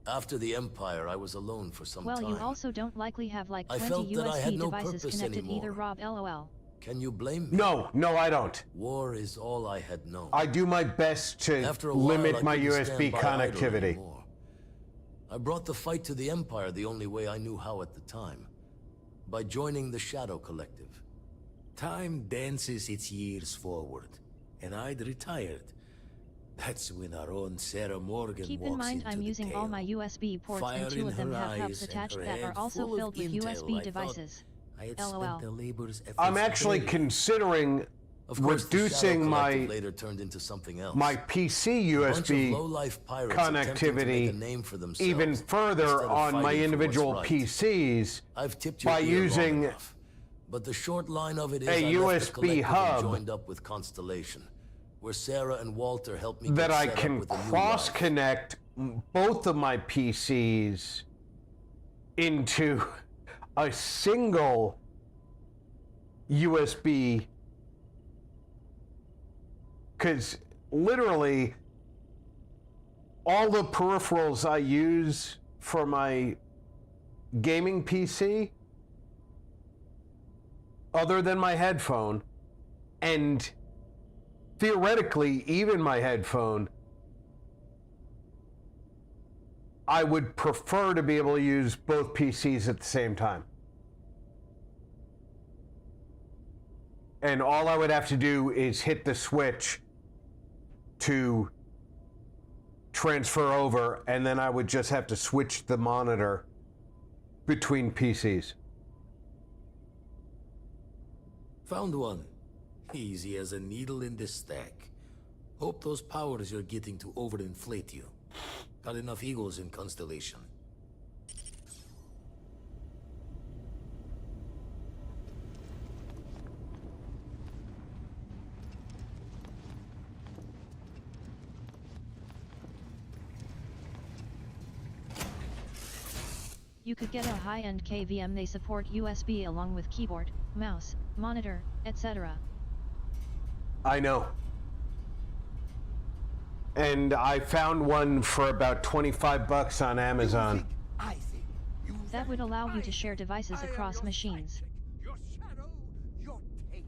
After the Empire, I was alone for some Well, time. you also don't likely have like I 20 felt that I had USB no devices purpose connected anymore. either, Rob, lol. Can you blame me? No, I don't. War is all I had known. I do my best to After a while, limit I my couldn't USB stand by idle connectivity. anymore. I brought the fight to the Empire the only way I knew how at the time. By joining the Shadow Collective. Time dances its years forward, and I'd retired. That's when our own Sarah Morgan Keep walks in mind into I'm the using tale. all my USB ports Fire and 2 in of them her have eyes hubs and attached her that are head also full of filled with intel. I USB thought devices. I had LOL. spent the labor's efforts I'm actually today. considering Of course, the Shadow reducing Collective later turned into something else. my PC A bunch of USB low-life pirates attempting to make a connectivity name for themselves even instead further of on my fighting for individual what's right. PCs I've tipped your by ear long using enough. But the short line of it is a I left the USB collective and hub joined up with Constellation, where Sarah and Walter helped me that get I set up can with a new cross life. connect both of my PCs into a single USB, because literally all the peripherals I use for my gaming PC, other than my headphone, and theoretically even my headphone, I would prefer to be able to use both PCs at the same time. And all I would have to do is hit the switch to transfer over, and then I would just have to switch the monitor between PCs. Found one. Easy as a needle in the stack. Hope those powers you're getting to overinflate you. Got enough egos in Constellation. You could get a high-end KVM. They support USB along with keyboard, mouse, monitor, etc. I know. And I found one for about 25 bucks on Amazon. That would allow you to share devices across machines. Your shadow, your tail.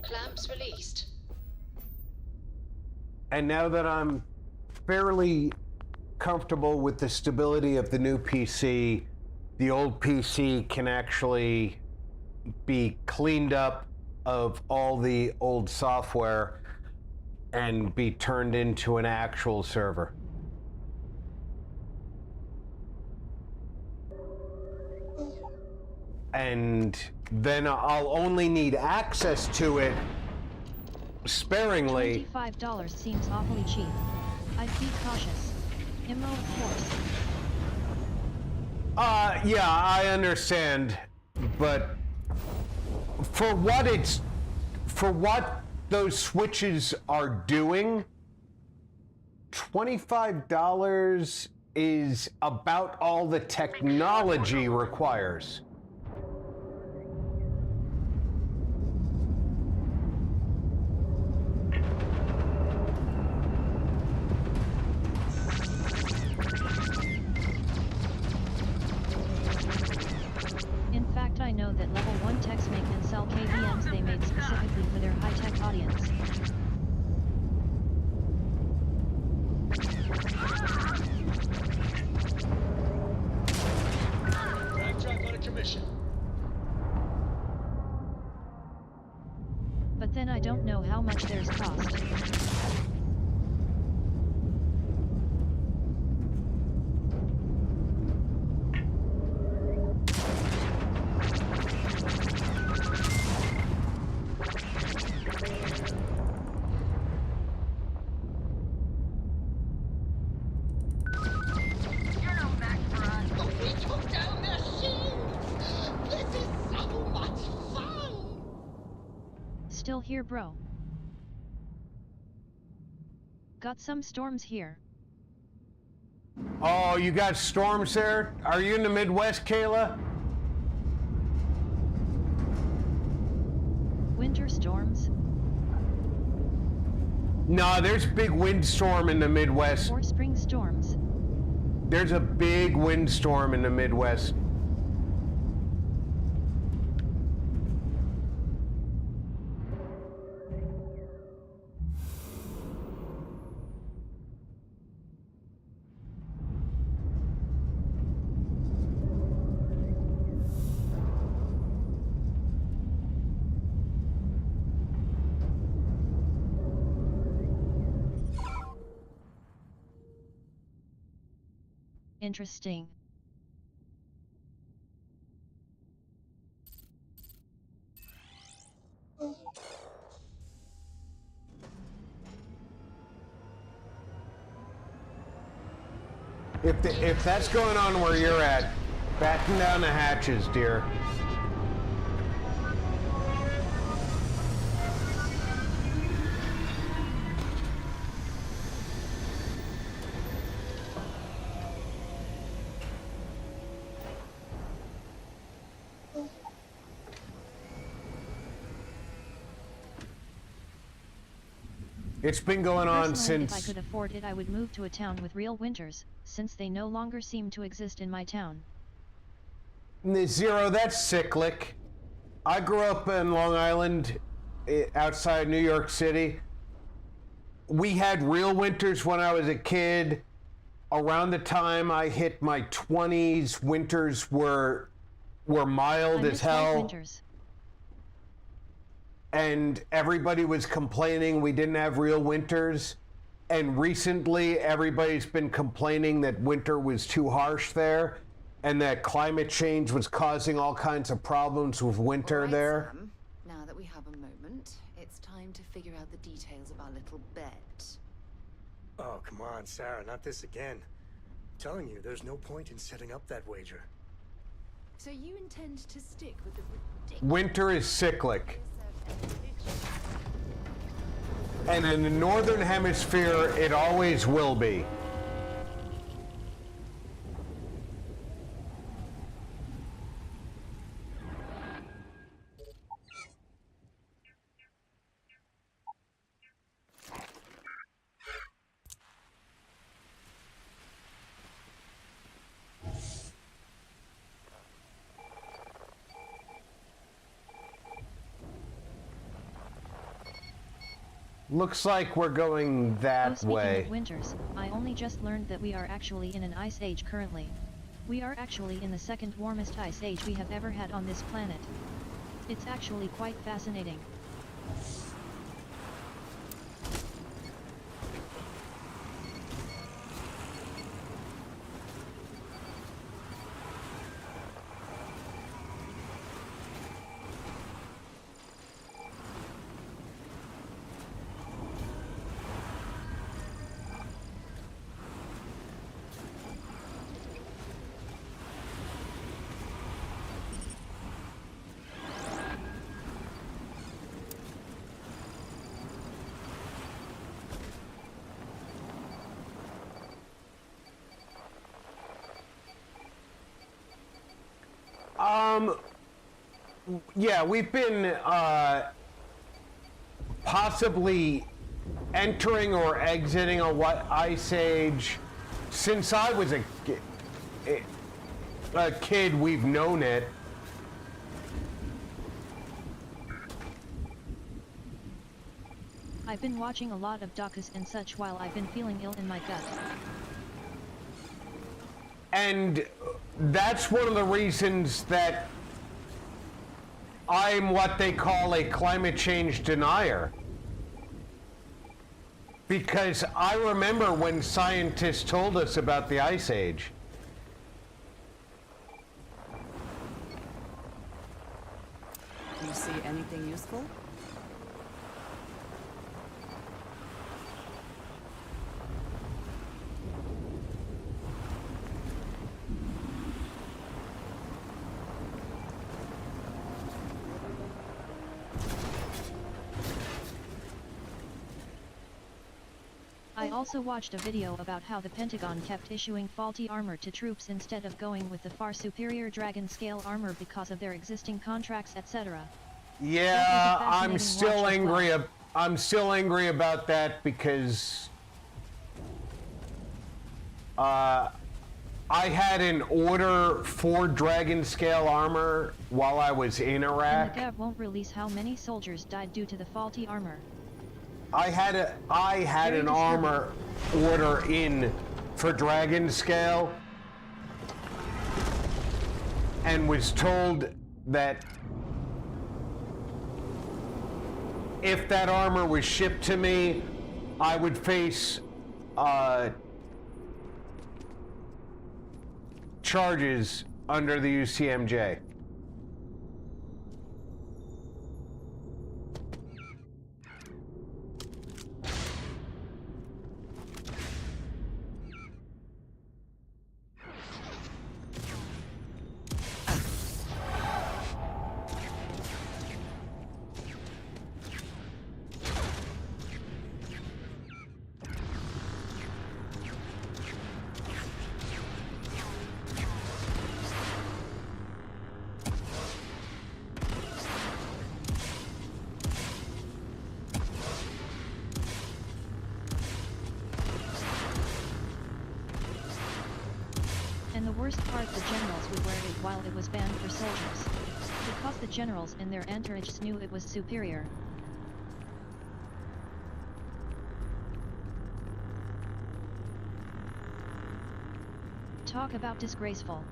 Clamps released. And now that I'm fairly comfortable with the stability of the new PC, the old PC can actually be cleaned up of all the old software and be turned into an actual server. And then I'll only need access to it sparingly. $25 seems awfully cheap. I'd be cautious. Immo, of course. Yeah, I understand, but for what those switches are doing, $25 is about all the technology requires. In fact, I know that level 1 techs make and sell KVMs they made specifically for their high-tech audience. Drive truck on a commission. But then I don't know how much theirs cost. Still here, bro. Got some storms here. Oh, you got storms there? Are you in the Midwest, Kayla? Winter storms? No, there's big windstorm in the Midwest. Or spring storms. There's a big windstorm in the Midwest. Interesting. If that's going on where you're at, batten down the hatches, dear. It's been going on Personally, since... if I could afford it, I would move to a town with real winters, since they no longer seem to exist in my town. Zero, that's cyclic. I grew up in Long Island, outside New York City. We had real winters when I was a kid. Around the time I hit my 20s, winters were mild as hell. Winters. And everybody was complaining we didn't have real winters. And recently, everybody's been complaining that winter was too harsh there, and that climate change was causing all kinds of problems with winter there. Sam, now that we have a moment, it's time to figure out the details of our little bet. Oh, come on, Sarah, not this again. I'm telling you, there's no point in setting up that wager. So you intend to stick with the ridiculous... Winter is cyclic. And in the Northern Hemisphere, it always will be. Looks like we're going that speaking way. of winters, I only just learned that we are actually in an ice age currently. We are actually in the second warmest ice age we have ever had on this planet. It's actually quite fascinating. Yeah, we've been possibly entering or exiting a ice age since I was a kid. We've known it. I've been watching a lot of docus and such while I've been feeling ill in my gut. And that's one of the reasons that I'm what they call a climate change denier. Because I remember when scientists told us about the Ice Age. Do you see anything useful? I also watched a video about how the Pentagon kept issuing faulty armor to troops instead of going with the far superior Dragon scale armor because of their existing contracts, etc. Yeah, I'm still angry. I'm still angry about that because I had an order for Dragon scale armor while I was in Iraq. And the dev won't release how many soldiers died due to the faulty armor. I had an armor order in for Dragon scale and was told that if that armor was shipped to me, I would face charges under the UCMJ. And the worst part, the generals would wear it while it was banned for soldiers. Because the generals in their entourages knew it was superior. Talk about disgraceful.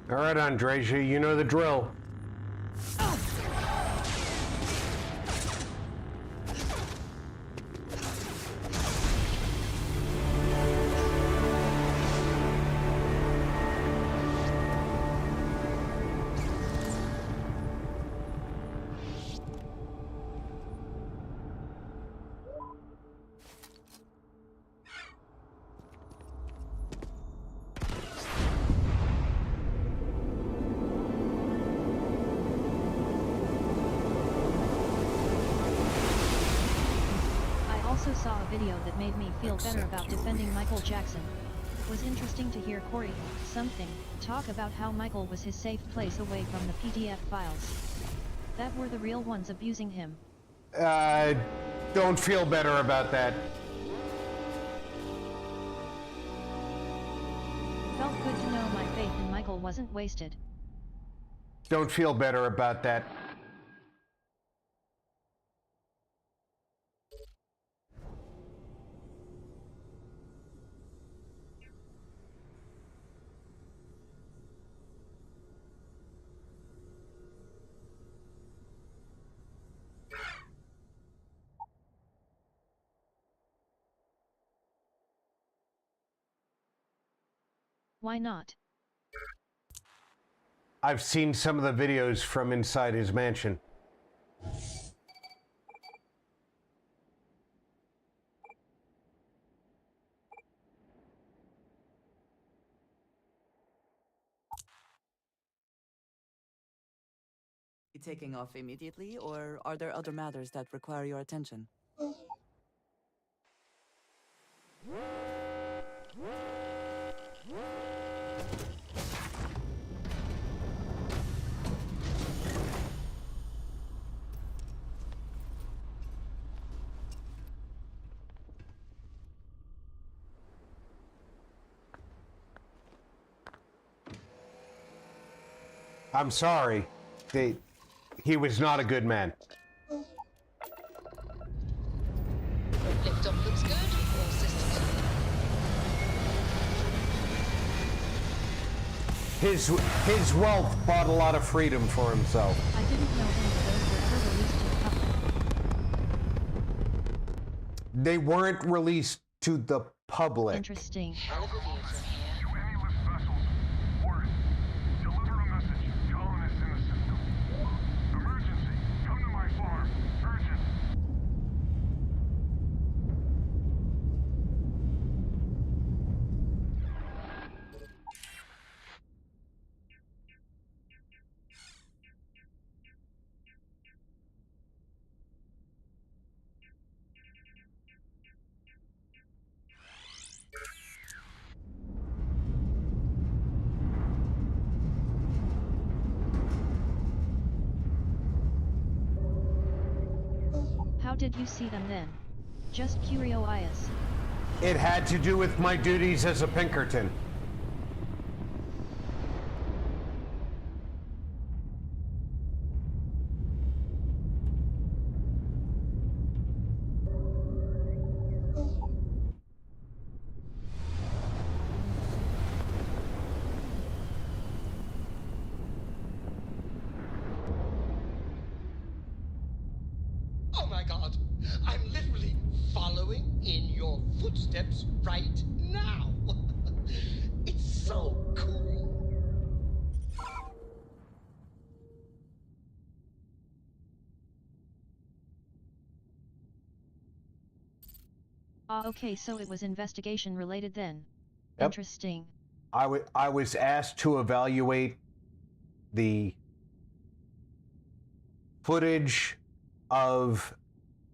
All right, Andreja, you know the drill. video that made me feel better about defending Michael Jackson. It was interesting to hear Corey, talk about how Michael was his safe place away from the PDF files. That were the real ones abusing him. Don't feel better about that. Felt good to know my faith in Michael wasn't wasted. Don't feel better about that. Why not? I've seen some of the videos from inside his mansion. You taking off immediately, or are there other matters that require your attention? I'm sorry. He was not a good man. Liftoff looks good. All systems His wealth bought a lot of freedom for himself. I didn't know any of those were ever released to the public. They weren't released to the public. Interesting. hell of a view from here. How did you see them then? Just curious. It had to do with my duties as a Pinkerton. Oh my god! I'm literally following in your footsteps right now! It's so cool! Okay, so it was investigation related then. Yep. Interesting. I was asked to evaluate the footage of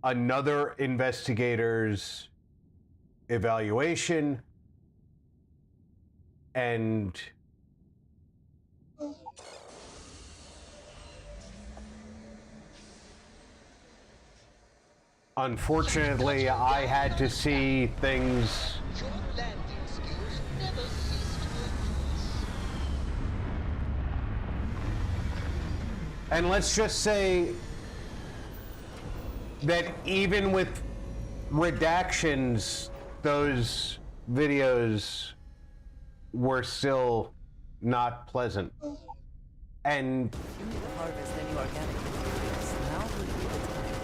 another investigator's evaluation, and unfortunately I had to see things. Your landing skills never cease to impress. And let's just say that even with redactions, those videos were still not pleasant. And You need to harvest any organic materials. Now would be the time.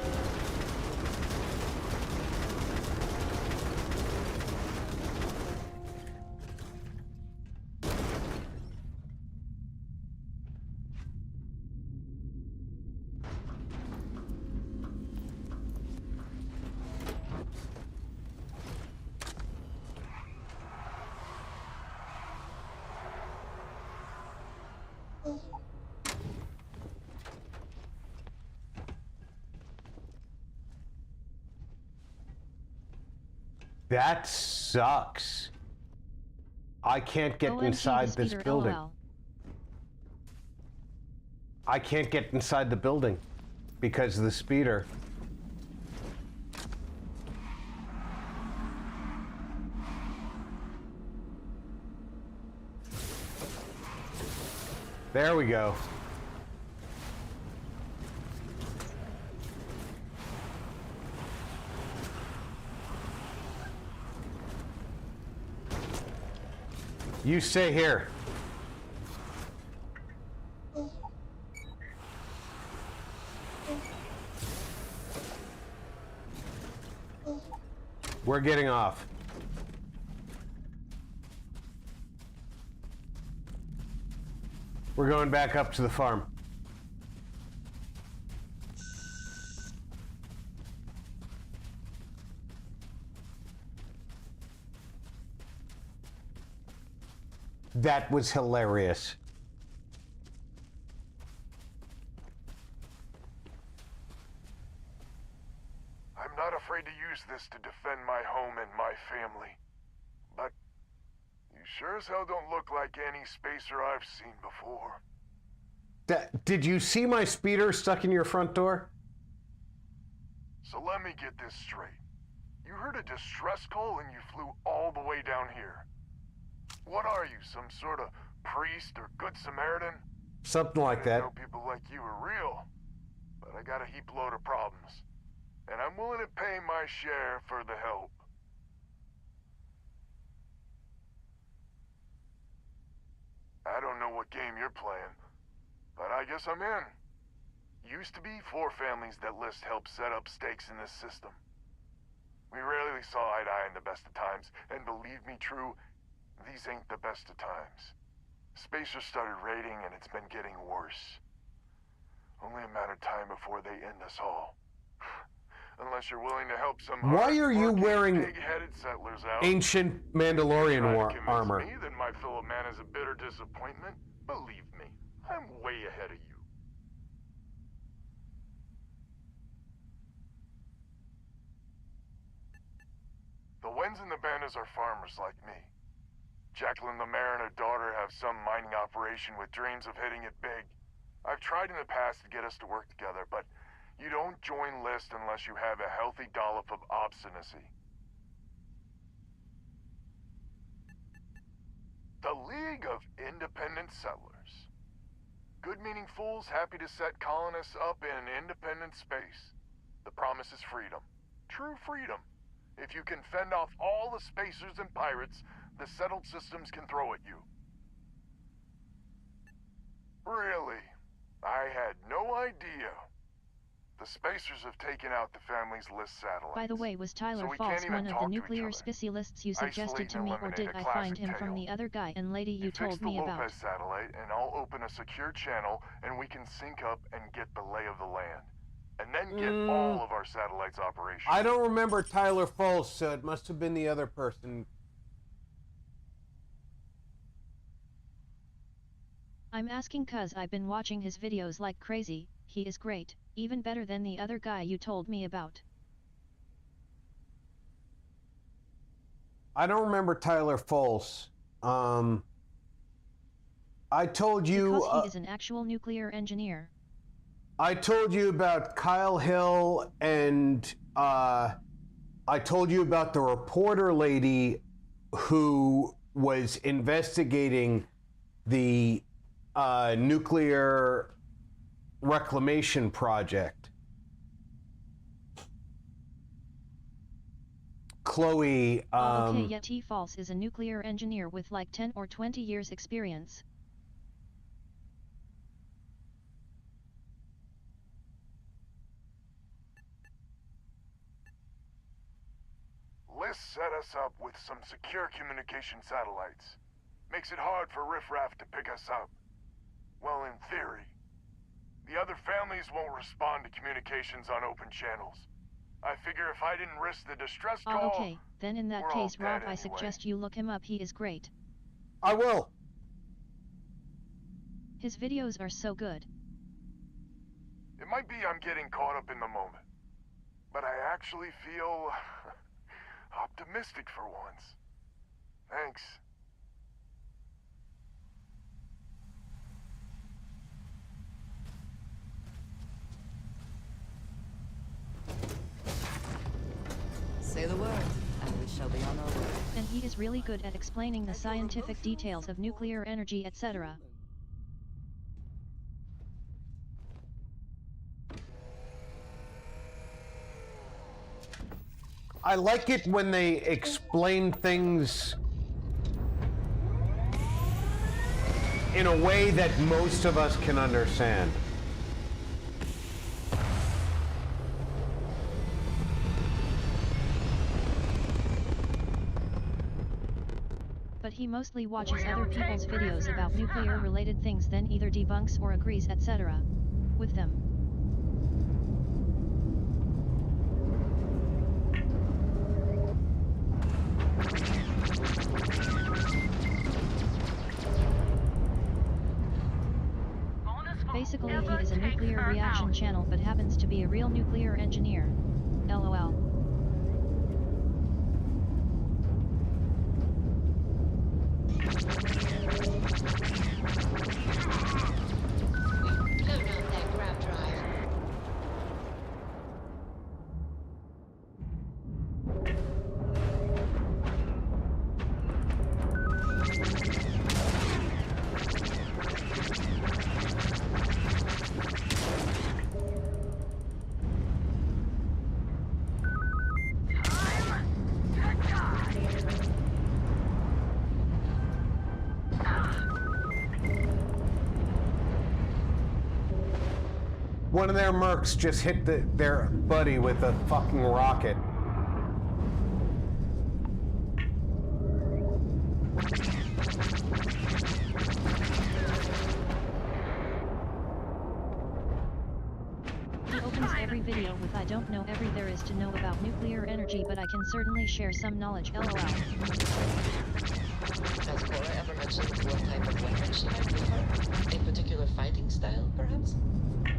That sucks. I can't get OMG, inside the this speeder, building. LOL. I can't get inside the building because of the speeder. There we go. You stay here. We're getting off. We're going back up to the farm. That was hilarious. I'm not afraid to use this to defend my home and my family. But you sure as hell don't look like any spacer I've seen before. Did you see my speeder stuck in your front door? So let me get this straight. You heard a distress call and you flew all the way down here. What are you, some sort of priest or good Samaritan? Something like that. I know people like you are real, but I got a heap load of problems. And I'm willing to pay my share for the help. I don't know what game you're playing, but I guess I'm in. Used to be 4 families that list help set up stakes in this system. We rarely saw eye to eye in the best of times, and believe me true, these ain't the best of times. Spacers started raiding and it's been getting worse. Only a matter of time before they end us all. Unless you're willing to help some Why are you wearing pig-headed settlers out. ancient Mandalorian armor? Me that my fellow man is a bitter disappointment. Believe me, I'm way ahead of you. The Wens and the Bandas are farmers like me. Jacqueline the mayor and her daughter have some mining operation with dreams of hitting it big. I've tried in the past to get us to work together, but you don't join list unless you have a healthy dollop of obstinacy. The League of Independent Settlers. Good-meaning fools happy to set colonists up in independent space. The promise is freedom. True freedom. If you can fend off all the spacers and pirates the settled systems can throw at you. Really? I had no idea. The spacers have taken out the family's list satellites. By the way, was Tyler so False one of the nuclear specialists you suggested to me, or did I find him from the other guy and lady you told me about? Fix the Lopez satellite, and I'll open a secure channel, and we can sync up and get the lay of the land. And then get all of our satellites operational. I don't remember Tyler False, so it must have been the other person. I'm asking cuz I've been watching his videos like crazy. He is great, even better than the other guy you told me about. I don't remember Tyler False. I told you... Because he is an actual nuclear engineer. I told you about Kyle Hill, and I told you about the reporter lady who was investigating the nuclear reclamation project. Chloe, okay, yet he False is a nuclear engineer with like 10 or 20 years experience. List set us up with some secure communication satellites. Makes it hard for riffraff to pick us up. Well, in theory. The other families won't respond to communications on open channels. I figure if I didn't risk the distress call... okay, then in that case, Rob, I suggest you look him up. He is great. I will. His videos are so good. It might be I'm getting caught up in the moment. But I actually feel... Optimistic for once. Thanks. Say the word, and we shall be on our way. And he is really good at explaining the scientific details of nuclear energy, etc. I like it when they explain things in a way that most of us can understand. But he mostly watches other people's videos about nuclear-related things, then either debunks or agrees, etc. with them. Basically, he is a nuclear reaction channel but happens to be a real nuclear engineer. LOL. Load out that grab drive. One of their mercs just hit their buddy with a fucking rocket. He opens every video with "I don't know every there is to know about nuclear energy, but I can certainly share some knowledge, LOL." Has Cora ever mentioned what type of weapon she might prefer? A particular fighting style, perhaps? I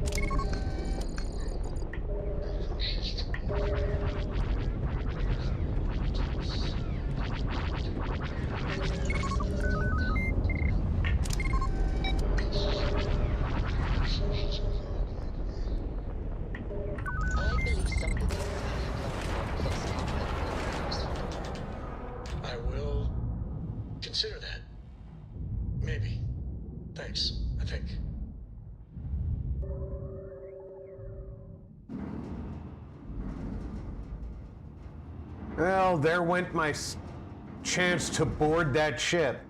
believe some of the things I have learned from close combat will be useful. I will consider that. Maybe. Thanks, I think. Well, there went my chance to board that ship.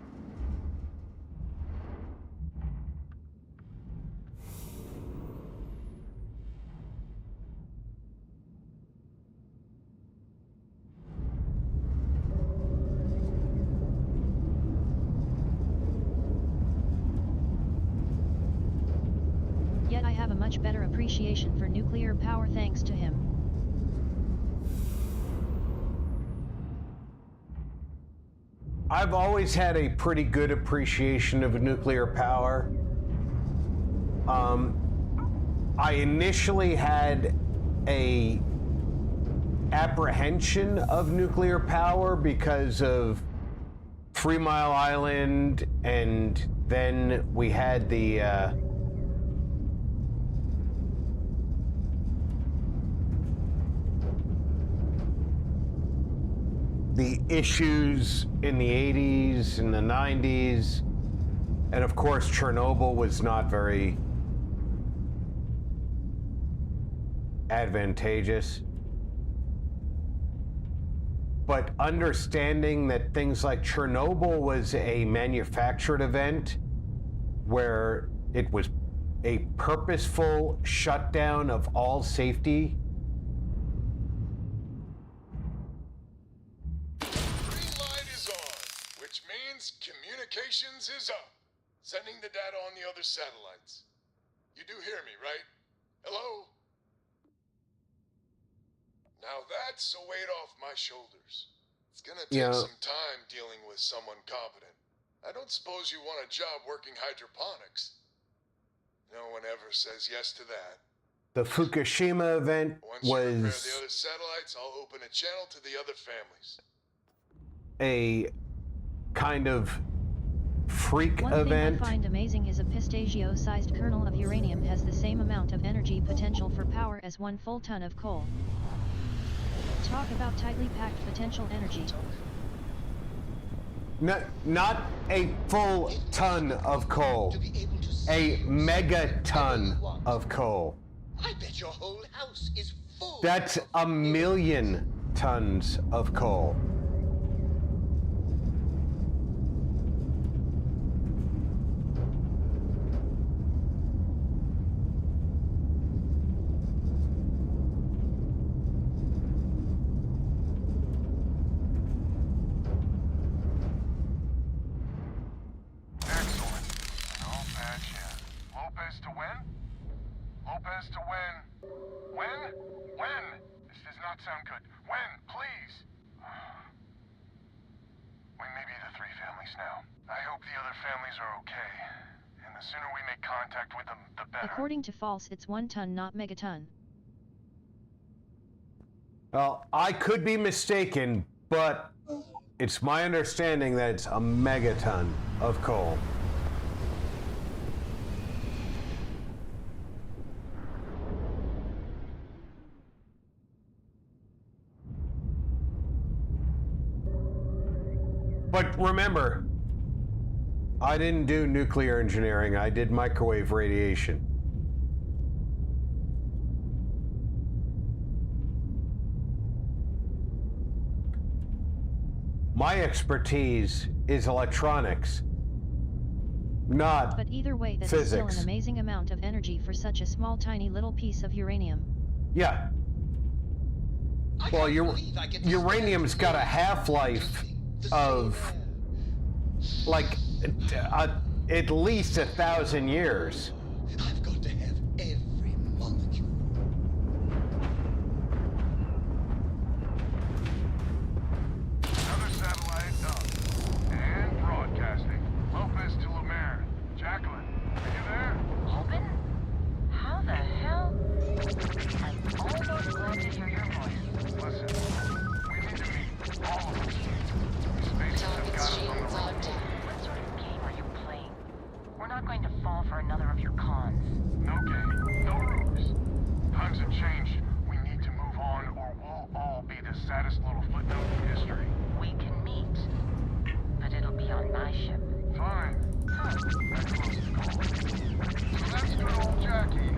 Yet I have a much better appreciation for nuclear power thanks to him. I've always had a pretty good appreciation of nuclear power. I initially had a apprehension of nuclear power because of 3 Mile Island, and then we had the issues in the 80s and the 90s, and of course Chernobyl was not very advantageous. But understanding that things like Chernobyl was a manufactured event where it was a purposeful shutdown of all safety. Communications is up. Sending the data on the other satellites. You do hear me, right? Hello? Now that's a weight off my shoulders. It's gonna take some time dealing with someone competent. I don't suppose you want a job working hydroponics. No one ever says yes to that. The Fukushima event Once you repair the was other satellites, I'll open a channel to the other families. a kind of freak One event. thing I find amazing is a pistachio-sized kernel of uranium has the same amount of energy potential for power as 1 full ton of coal. Talk about tightly packed potential energy. No, not a full ton of coal. A megaton of coal. I bet your whole house is full. That's 1,000,000 tons of coal. Lopez to win? Lopez to win. When? When? This does not sound good. When? Please. We may be the 3 families now. I hope the other families are okay. And the sooner we make contact with them, the better. According to False, it's 1 ton, not megaton. Well, I could be mistaken, but it's my understanding that it's a megaton of coal. But remember, I didn't do nuclear engineering, I did microwave radiation. My expertise is electronics, not But either way, that's physics. still an amazing amount of energy for such a small, tiny little piece of uranium. Yeah. Well, uranium's got a half-life of like at least 1,000 years. I've got to have every molecule. Another satellite up. And broadcasting. Lopez to Lumiere. Jacqueline, are you there? Open? How the hell? I'm almost glad to hear your voice. Listen, we need to meet all of us. These spaces have got us on the run. What sort of game are you playing? We're not going to fall for another of your cons. No game, no rules. Times have changed. We need to move on or we'll all be the saddest little footnote in history. We can meet, but it'll be on my ship. Fine. That closes the call. So that's good old Jackie.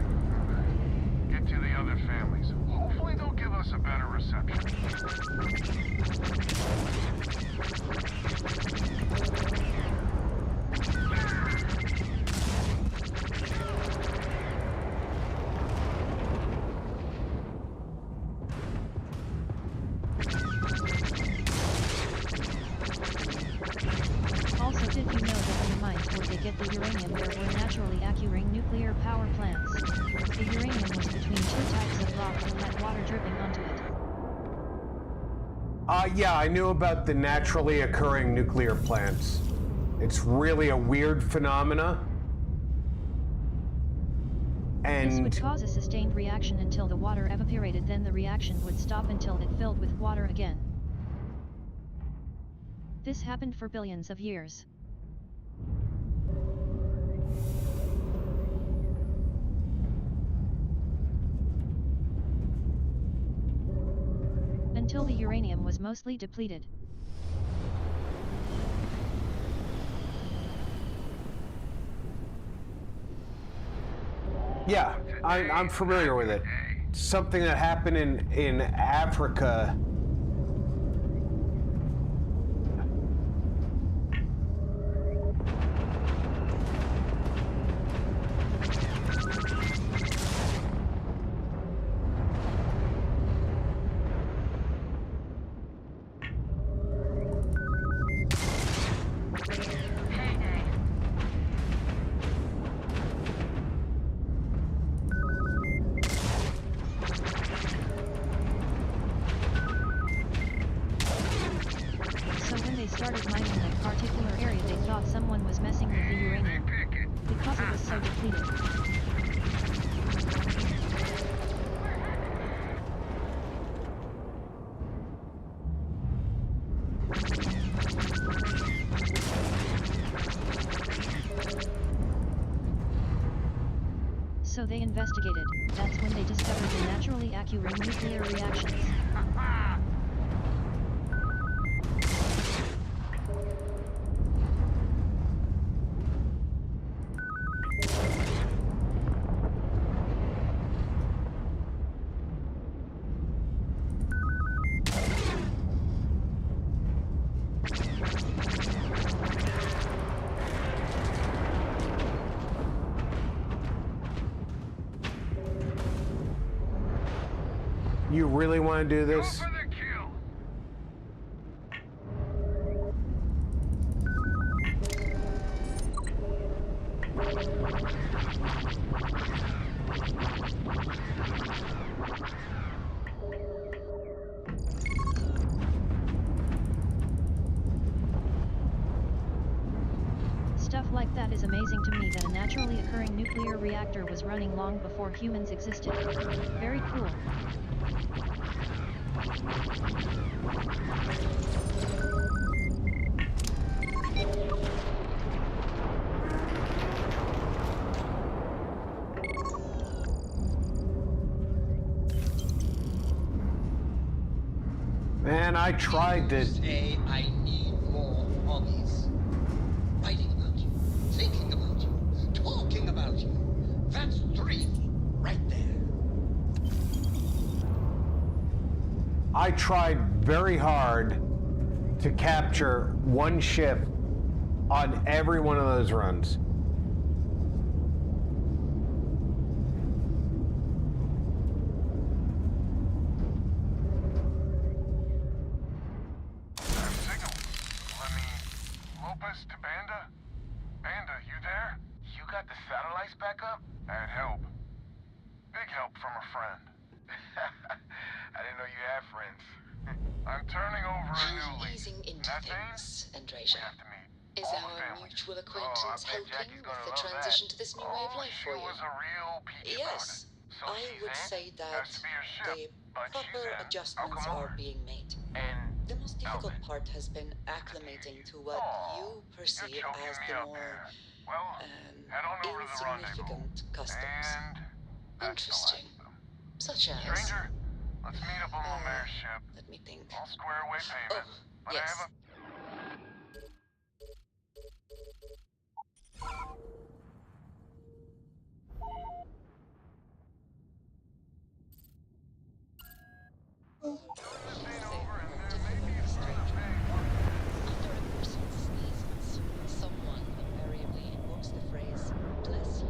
Get to the other families. Hopefully they'll give us a better reception. Also, did you know that in the mines where they get the uranium there were naturally occurring nuclear power plants? The uranium was between 2 types of rock and had water dripping onto it. Yeah, I knew about the naturally occurring nuclear plants. It's really a weird phenomena. This would And cause a sustained reaction until the water evaporated, then the reaction would stop until it filled with water again. This happened for billions of years. Until the uranium was mostly depleted. yeah, I'm familiar with it. Something that happened in Africa. So when they started mining that particular area, they thought someone was messing with the uranium, because it was so depleted. So they investigated. That's when they discovered the naturally occurring nuclear reactions. You really want to do this? Stuff like that is amazing to me, that a naturally occurring nuclear reactor was running long before humans existed. Very cool. Man, I tried to... Say I need more hobbies. Writing about you, thinking about you, talking about you. That's 3 right there. I tried very hard to capture one ship on every one of those runs. To Banda? Banda, you there? You got the satellites back up? I'd help. Big help from a friend. I didn't know you had friends. I'm turning over a new leaf. Easing into things, Andrasia. Is our mutual acquaintance helping with the transition to this new way of life for you? Yes, I would say that the proper adjustments are being made. The most difficult part has been acclimating to what you perceive as the more insignificant customs. Interesting. Such as... Stranger, let's meet up on the mayor's ship. Let me think. I'll square away payment. Oh, yes. Someone invariably invokes the phrase, "Bless you."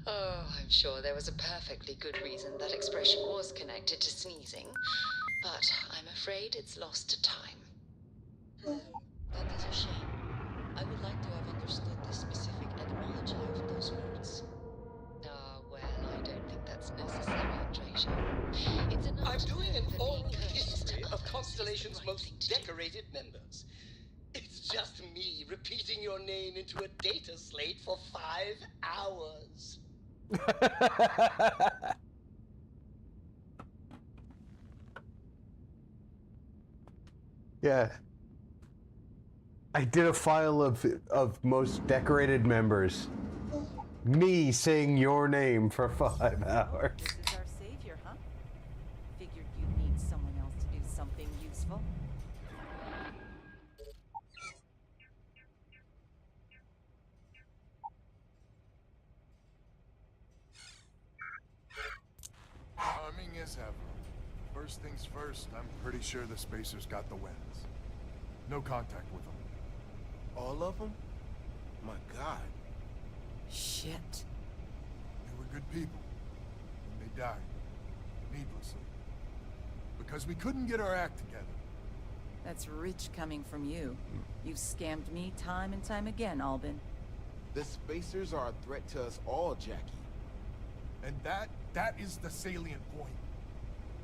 Oh, I'm sure there was a perfectly good reason that expression was connected to sneezing, but I'm afraid it's lost to time. That is a shame. I would like to have understood the specific etymology of those words. Well, I don't think that's necessary, Andrasia. It's enough I'm to doing know an that being oral courteous history to of others Constellation's is the right most thing to do. decorated members. It's just me repeating your name into a data slate for 5 hours. Yeah. I did a file of most decorated members. Me saying your name for 5 hours. This is our savior, huh? Figured you'd need someone else to do something useful. Charming as ever. First things first, I'm pretty sure the Spacers got the wins. No contact with them. All of them? My God. Shit. They were good people. And they died. Needlessly. Because we couldn't get our act together. That's rich coming from you. You've scammed me time and time again, Albin. The Spacers are a threat to us all, Jackie. And that is the salient point.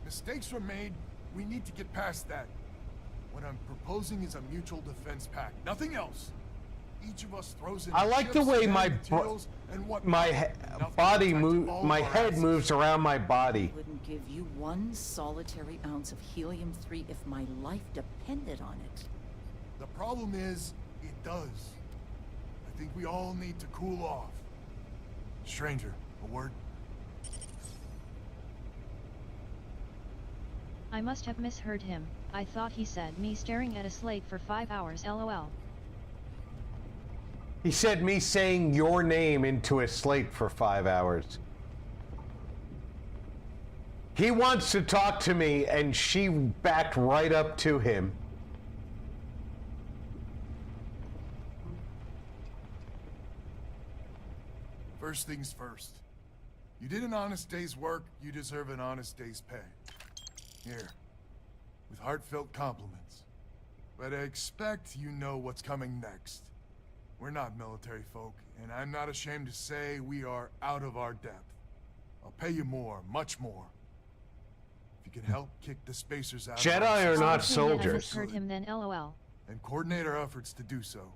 Mistakes were made, we need to get past that. What I'm proposing is a mutual defense pact, nothing else. each of us throws in I like the chips, way and my materials, and what body move, my head moves around my body. I wouldn't give you one solitary ounce of helium-3 if my life depended on it. The problem is, it does. I think we all need to cool off. Stranger, a word? I must have misheard him. I thought he said me staring at a slate for 5 hours, lol. He said me saying your name into a slate for 5 hours. He wants to talk to me, and she backed right up to him. First things first. You did an honest day's work, you deserve an honest day's pay. Here, with heartfelt compliments. But I expect you know what's coming next. We're not military folk, and I'm not ashamed to say we are out of our depth. I'll pay you more, much more. If you can help kick the spacers out Jedi of our are not system, soldiers. I misheard him then, lol. and coordinate our efforts to do so.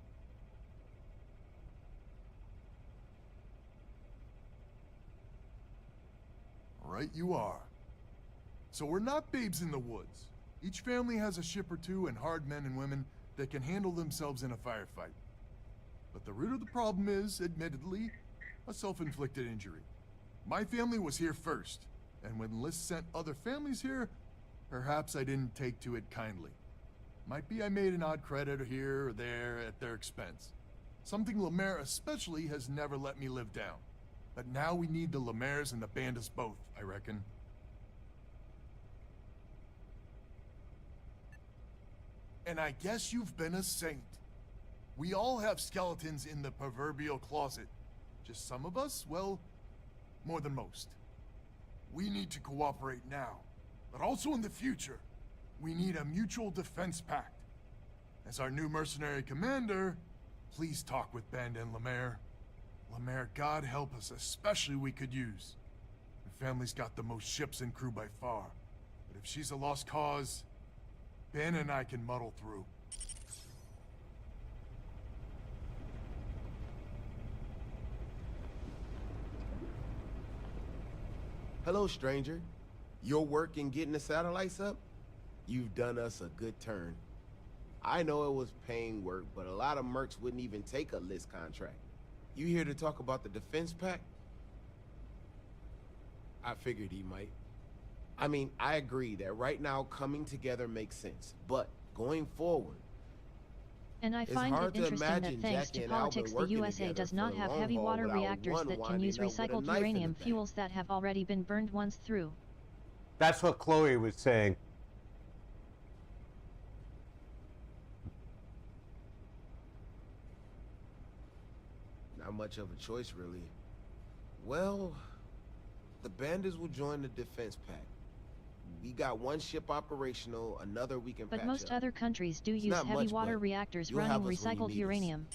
Right you are. So we're not babes in the woods. Each family has a ship or two and hard men and women that can handle themselves in a firefight. But the root of the problem is, admittedly, a self-inflicted injury. My family was here first, and when Liz sent other families here, perhaps I didn't take to it kindly. Might be I made an odd credit here or there at their expense. Something Lemaire especially has never let me live down. But now we need the Lemaires and the Bandits both, I reckon. And I guess you've been a saint. We all have skeletons in the proverbial closet. Just some of us, well, more than most. We need to cooperate now, but also in the future. We need a mutual defense pact. As our new mercenary commander, please talk with Band and Lemaire. Lemaire, God help us, especially we could use. Her family's got the most ships and crew by far. But if she's a lost cause, Ben and I can muddle through. Hello, stranger. Your work in getting the satellites up? You've done us a good turn. I know it was paying work, but a lot of mercs wouldn't even take a list contract. You here to talk about the defense pact? I figured he might. I mean, I agree that right now coming together makes sense, but going forward, And I it's find hard it to interesting that imagine thanks Jackie to and Albert politics the working USA together does for not the have long heavy haul water without reactors one that can winding use up with a recycled knife in the uranium back. fuels that have already been burned once through. That's what Chloe was saying. Not much of a choice, really. Well, the Bandits will join the defense pact. We got one ship operational, another we can But patch most up. other countries do It's use not heavy much, water but reactors you'll running have us when you recycled need us. uranium.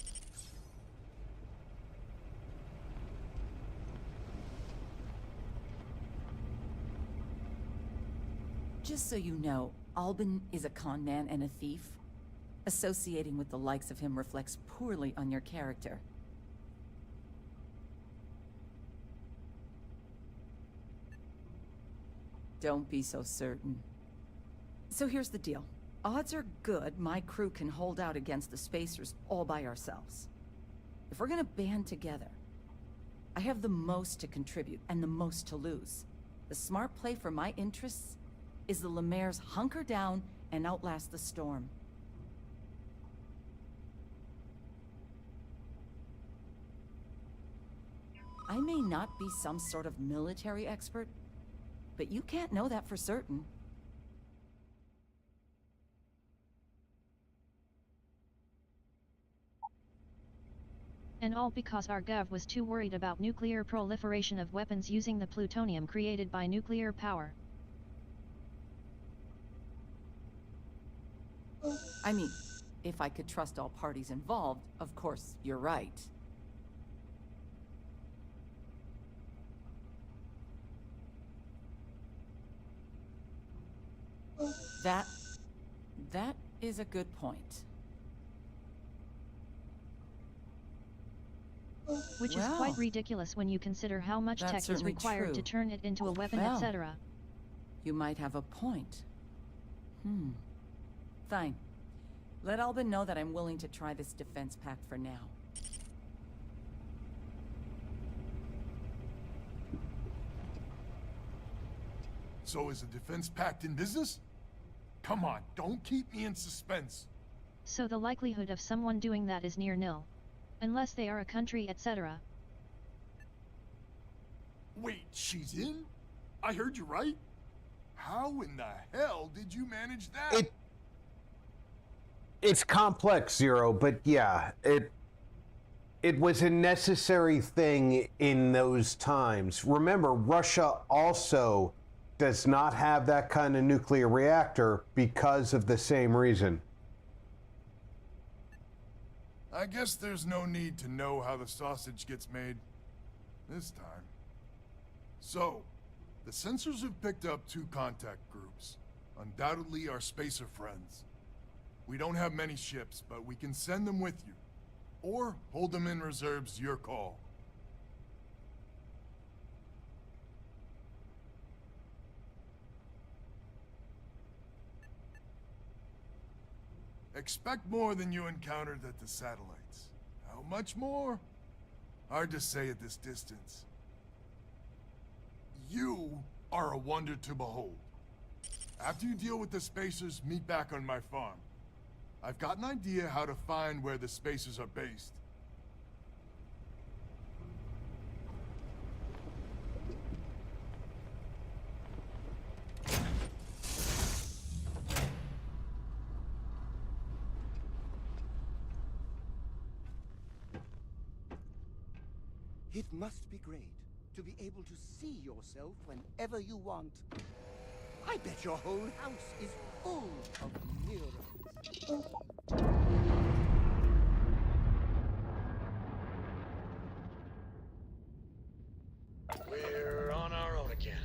Just so you know, Albin is a con man and a thief. Associating with the likes of him reflects poorly on your character. Don't be so certain. So here's the deal. Odds are good my crew can hold out against the Spacers all by ourselves. If we're gonna band together, I have the most to contribute and the most to lose. The smart play for my interests is the Lemaire's hunker down and outlast the storm. I may not be some sort of military expert, but you can't know that for certain. And all because our gov was too worried about nuclear proliferation of weapons using the plutonium created by nuclear power. I mean, if I could trust all parties involved, of course, you're right. That is a good point. Which is quite ridiculous when you consider how much That's tech is certainly required to true. turn it into a weapon, Well, etc. You might have a point. Fine. Let Albin know that I'm willing to try this defense pact for now. So is the defense pact in business? Come on, don't keep me in suspense. So the likelihood of someone doing that is near nil. Unless they are a country, etc. Wait, she's in? I heard you right? How in the hell did you manage that? It's complex, Zero, but yeah, it was a necessary thing in those times. Remember, Russia also does not have that kind of nuclear reactor because of the same reason. I guess there's no need to know how the sausage gets made this time. So, the sensors have picked up 2 contact groups. Undoubtedly our spacer friends. We don't have many ships, but we can send them with you. Or hold them in reserves, your call. Expect more than you encountered at the satellites. How much more? Hard to say at this distance. You are a wonder to behold. After you deal with the spacers, meet back on my farm. I've got an idea how to find where the spacers are based. It must be great to be able to see yourself whenever you want. I bet your whole house is full of mirrors. We're on our own again.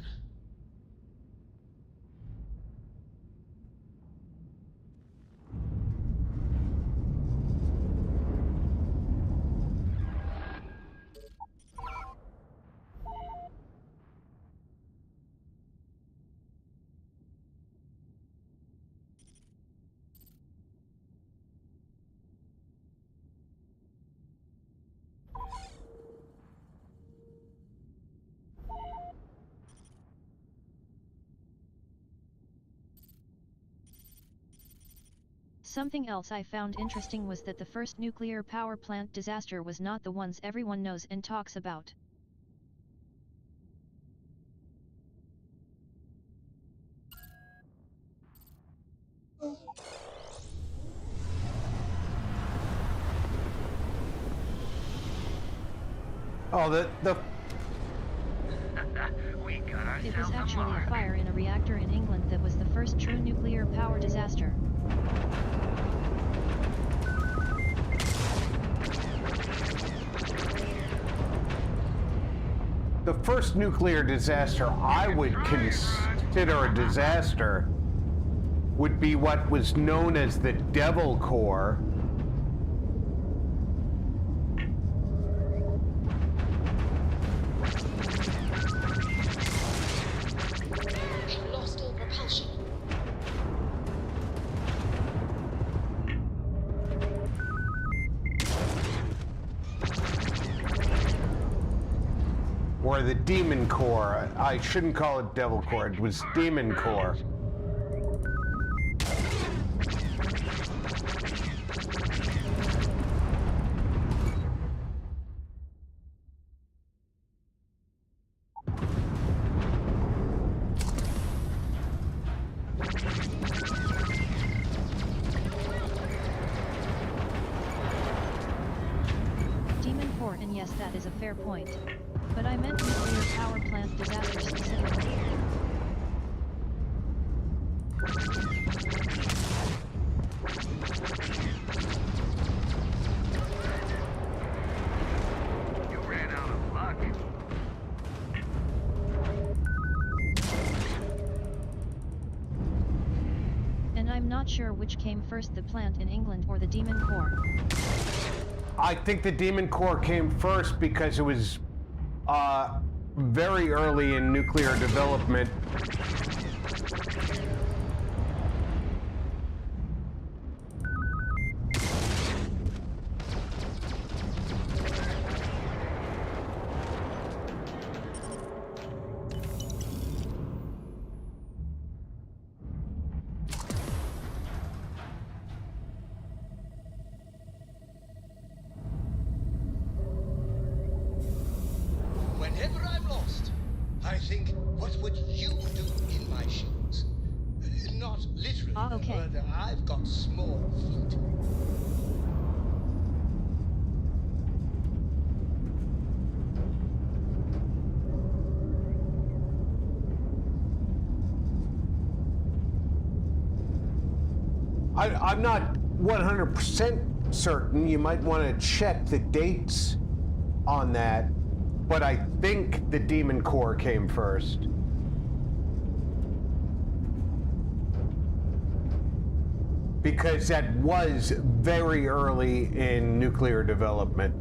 Something else I found interesting was that the first nuclear power plant disaster was not the ones everyone knows and talks about. Oh, It was actually a fire in a reactor in England that was the first true nuclear power disaster. The first nuclear disaster I would consider a disaster would be what was known as the Devil Core. We've lost all propulsion. Or the Demon Core. I shouldn't call it Devil Core, it was Demon Core. Demon Core, and yes, that is a fair point. But I meant nuclear power plant disaster specifically. You ran out of luck. And I'm not sure which came first, the plant in England or the Demon Core. I think the Demon Core came first because it was very early in nuclear development. Whenever I'm lost, I think, what would you do in my shoes? Not literally, okay. but I've got small feet. I'm not 100% certain. You might want to check the dates on that, but I think the Demon Core came first. Because that was very early in nuclear development.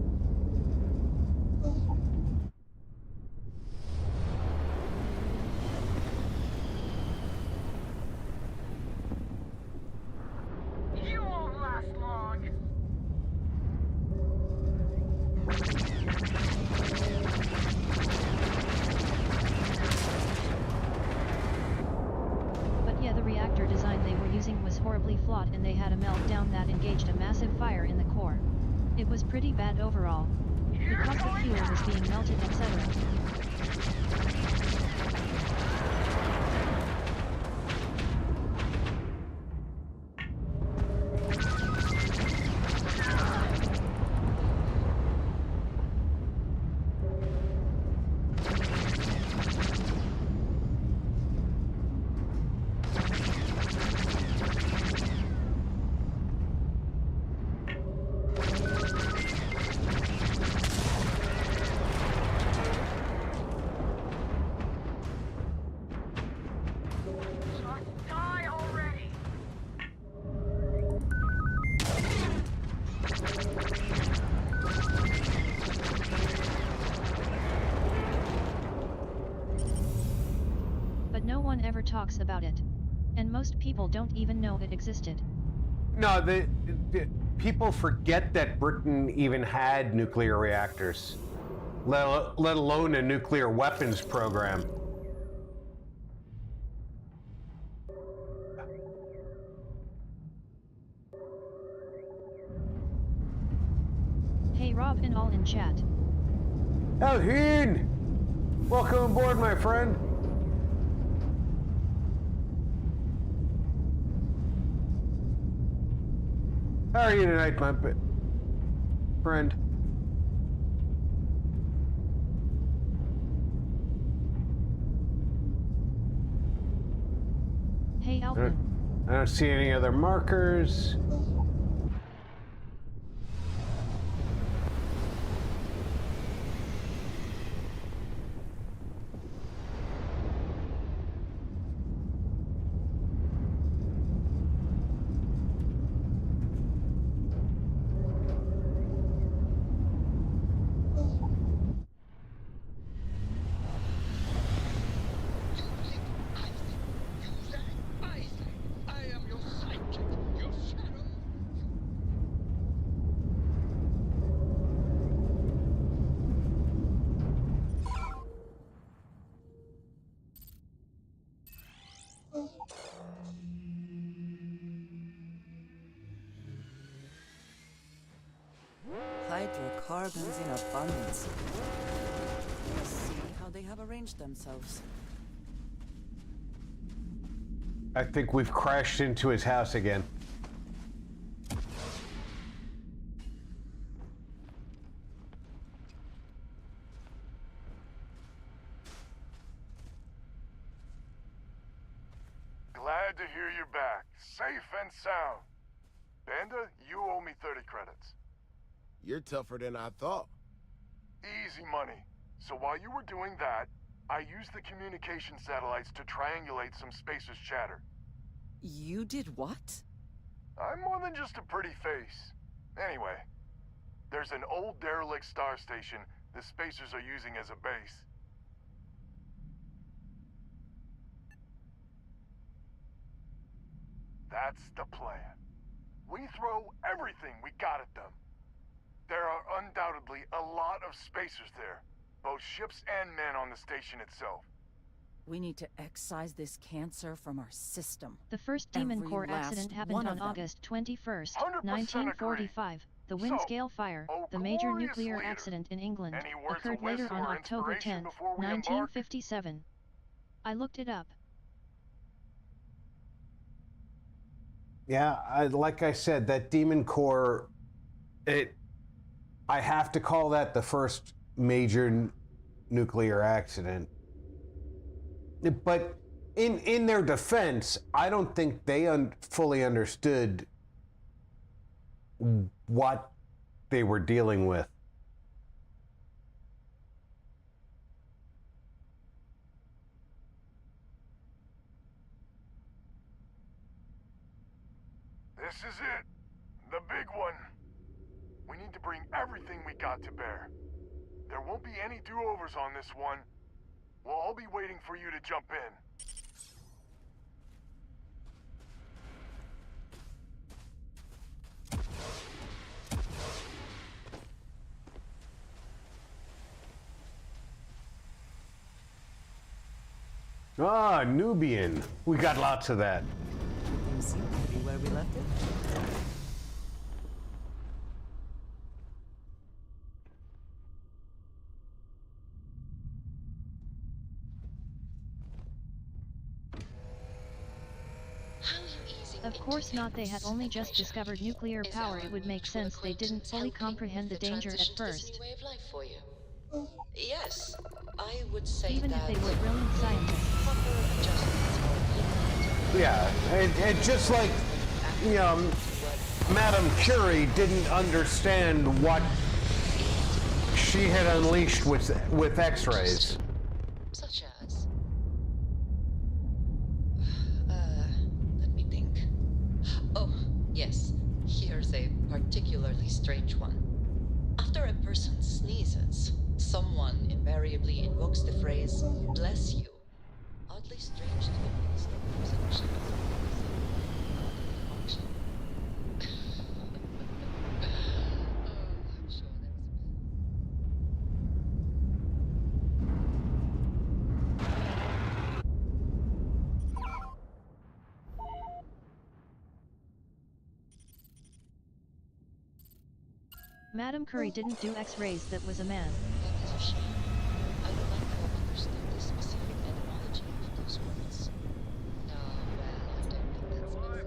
You won't last long. But yeah, the reactor design they were using was horribly flawed and they had a meltdown that engaged a massive fire in the core. It was pretty bad overall. Because the fuel was being melted, etc. Die already. But no one ever talks about it. And most people don't even know it existed. No, the people forget that Britain even had nuclear reactors, let alone a nuclear weapons program. Hey Rob and all in chat. Elheen! Welcome aboard, my friend. How are you tonight, my friend? Hey Alvin. I don't see any other markers. I am your sidekick, your shadow. Hydrocarbons in abundance. Let's see how they have arranged themselves. I think we've crashed into his house again. Glad to hear you're back, safe and sound. Banda, you owe me 30 credits. You're tougher than I thought. Easy money. So while you were doing that, I used the communication satellites to triangulate some spacers' chatter. You did what? I'm more than just a pretty face. Anyway, There's an old derelict star station the spacers are using as a base. That's the plan. We throw everything we got at them. There are undoubtedly a lot of spacers there, both ships and men on the station itself. We need to excise this cancer from our system. The first Demon Every Core last accident happened one on of them. August 21st, 100% 1945. The Windscale Fire, the major glorious nuclear leader. accident in England, Any words occurred of later wisdom on or October inspiration 10, before we embark? 1957. I looked it up. Yeah, like I said, that Demon Core, I have to call that the first major nuclear accident. But in their defense, I don't think they fully understood what they were dealing with. This is it. The big one. We need to bring everything we got to bear. There won't be any do-overs on this one. We'll all be waiting for you to jump in. Ah, Nubian. We got lots of that. Everything seems to be where we left it. Of course not, they had only just discovered nuclear power. It would make sense they didn't fully comprehend the danger at first. Way of life for you. Yes, I would say Even that if they were brilliant scientists. proper adjustments are Yeah, and just like, you know, Madame Curie didn't understand what she had unleashed with X-rays. such as. Let me think. Oh, yes. Here's a particularly strange one. After a person sneezes, someone invariably invokes the phrase, "bless you." Oddly strange to the place that person actually function. I'm sure there was Madame Curie didn't do X-rays, that was a man. That is a shame. I would like to have understood the specific etymology of those words. No, well, I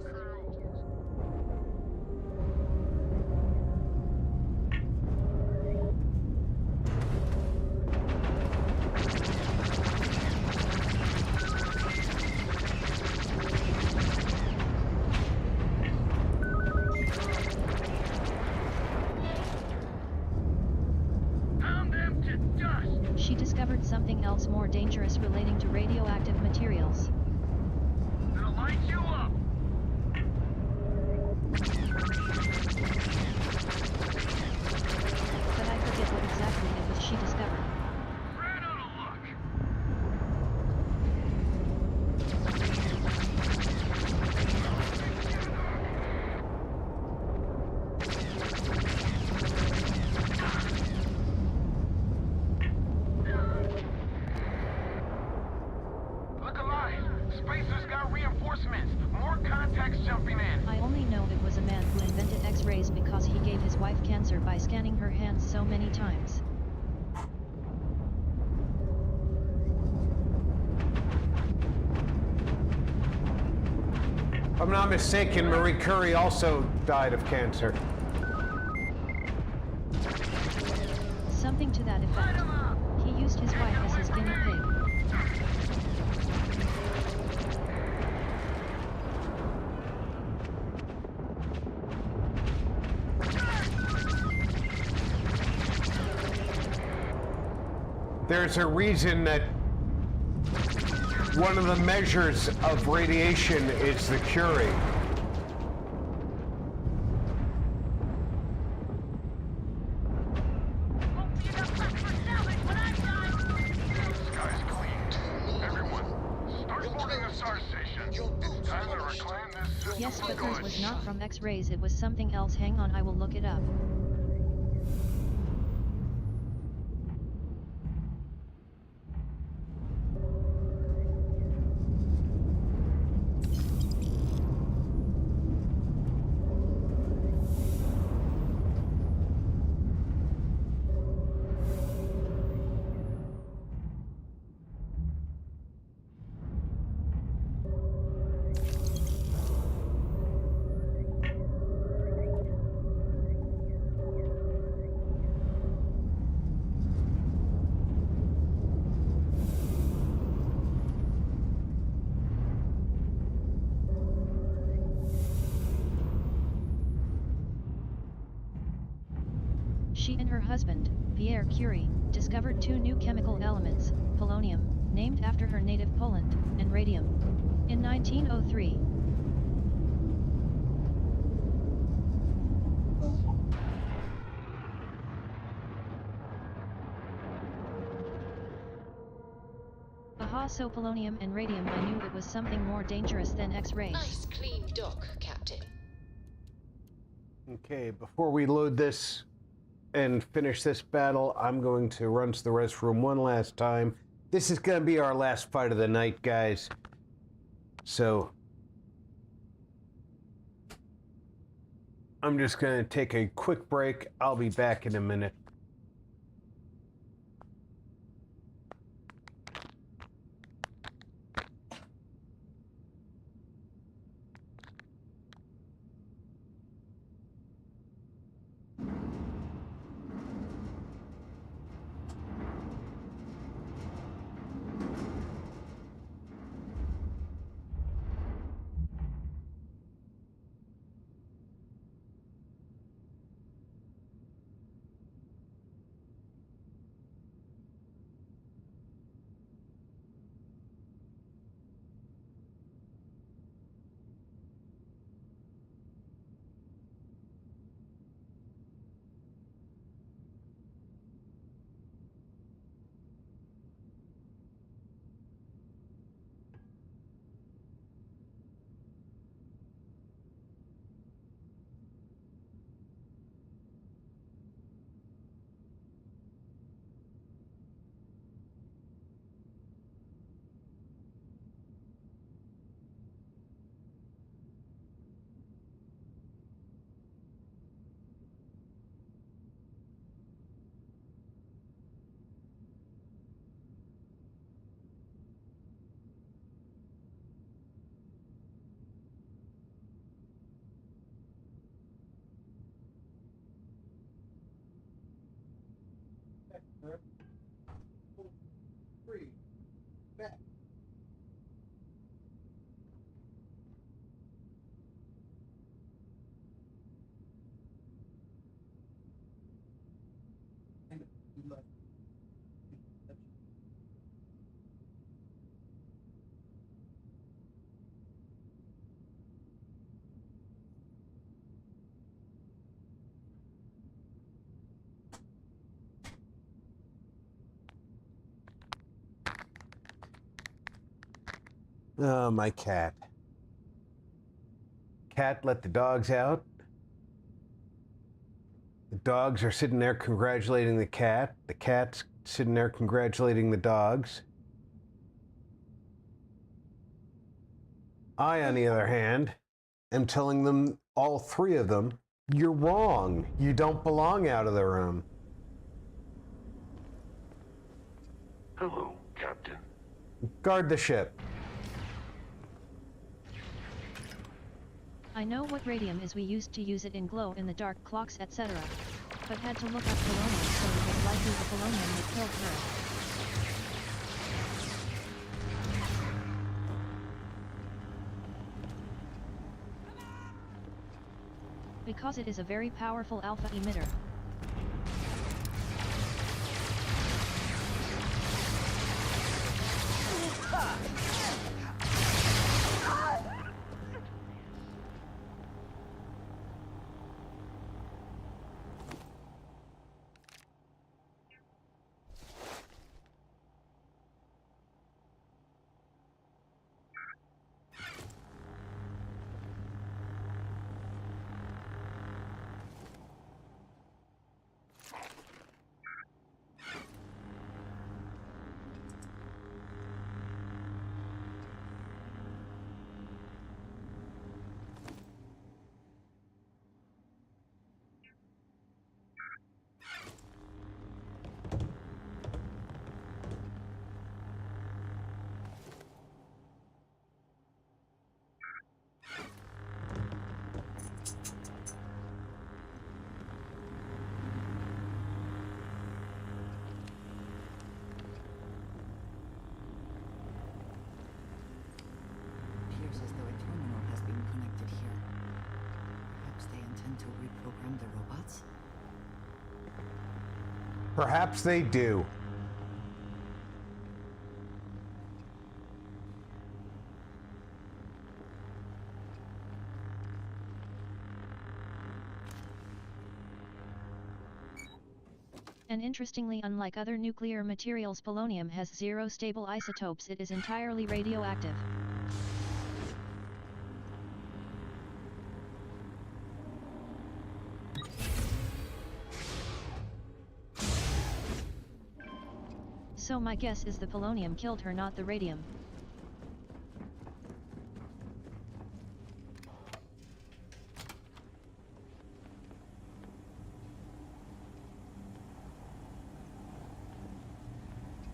don't think that's necessary. She discovered something else more dangerous relating to radioactive materials. It'll light you up! But I forget what exactly it was she discovered. Ran out of luck! Look alive! Spacers got reinforcements! More contacts jumping in! I only know it was a man who invented X-rays because he gave his wife cancer by scanning her hands so many times. If I'm not mistaken, Marie Curie also died of cancer. Something to that effect. He used his wife as his guinea pig. There's a reason that one of the measures of radiation is the Curie. the Star Station. It's time to reclaim this system. Yes, but this was not from X-rays, it was something else. Hang on, I will look it up. She and her husband, Pierre Curie, discovered two new chemical elements, polonium, named after her native Poland, and radium. In 1903. Aha, so polonium and radium, I knew it was something more dangerous than X-rays. Nice clean dock, Captain. Okay, before we load this and finish this battle, I'm going to run to the restroom one last time. This is going to be our last fight of the night, guys. So I'm just going to take a quick break. I'll be back in a minute. Oh, my cat. Cat let the dogs out. The dogs are sitting there congratulating the cat. The cat's sitting there congratulating the dogs. I, on the other hand, am telling them, all three of them, you're wrong. You don't belong out of the room. Hello, Captain. Guard the ship. I know what radium is, we used to use it in glow-in-the-dark clocks, etc. But had to look up polonium, so it was likely the polonium that killed her. Because it is a very powerful alpha emitter. program the robots? Perhaps they do. And interestingly, unlike other nuclear materials, polonium has 0 stable isotopes. It is entirely radioactive. So my guess is the polonium killed her, not the radium.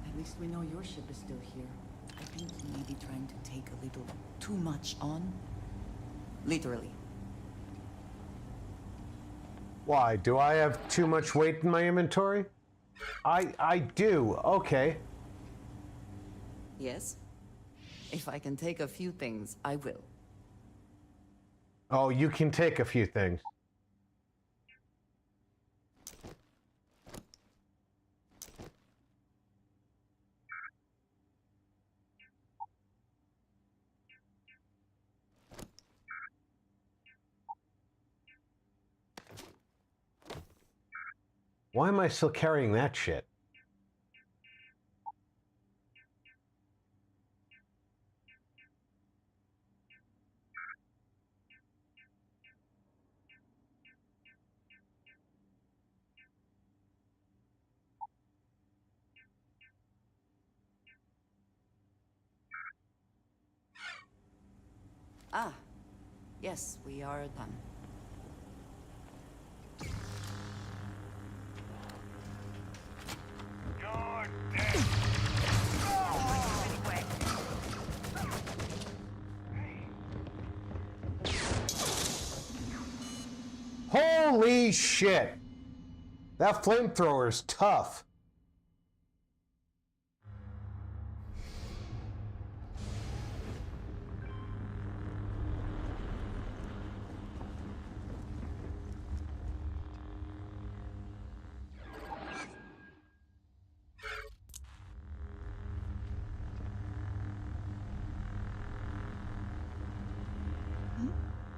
At least we know your ship is still here. I think you may be trying to take a little too much on. Literally. Why? Do I have too much weight in my inventory? I do. Okay. Yes? If I can take a few things, I will. Oh, you can take a few things. Why am I still carrying that shit? Ah, yes, we are done. Holy shit! That flamethrower is tough.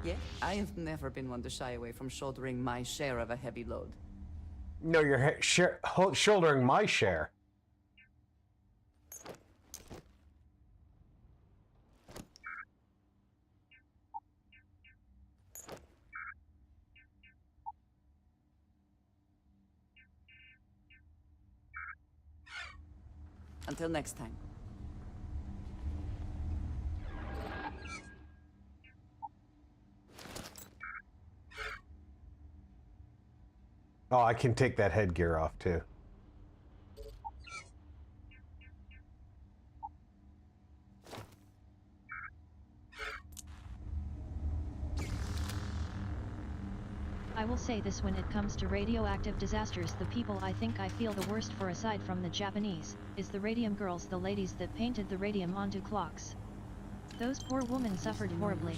Yeah, I have never been one to shy away from shouldering my share of a heavy load. No, you're shouldering my share. Until next time. Oh, I can take that headgear off too. I will say this: when it comes to radioactive disasters, the people I think I feel the worst for, aside from the Japanese, is the radium girls, the ladies that painted the radium onto clocks. Those poor women suffered horribly.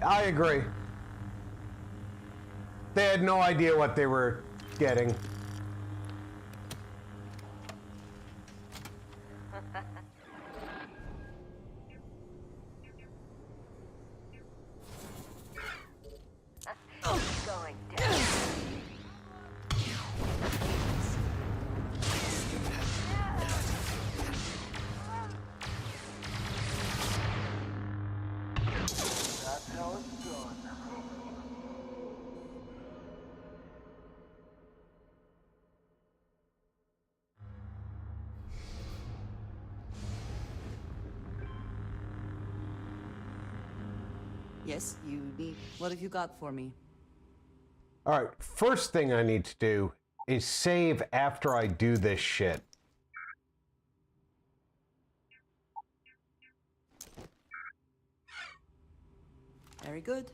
I agree. They had no idea what they were getting. Going down. That's how it's done. Yes, you need... What have you got for me? All right, first thing I need to do is save after I do this shit. Very good.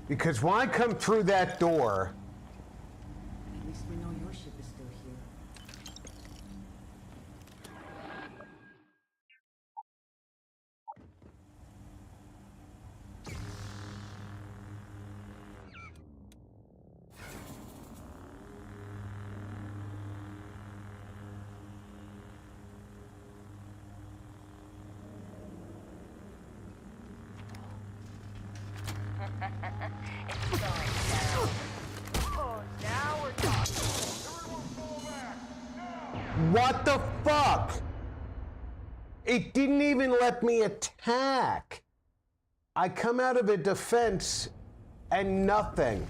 Because when I come through that door, At least we know your ship is still here. It's going down. Oh, now we're talking. what the fuck? It didn't even let me attack. I come out of a defense and nothing.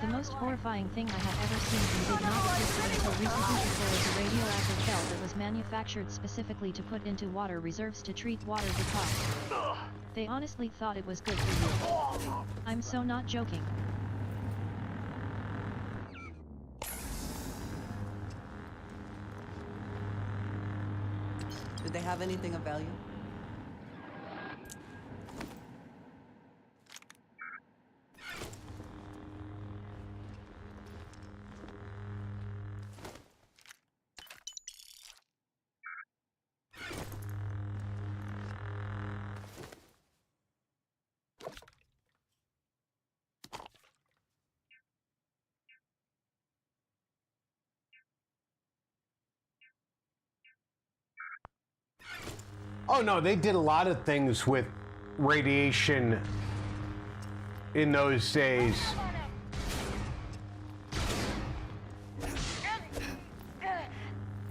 The most horrifying thing I have ever seen and did not exist until recently is there was a radioactive gel that was manufactured specifically to put into water reserves to treat water deposit. They honestly thought it was good for you. I'm so not joking. Did they have anything of value? Oh no, they did a lot of things with radiation in those days.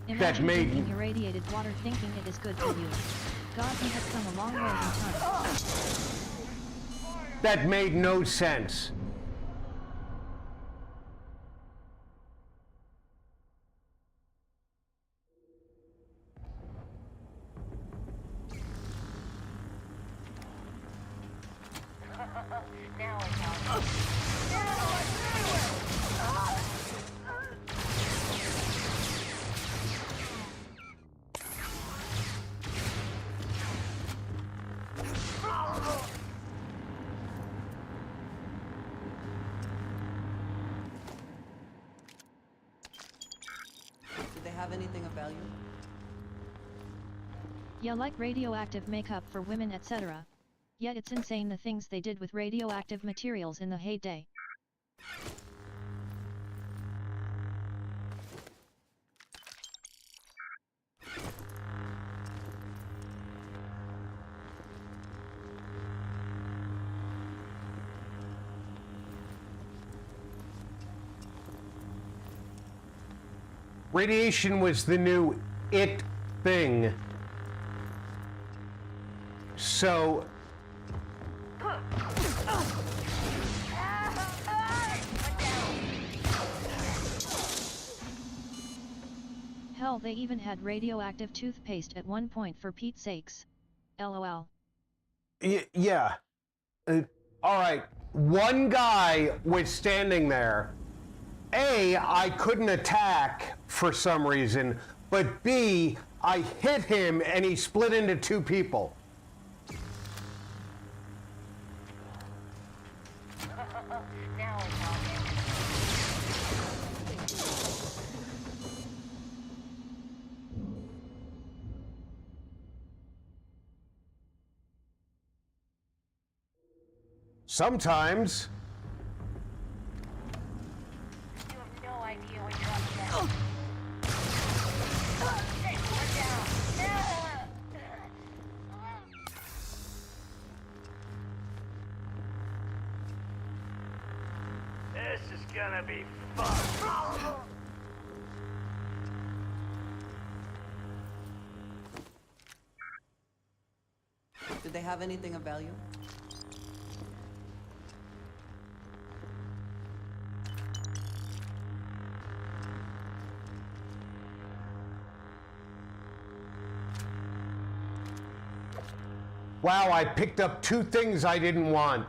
Imagine drinking irradiated water thinking it is good for you. God, we have come a long way in time. That made no sense. Now we're talking. Did they have anything of value? Yeah, like radioactive makeup for women, etc. Yet it's insane the things they did with radioactive materials in the heyday. Radiation was the new it thing. So Hell, they even had radioactive toothpaste at one point for Pete's sakes. LOL. Yeah. All right. One guy was standing there. A, I couldn't attack for some reason, but B, I hit him and he split into two people. Now we're talking. Sometimes. You have no idea what you're up against. Shit, we're down. This is gonna be fun. Did they have anything of value? Wow, I picked up two things I didn't want.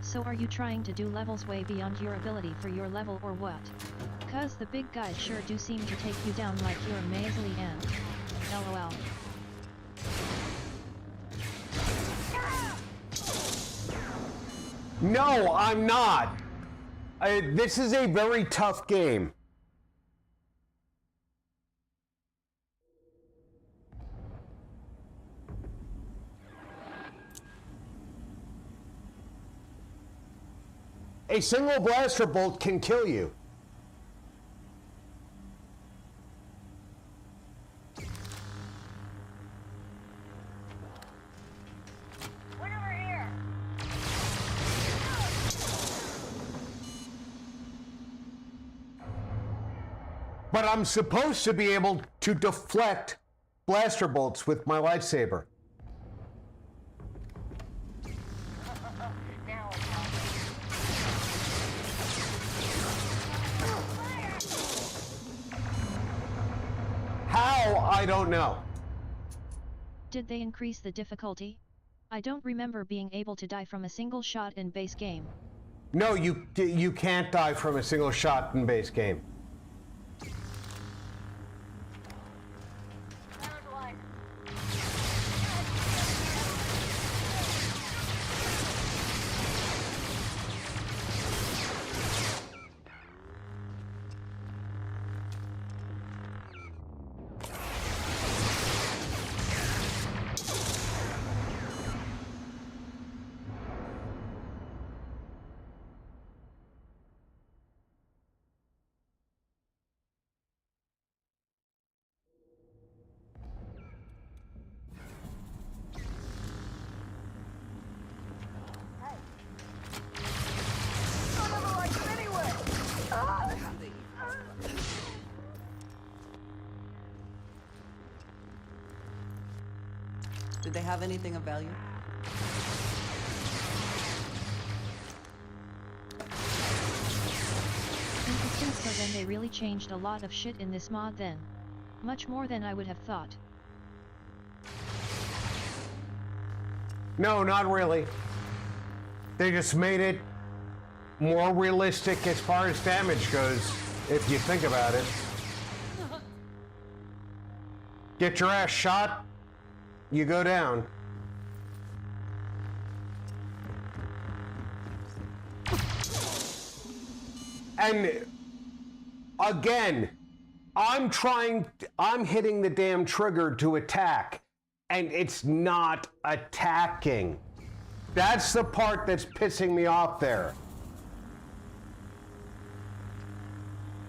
So are you trying to do levels way beyond your ability for your level or what? Because the big guys sure do seem to take you down like you're a measly ant. LOL. No, I'm not. This is a very tough game. A single blaster bolt can kill you. But I'm supposed to be able to deflect blaster bolts with my lightsaber. How? I don't know. Did they increase the difficulty? I don't remember being able to die from a single shot in base game. No, you can't die from a single shot in base game. Did they have anything of value? Interesting, so then they really changed a lot of shit in this mod then. Much more than I would have thought. No, not really. They just made it more realistic as far as damage goes, if you think about it. Get your ass shot, you go down. And again, I'm hitting the damn trigger to attack, and it's not attacking. That's the part that's pissing me off there.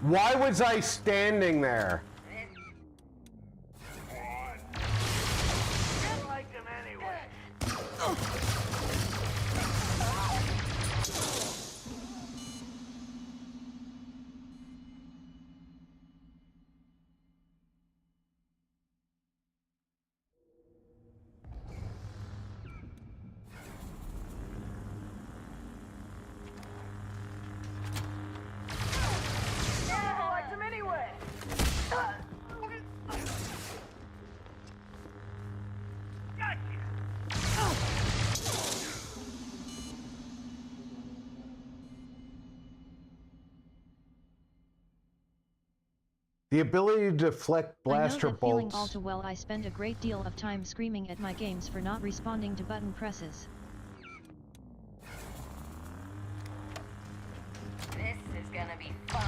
Why was I standing there? The ability to deflect blaster I know that feeling bolts. all too well. I spend a great deal of time screaming at my games for not responding to button presses. This is gonna be fun.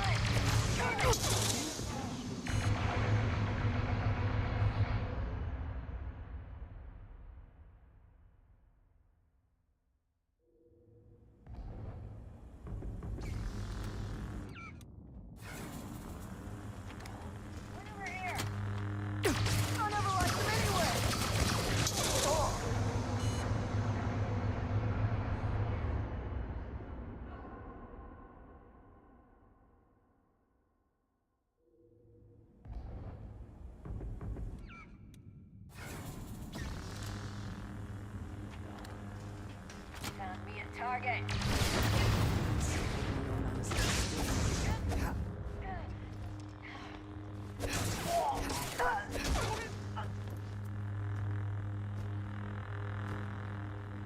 Found me a target.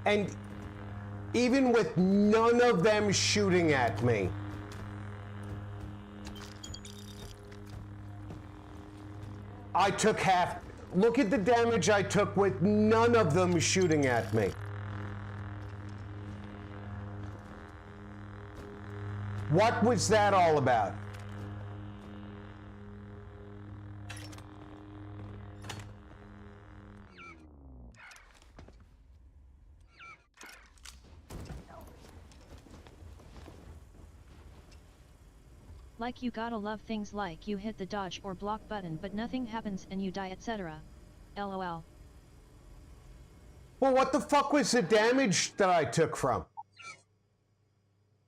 And even with none of them shooting at me, I took half. Look at the damage I took with none of them shooting at me. What was that all about? Like you gotta love things like you hit the dodge or block button but nothing happens and you die, etc. LOL. Well, what the fuck was the damage that I took from?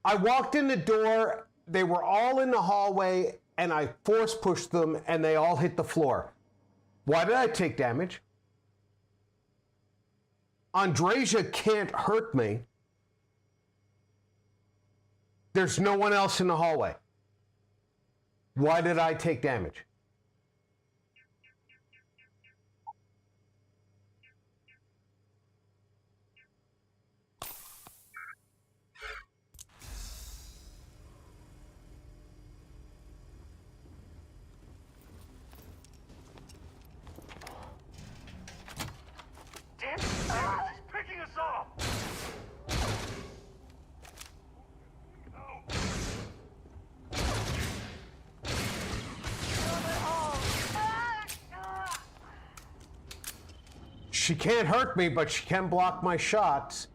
I walked in the door, they were all in the hallway, and I force pushed them and they all hit the floor. Why did I take damage? Andreja can't hurt me. There's no one else in the hallway. Why did I take damage? Damn it! He's picking us off! She can't hurt me, but she can block my shots.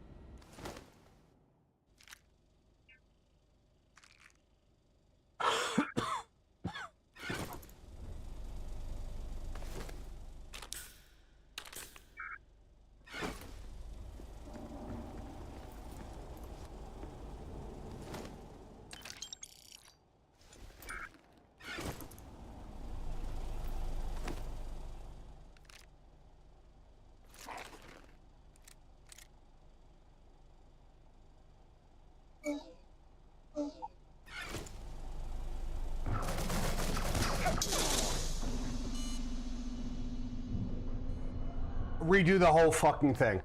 Redo the whole fucking thing.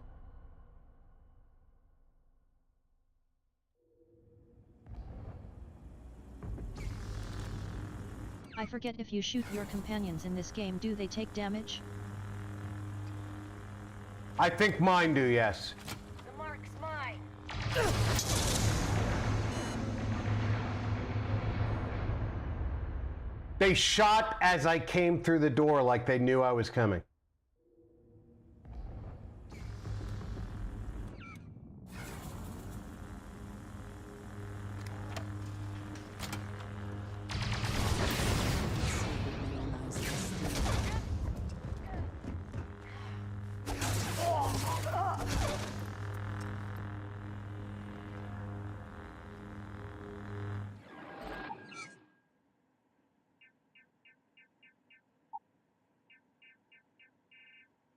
I forget if you shoot your companions in this game, do they take damage? I think mine do, yes. The mark's mine. They shot as I came through the door like they knew I was coming.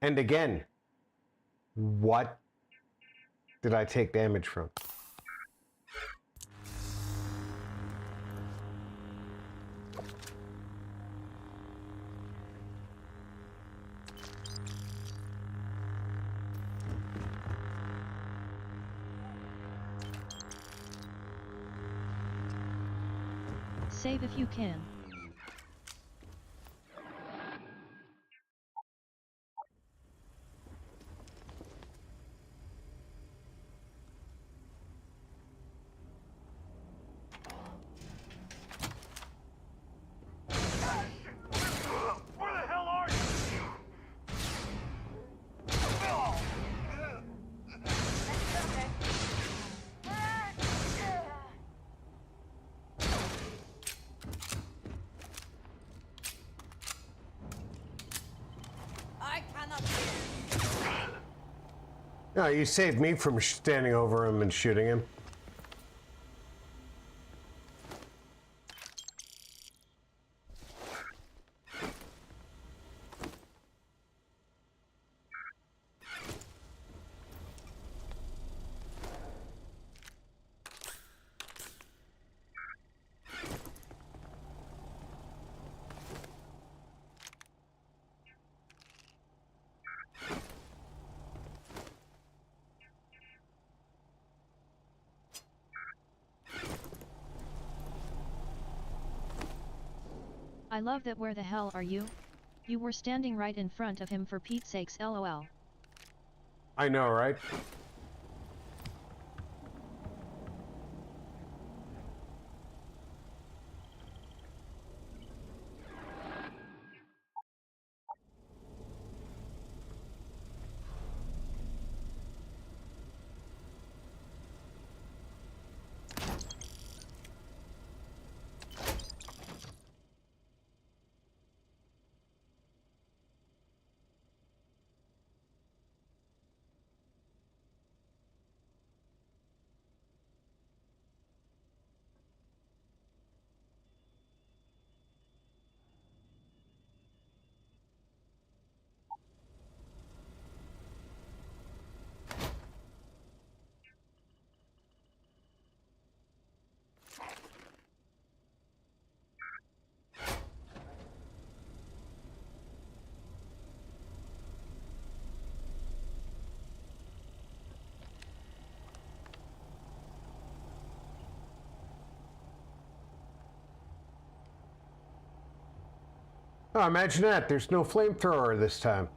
And again, what did I take damage from? Save if you can. Where the hell are you? I cannot. No, you saved me from standing over him and shooting him. I love that. Where the hell are you? You were standing right in front of him for Pete's sakes, lol. I know, right? Oh, imagine that. There's no flamethrower this time.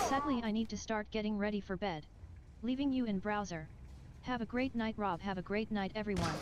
Sadly, I need to start getting ready for bed. Leaving you in browser. Have a great night, Rob. Have a great night, everyone.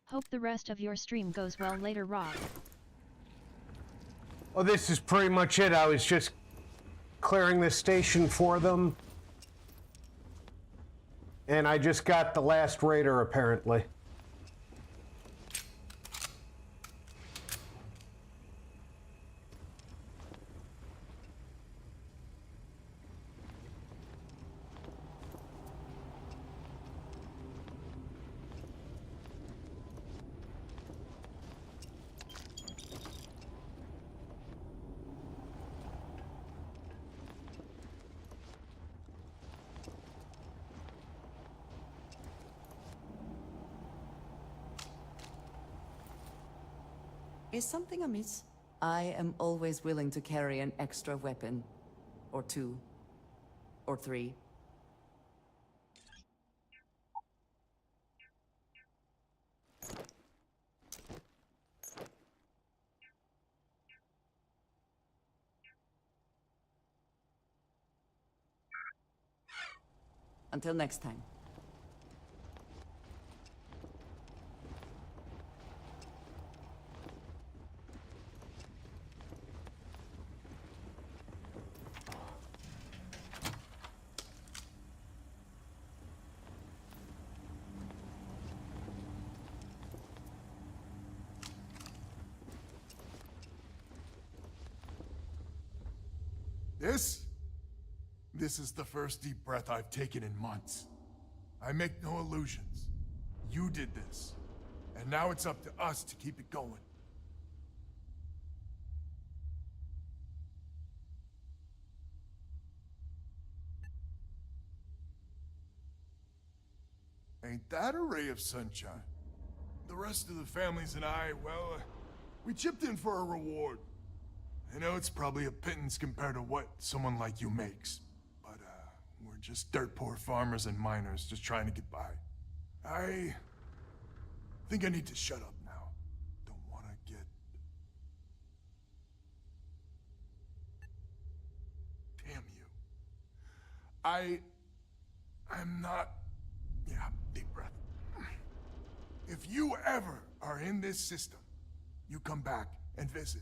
Hope the rest of your stream goes well later, Rob. Oh, this is pretty much it. I was just clearing the station for them. And I just got the last raider, apparently. Is something amiss? I am always willing to carry an extra weapon. Or two. Or three. Until next time. This is the first deep breath I've taken in months. I make no illusions. You did this. And now it's up to us to keep it going. Ain't that a ray of sunshine? The rest of the families and I, well, we chipped in for a reward. I know it's probably a pittance compared to what someone like you makes, but we're just dirt poor farmers and miners just trying to get by. I think I need to shut up now. Don't want to get... Damn you. I'm not... Yeah, deep breath. If you ever are in this system, you come back and visit.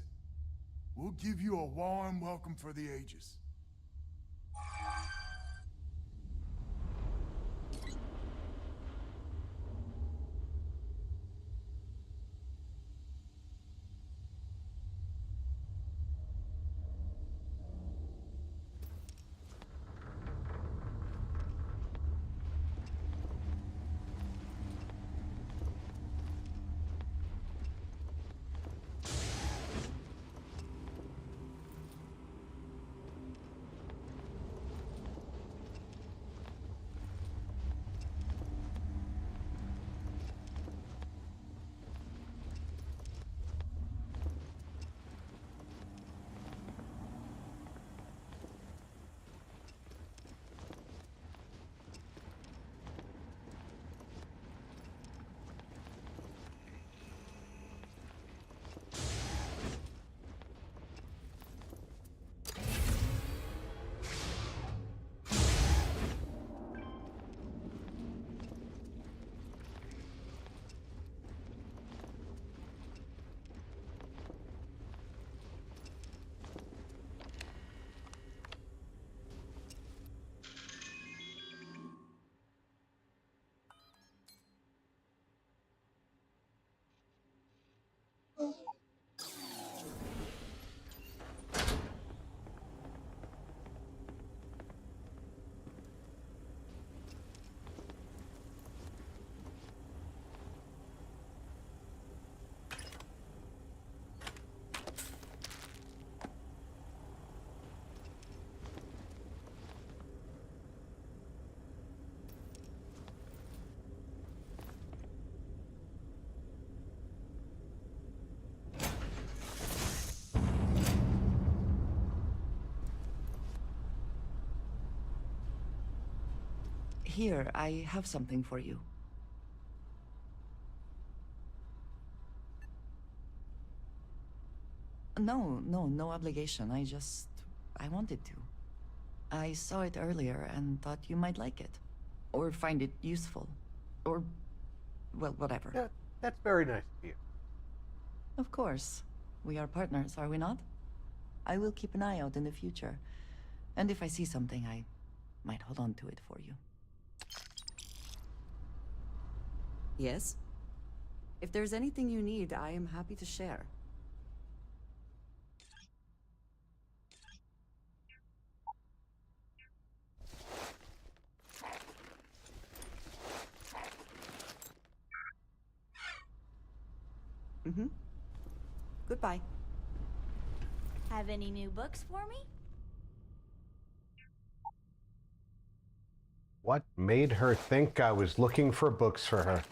We'll give you a warm welcome for the ages. Here, I have something for you. No obligation. I wanted to. I saw it earlier and thought you might like it. Or find it useful. Or, well, whatever. Yeah, that's very nice of you. Of course. We are partners, are we not? I will keep an eye out in the future. And if I see something, I might hold on to it for you. Yes? If there's anything you need, I am happy to share. Mm-hmm. Goodbye. Have any new books for me? What made her think I was looking for books for her?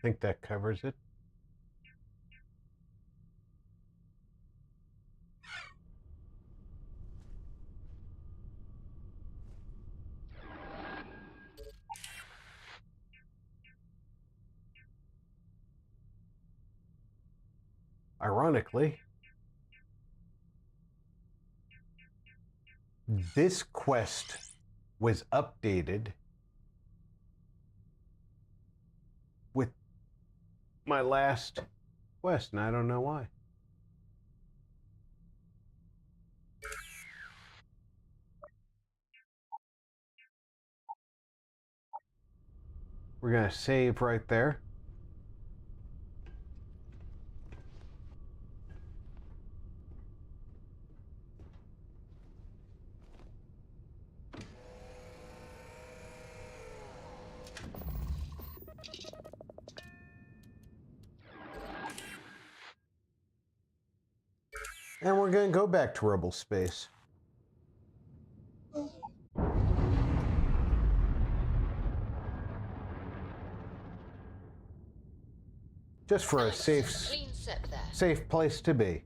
think that covers it. Ironically, this quest was updated with my last quest, and I don't know why. We're going to save right there. And we're going to go back to Rebel space. Just for a safe place to be.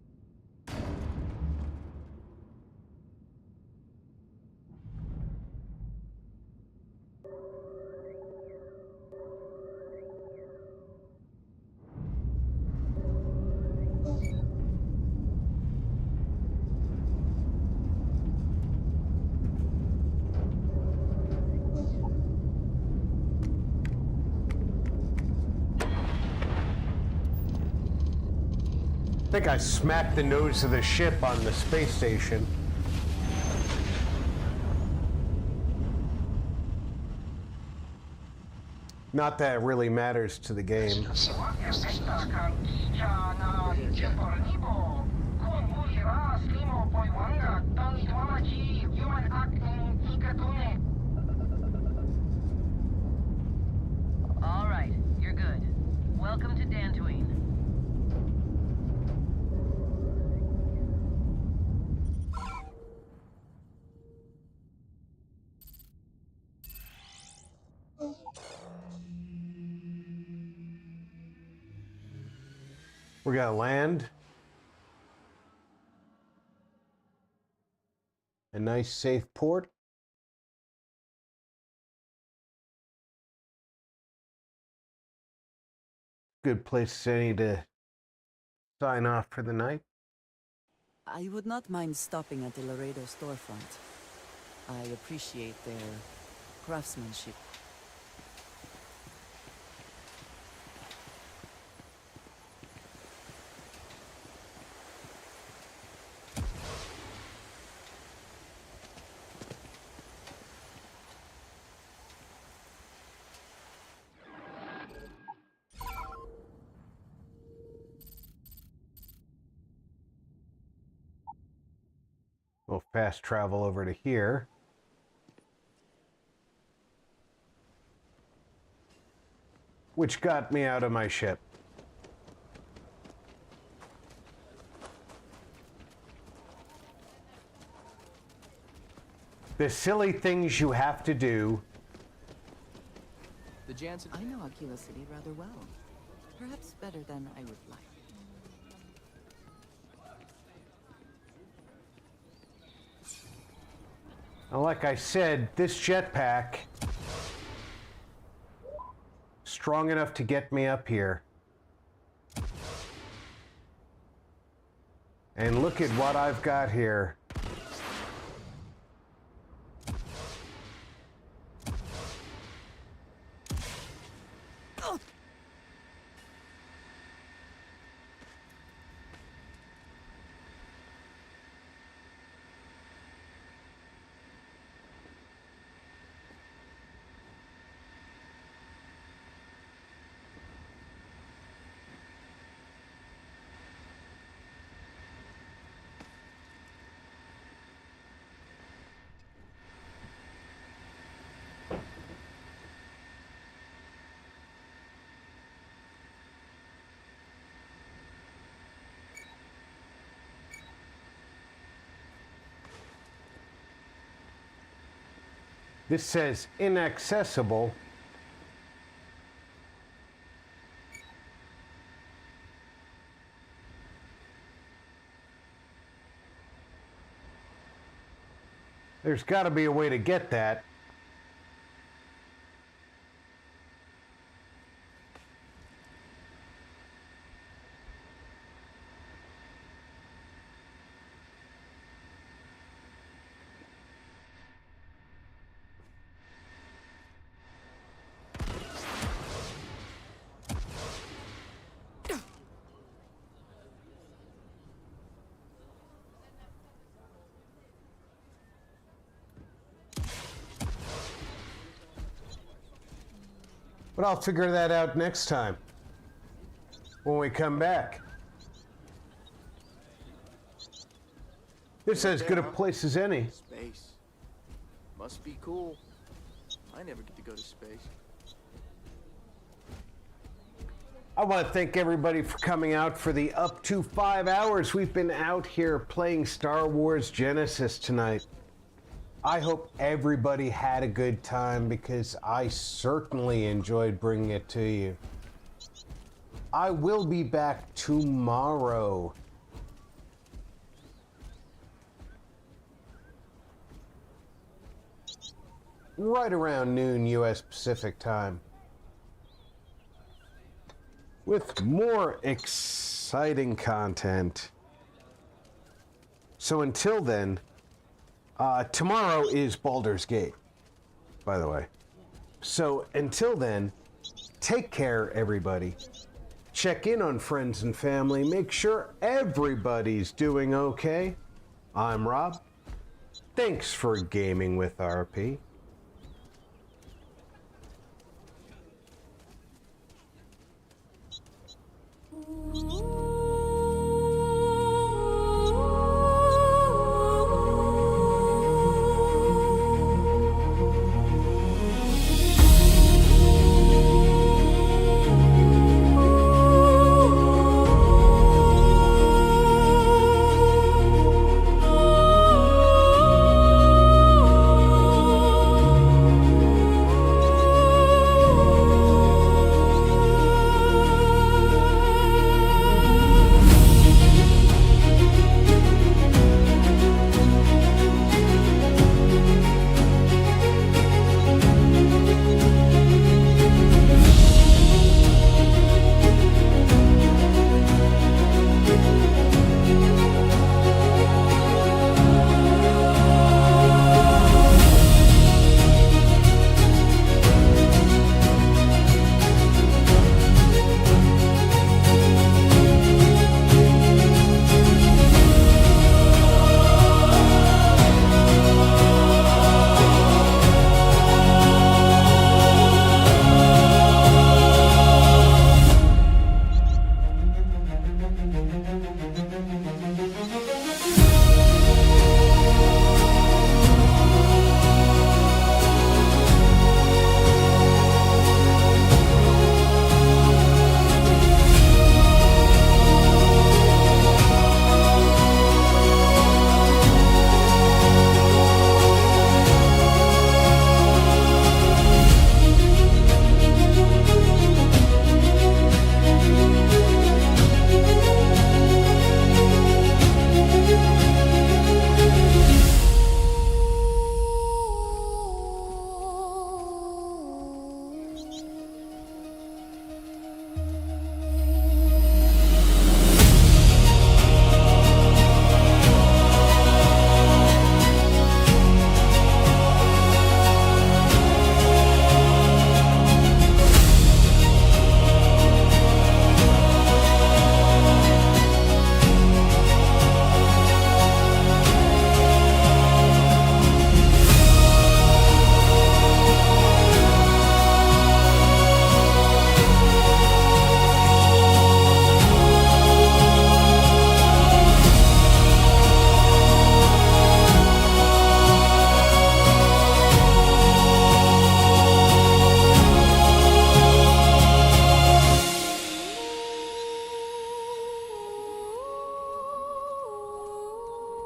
I think I smacked the nose of the ship on the space station. Not that it really matters to the game. All right, you're good. Welcome to Dantooine. We're gonna land. A nice safe port. Good place to sign off for the night. I would not mind stopping at the Laredo storefront. I appreciate their craftsmanship. We'll fast travel over to here. Which got me out of my ship. The silly things you have to do. The Jansen. I know Aquila City rather well. Perhaps better than I would like. Now, like I said, this jetpack strong enough to get me up here. And look at what I've got here. This says inaccessible. There's got to be a way to get that. But I'll figure that out next time, when we come back. It's as good a place as any. Space. Must be cool. I never get to go to space. I want to thank everybody for coming out for the up to 5 hours we've been out here playing Star Wars Genesis tonight. I hope everybody had a good time because I certainly enjoyed bringing it to you. I will be back tomorrow. Right around noon US Pacific time, with more exciting content. So until then, tomorrow is Baldur's Gate, by the way. So until then, take care, everybody. Check in on friends and family. Make sure everybody's doing okay. I'm Rob. Thanks for gaming with RP.